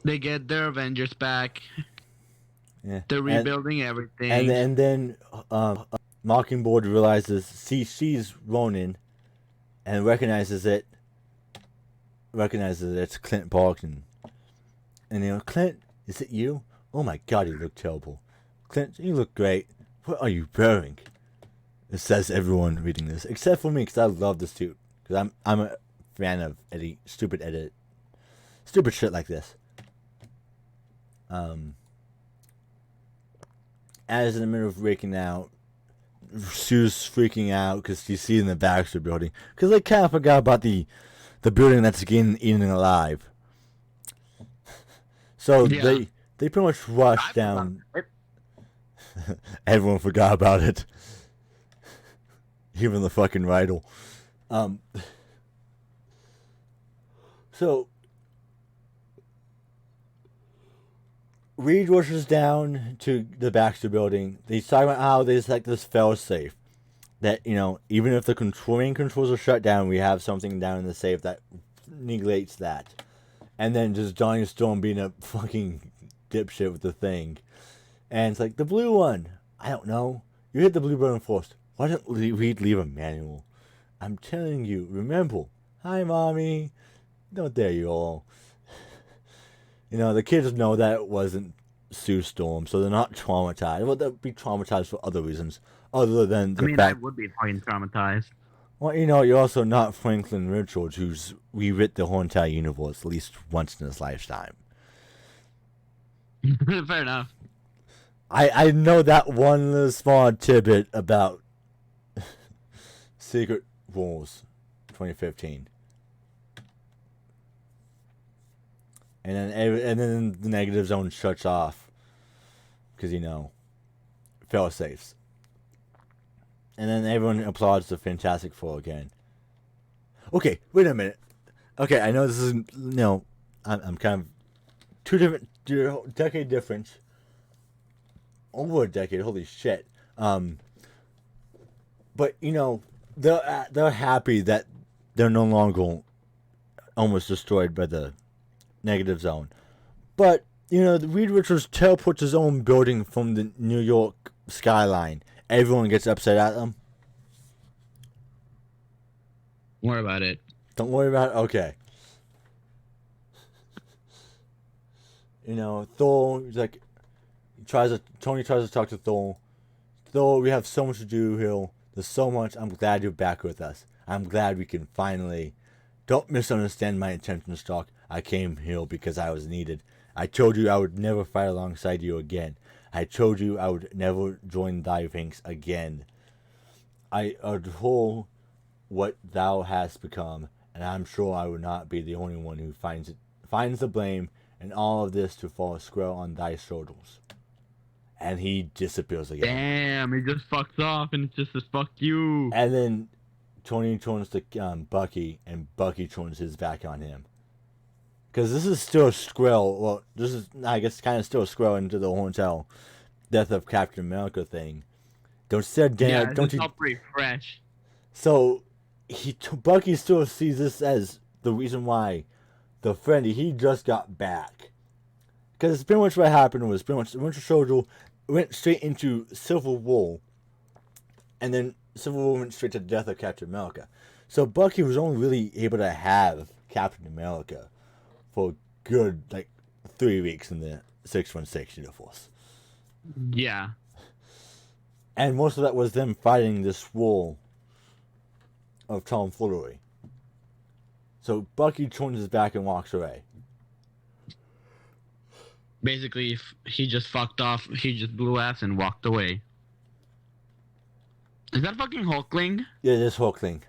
Speaker 2: They get their Avengers back.
Speaker 1: Yeah.
Speaker 2: They're rebuilding everything.
Speaker 1: And then Mockingbird realizes sees Ronin and recognizes it's Clint Barton. And Clint, is it you? Oh my god, you look terrible. Clint, you look great. What are you wearing? It says everyone reading this, except for me, because I love the suit. Because I'm a fan of stupid shit like this. As in the middle of breaking out, Sue's freaking out because she's seeing the Baxter building. Because they kind of forgot about the building that's getting eaten alive. So they pretty much rushed down. Everyone forgot about it. Even the fucking riddle. So Reed rushes down to the Baxter building. He's talking about how there's like this fail-safe. That, even if the main controls are shut down, we have something down in the safe that negates that. And then just Johnny Storm being a fucking dipshit with the thing. And it's like, the blue one. I don't know. You hit the blue button first. Why don't Reed leave a manual? I'm telling you, remember. Hi, Mommy. Don't dare you all. The kids know that it wasn't Sue Storm, so they're not traumatized. Well, they'll be traumatized for other reasons, other than the fact...
Speaker 2: I would be fucking traumatized.
Speaker 1: Well, you're also not Franklin Richards, who's rewrit the whole entire universe at least once in his lifetime.
Speaker 2: Fair enough.
Speaker 1: I know that one little small tidbit about Secret Wars 2015. And then the negative zone shuts off. Because, fail-safes. And then everyone applauds the Fantastic Four again. Okay, wait a minute. Okay, I know this isn't, I'm kind of two dude, decade difference. Over a decade, holy shit. But you know, they're happy that they're no longer almost destroyed by the negative zone. But you know, the Reed Richards teleports his own building from the New York skyline. Everyone gets upset at them.
Speaker 2: Don't worry about it.
Speaker 1: Don't worry about it. Okay. You know, Thor. He's like, Tony tries to talk to Thor. Thor, we have so much to do here. There's so much. I'm glad you're back with us. I'm glad we can finally. Don't misunderstand my intentions, Stark. I came here because I was needed. I told you I would never fight alongside you again. I told you I would never join thy ranks again. I abhor what thou hast become, and I'm sure I would not be the only one who finds the blame and all of this to fall square on thy shoulders. And he disappears again.
Speaker 2: Damn, he just fucks off and it's just says fuck you.
Speaker 1: And then Tony turns to Bucky, and Bucky turns his back on him. Because this is still a Skrill. Well, this is, I guess, kind of still a Skrill into the whole Death of Captain America thing. Don't you?
Speaker 2: All pretty fresh.
Speaker 1: So Bucky still sees this as the reason why the friend he just got back. Because pretty much what happened was pretty much the Winter Soldier went straight into Civil War, and then Civil War went straight to the Death of Captain America. So Bucky was only really able to have Captain America for a good, 3 weeks in the 616 Uniforce.
Speaker 2: Yeah.
Speaker 1: And most of that was them fighting this war of tomfoolery. So Bucky turns his back and walks away.
Speaker 2: Basically, he just fucked off. He just blew ass and walked away. Is that fucking Hulkling?
Speaker 1: Yeah, this Hulkling.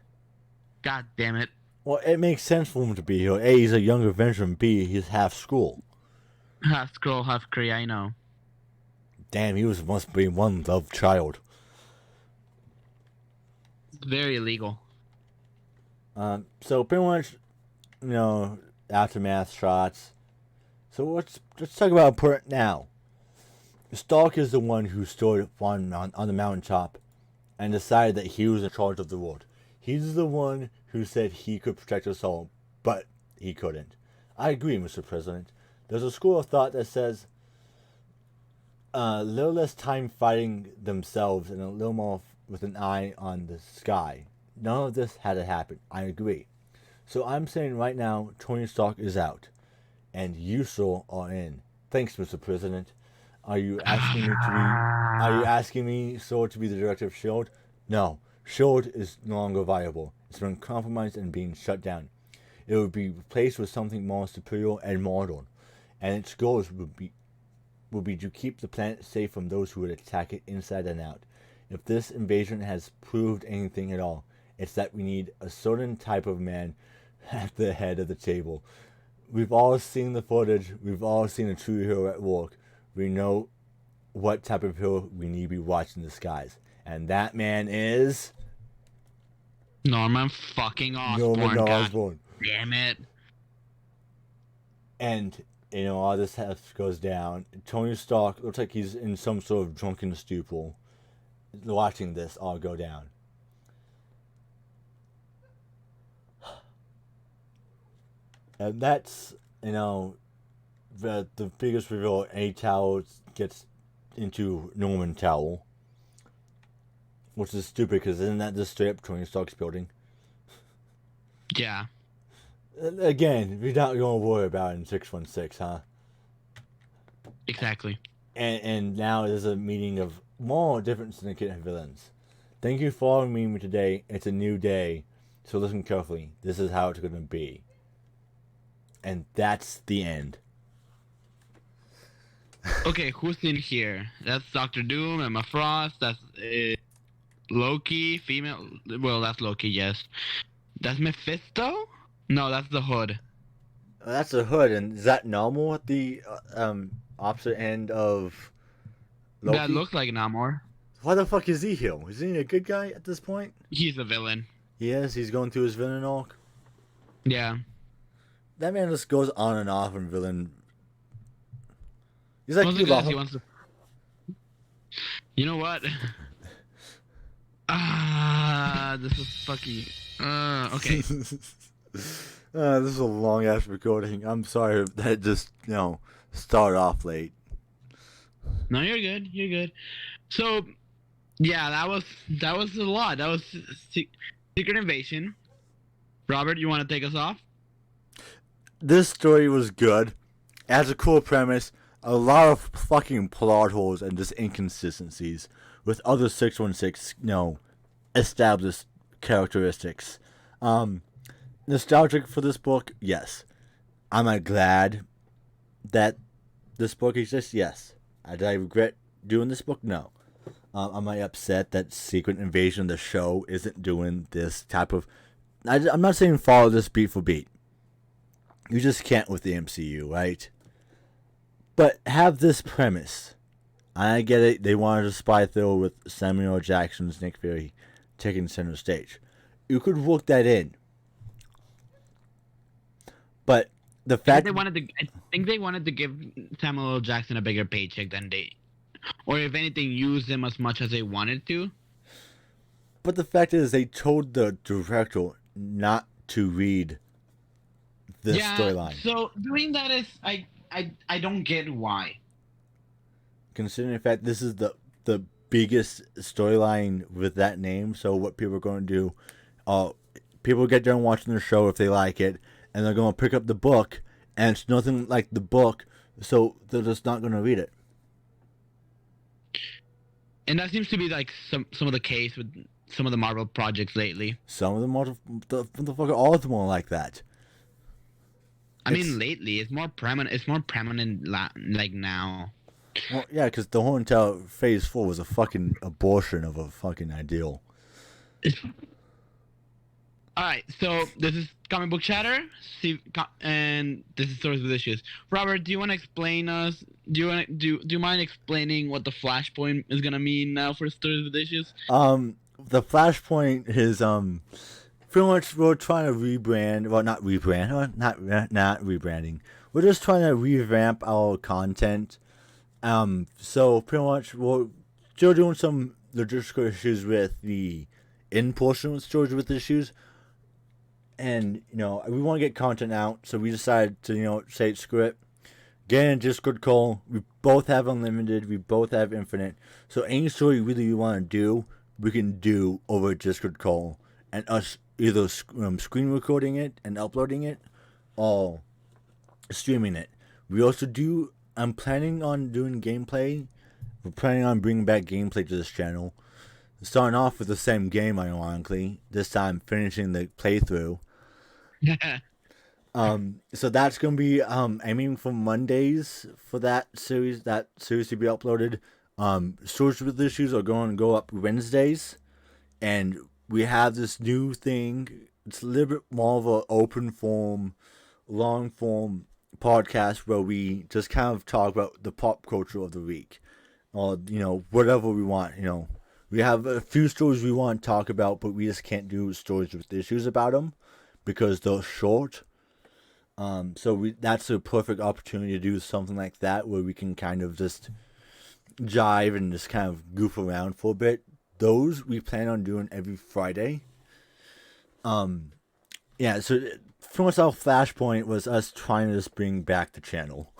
Speaker 2: God damn it.
Speaker 1: Well, it makes sense for him to be here. A, he's a young Avenger, and B, he's half Skrull.
Speaker 2: Half Skrull, half Kree, I know.
Speaker 1: Damn, must be one loved child.
Speaker 2: Very illegal.
Speaker 1: So pretty much, aftermath shots. So let's talk about important now. Stark is the one who stood on the mountaintop and decided that he was in charge of the world. He's the one who said he could protect us all, but he couldn't. I agree, Mr. President. There's a school of thought that says a little less time fighting themselves and a little more with an eye on the sky. None of this had to happen. I agree. So I'm saying right now, Tony Stark is out, and you, sir, are in. Thanks, Mr. President. Are you asking me, sir, to be the director of S.H.I.E.L.D.? No. S.H.I.E.L.D. is no longer viable. It's been compromised and being shut down. It would be replaced with something more superior and modern, and its goals would be to keep the planet safe from those who would attack it inside and out. If this invasion has proved anything at all, it's that we need a certain type of man at the head of the table. We've all seen the footage. We've all seen a true hero at work. We know what type of hero we need to be watching the skies. And that man is...
Speaker 2: Norman fucking Osborn.
Speaker 1: Norman Osborn.
Speaker 2: Damn it.
Speaker 1: And, all this stuff goes down. Tony Stark looks like he's in some sort of drunken stupor, watching this all go down. And that's, the biggest reveal. A Tower gets into Norman Tower, which is stupid because isn't that just straight up Tony Stark's building?
Speaker 2: Yeah.
Speaker 1: Again, we're not going to worry about it in 616, huh?
Speaker 2: Exactly.
Speaker 1: And now there's a meeting of more different syndicate villains. Thank you for following me today. It's a new day, so listen carefully. This is how it's going to be. And that's the end.
Speaker 2: Okay, who's in here? That's Doctor Doom, Emma Frost, that's Loki, female. Well, that's Loki, yes. That's Mephisto? No, that's the Hood.
Speaker 1: That's the Hood, and is that normal at the opposite end of Loki?
Speaker 2: That looks like Namor.
Speaker 1: Why the fuck is he here? Is he a good guy at this point?
Speaker 2: He's a villain.
Speaker 1: He is? He's going through his villain arc?
Speaker 2: Yeah.
Speaker 1: That man just goes on and off in villain. He's like,
Speaker 2: Mostly
Speaker 1: you
Speaker 2: because
Speaker 1: love
Speaker 2: he
Speaker 1: him.
Speaker 2: wants to. You know what? This is fucky. Okay.
Speaker 1: This is a long ass recording. I'm sorry if that just, started off late.
Speaker 2: No, you're good. You're good. So, yeah, that was a lot. That was Secret Invasion. Robert, you want to take us off?
Speaker 1: This story was good. It has a cool premise, a lot of fucking plot holes and just inconsistencies with other 616, established characteristics. Nostalgic for this book, yes. Am I glad that this book exists? Yes. Did I regret doing this book? No. Am I upset that Secret Invasion, the show, isn't doing this type of... I'm not saying follow this beat for beat. You just can't with the MCU, right? But have this premise. I get it. They wanted a spy thriller with Samuel L. Jackson's Nick Fury taking center stage. You could work that in. But the fact...
Speaker 2: I think they wanted to give Samuel L. Jackson a bigger paycheck than they... Or if anything, use him as much as they wanted to.
Speaker 1: But the fact is, they told the director not to read this storyline.
Speaker 2: So doing that is I don't get why.
Speaker 1: Considering the fact this is the biggest storyline with that name, so what people are going to do, people get done watching the show if they like it, and they're going to pick up the book, and it's nothing like the book, so they're just not going to read it.
Speaker 2: And that seems to be like some of the case with some of the Marvel projects lately.
Speaker 1: Some of them are all of them are like that.
Speaker 2: I mean, lately it's more prominent. It's more prominent like now.
Speaker 1: Well, yeah, because the whole entire Phase 4 was a fucking abortion of a fucking ideal.
Speaker 2: Alright, so this is Comic Book Chatter, and this is Stories with Issues. Robert, do you want to explain us? Do you mind explaining what the Flashpoint is gonna mean now for Stories with Issues?
Speaker 1: The Flashpoint is pretty much we're trying to rebrand. Well, not rebrand, not rebranding. We're just trying to revamp our content. So pretty much we're still doing some logistical issues with the in portion with Stories with Issues. And, we want to get content out, so we decided to, say screw it. Get in a Discord call. We both have unlimited. We both have infinite. So any story we want to do, we can do over a Discord call. And us either screen recording it and uploading it, or streaming it. We also do... I'm planning on doing gameplay. We're planning on bringing back gameplay to this channel. Starting off with the same game, ironically. This time finishing the playthrough. So that's gonna be aiming for Mondays for that series to be uploaded. Stories with Issues are going to go up Wednesdays, and we have this new thing. It's a little bit more of an open form, long form podcast where we just kind of talk about the pop culture of the week, or whatever we want. We have a few stories we want to talk about, but we just can't do stories with issues about them because they're short. So that's a perfect opportunity to do something like that where we can kind of just jive and just kind of goof around for a bit. Those we plan on doing every Friday. Yeah, so pretty much our Flashpoint was us trying to just bring back the channel.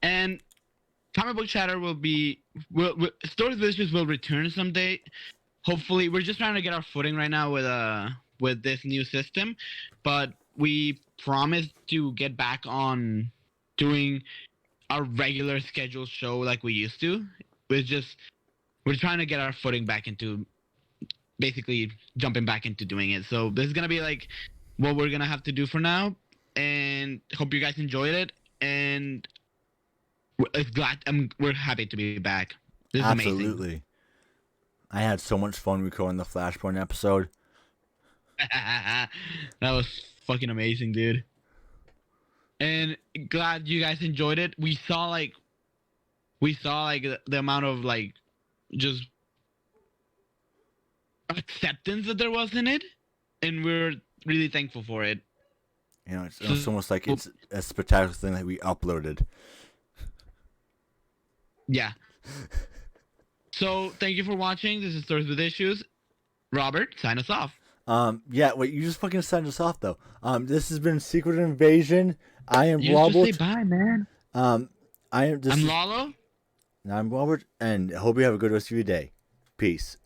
Speaker 2: And Comic Book Chatter will Stories with Issues will return someday. Hopefully, we're just trying to get our footing right now with this new system, but we promise to get back on doing our regular scheduled show like we used to. We're trying to get our footing back into basically jumping back into doing it. So this is gonna be like what we're gonna have to do for now, and hope you guys enjoyed it. And we're happy to be back. This is
Speaker 1: Absolutely.
Speaker 2: amazing.
Speaker 1: I had so much fun recording the Flashpoint episode.
Speaker 2: That was fucking amazing, dude. And glad you guys enjoyed it. We saw like the amount of like just acceptance that there was in it, and we're really thankful for it.
Speaker 1: It's almost like it's a spectacular thing that we uploaded.
Speaker 2: Yeah. So thank you for watching. This is Stories with Issues. Robert, sign us off.
Speaker 1: Yeah, wait, you just fucking signed us off though. This has been Secret Invasion. I am
Speaker 2: You just say
Speaker 1: Robert.
Speaker 2: bye, man.
Speaker 1: Um, I am. This
Speaker 2: I'm
Speaker 1: is.
Speaker 2: Lalo.
Speaker 1: I'm Robert, and I hope you have a good rest of your day. Peace.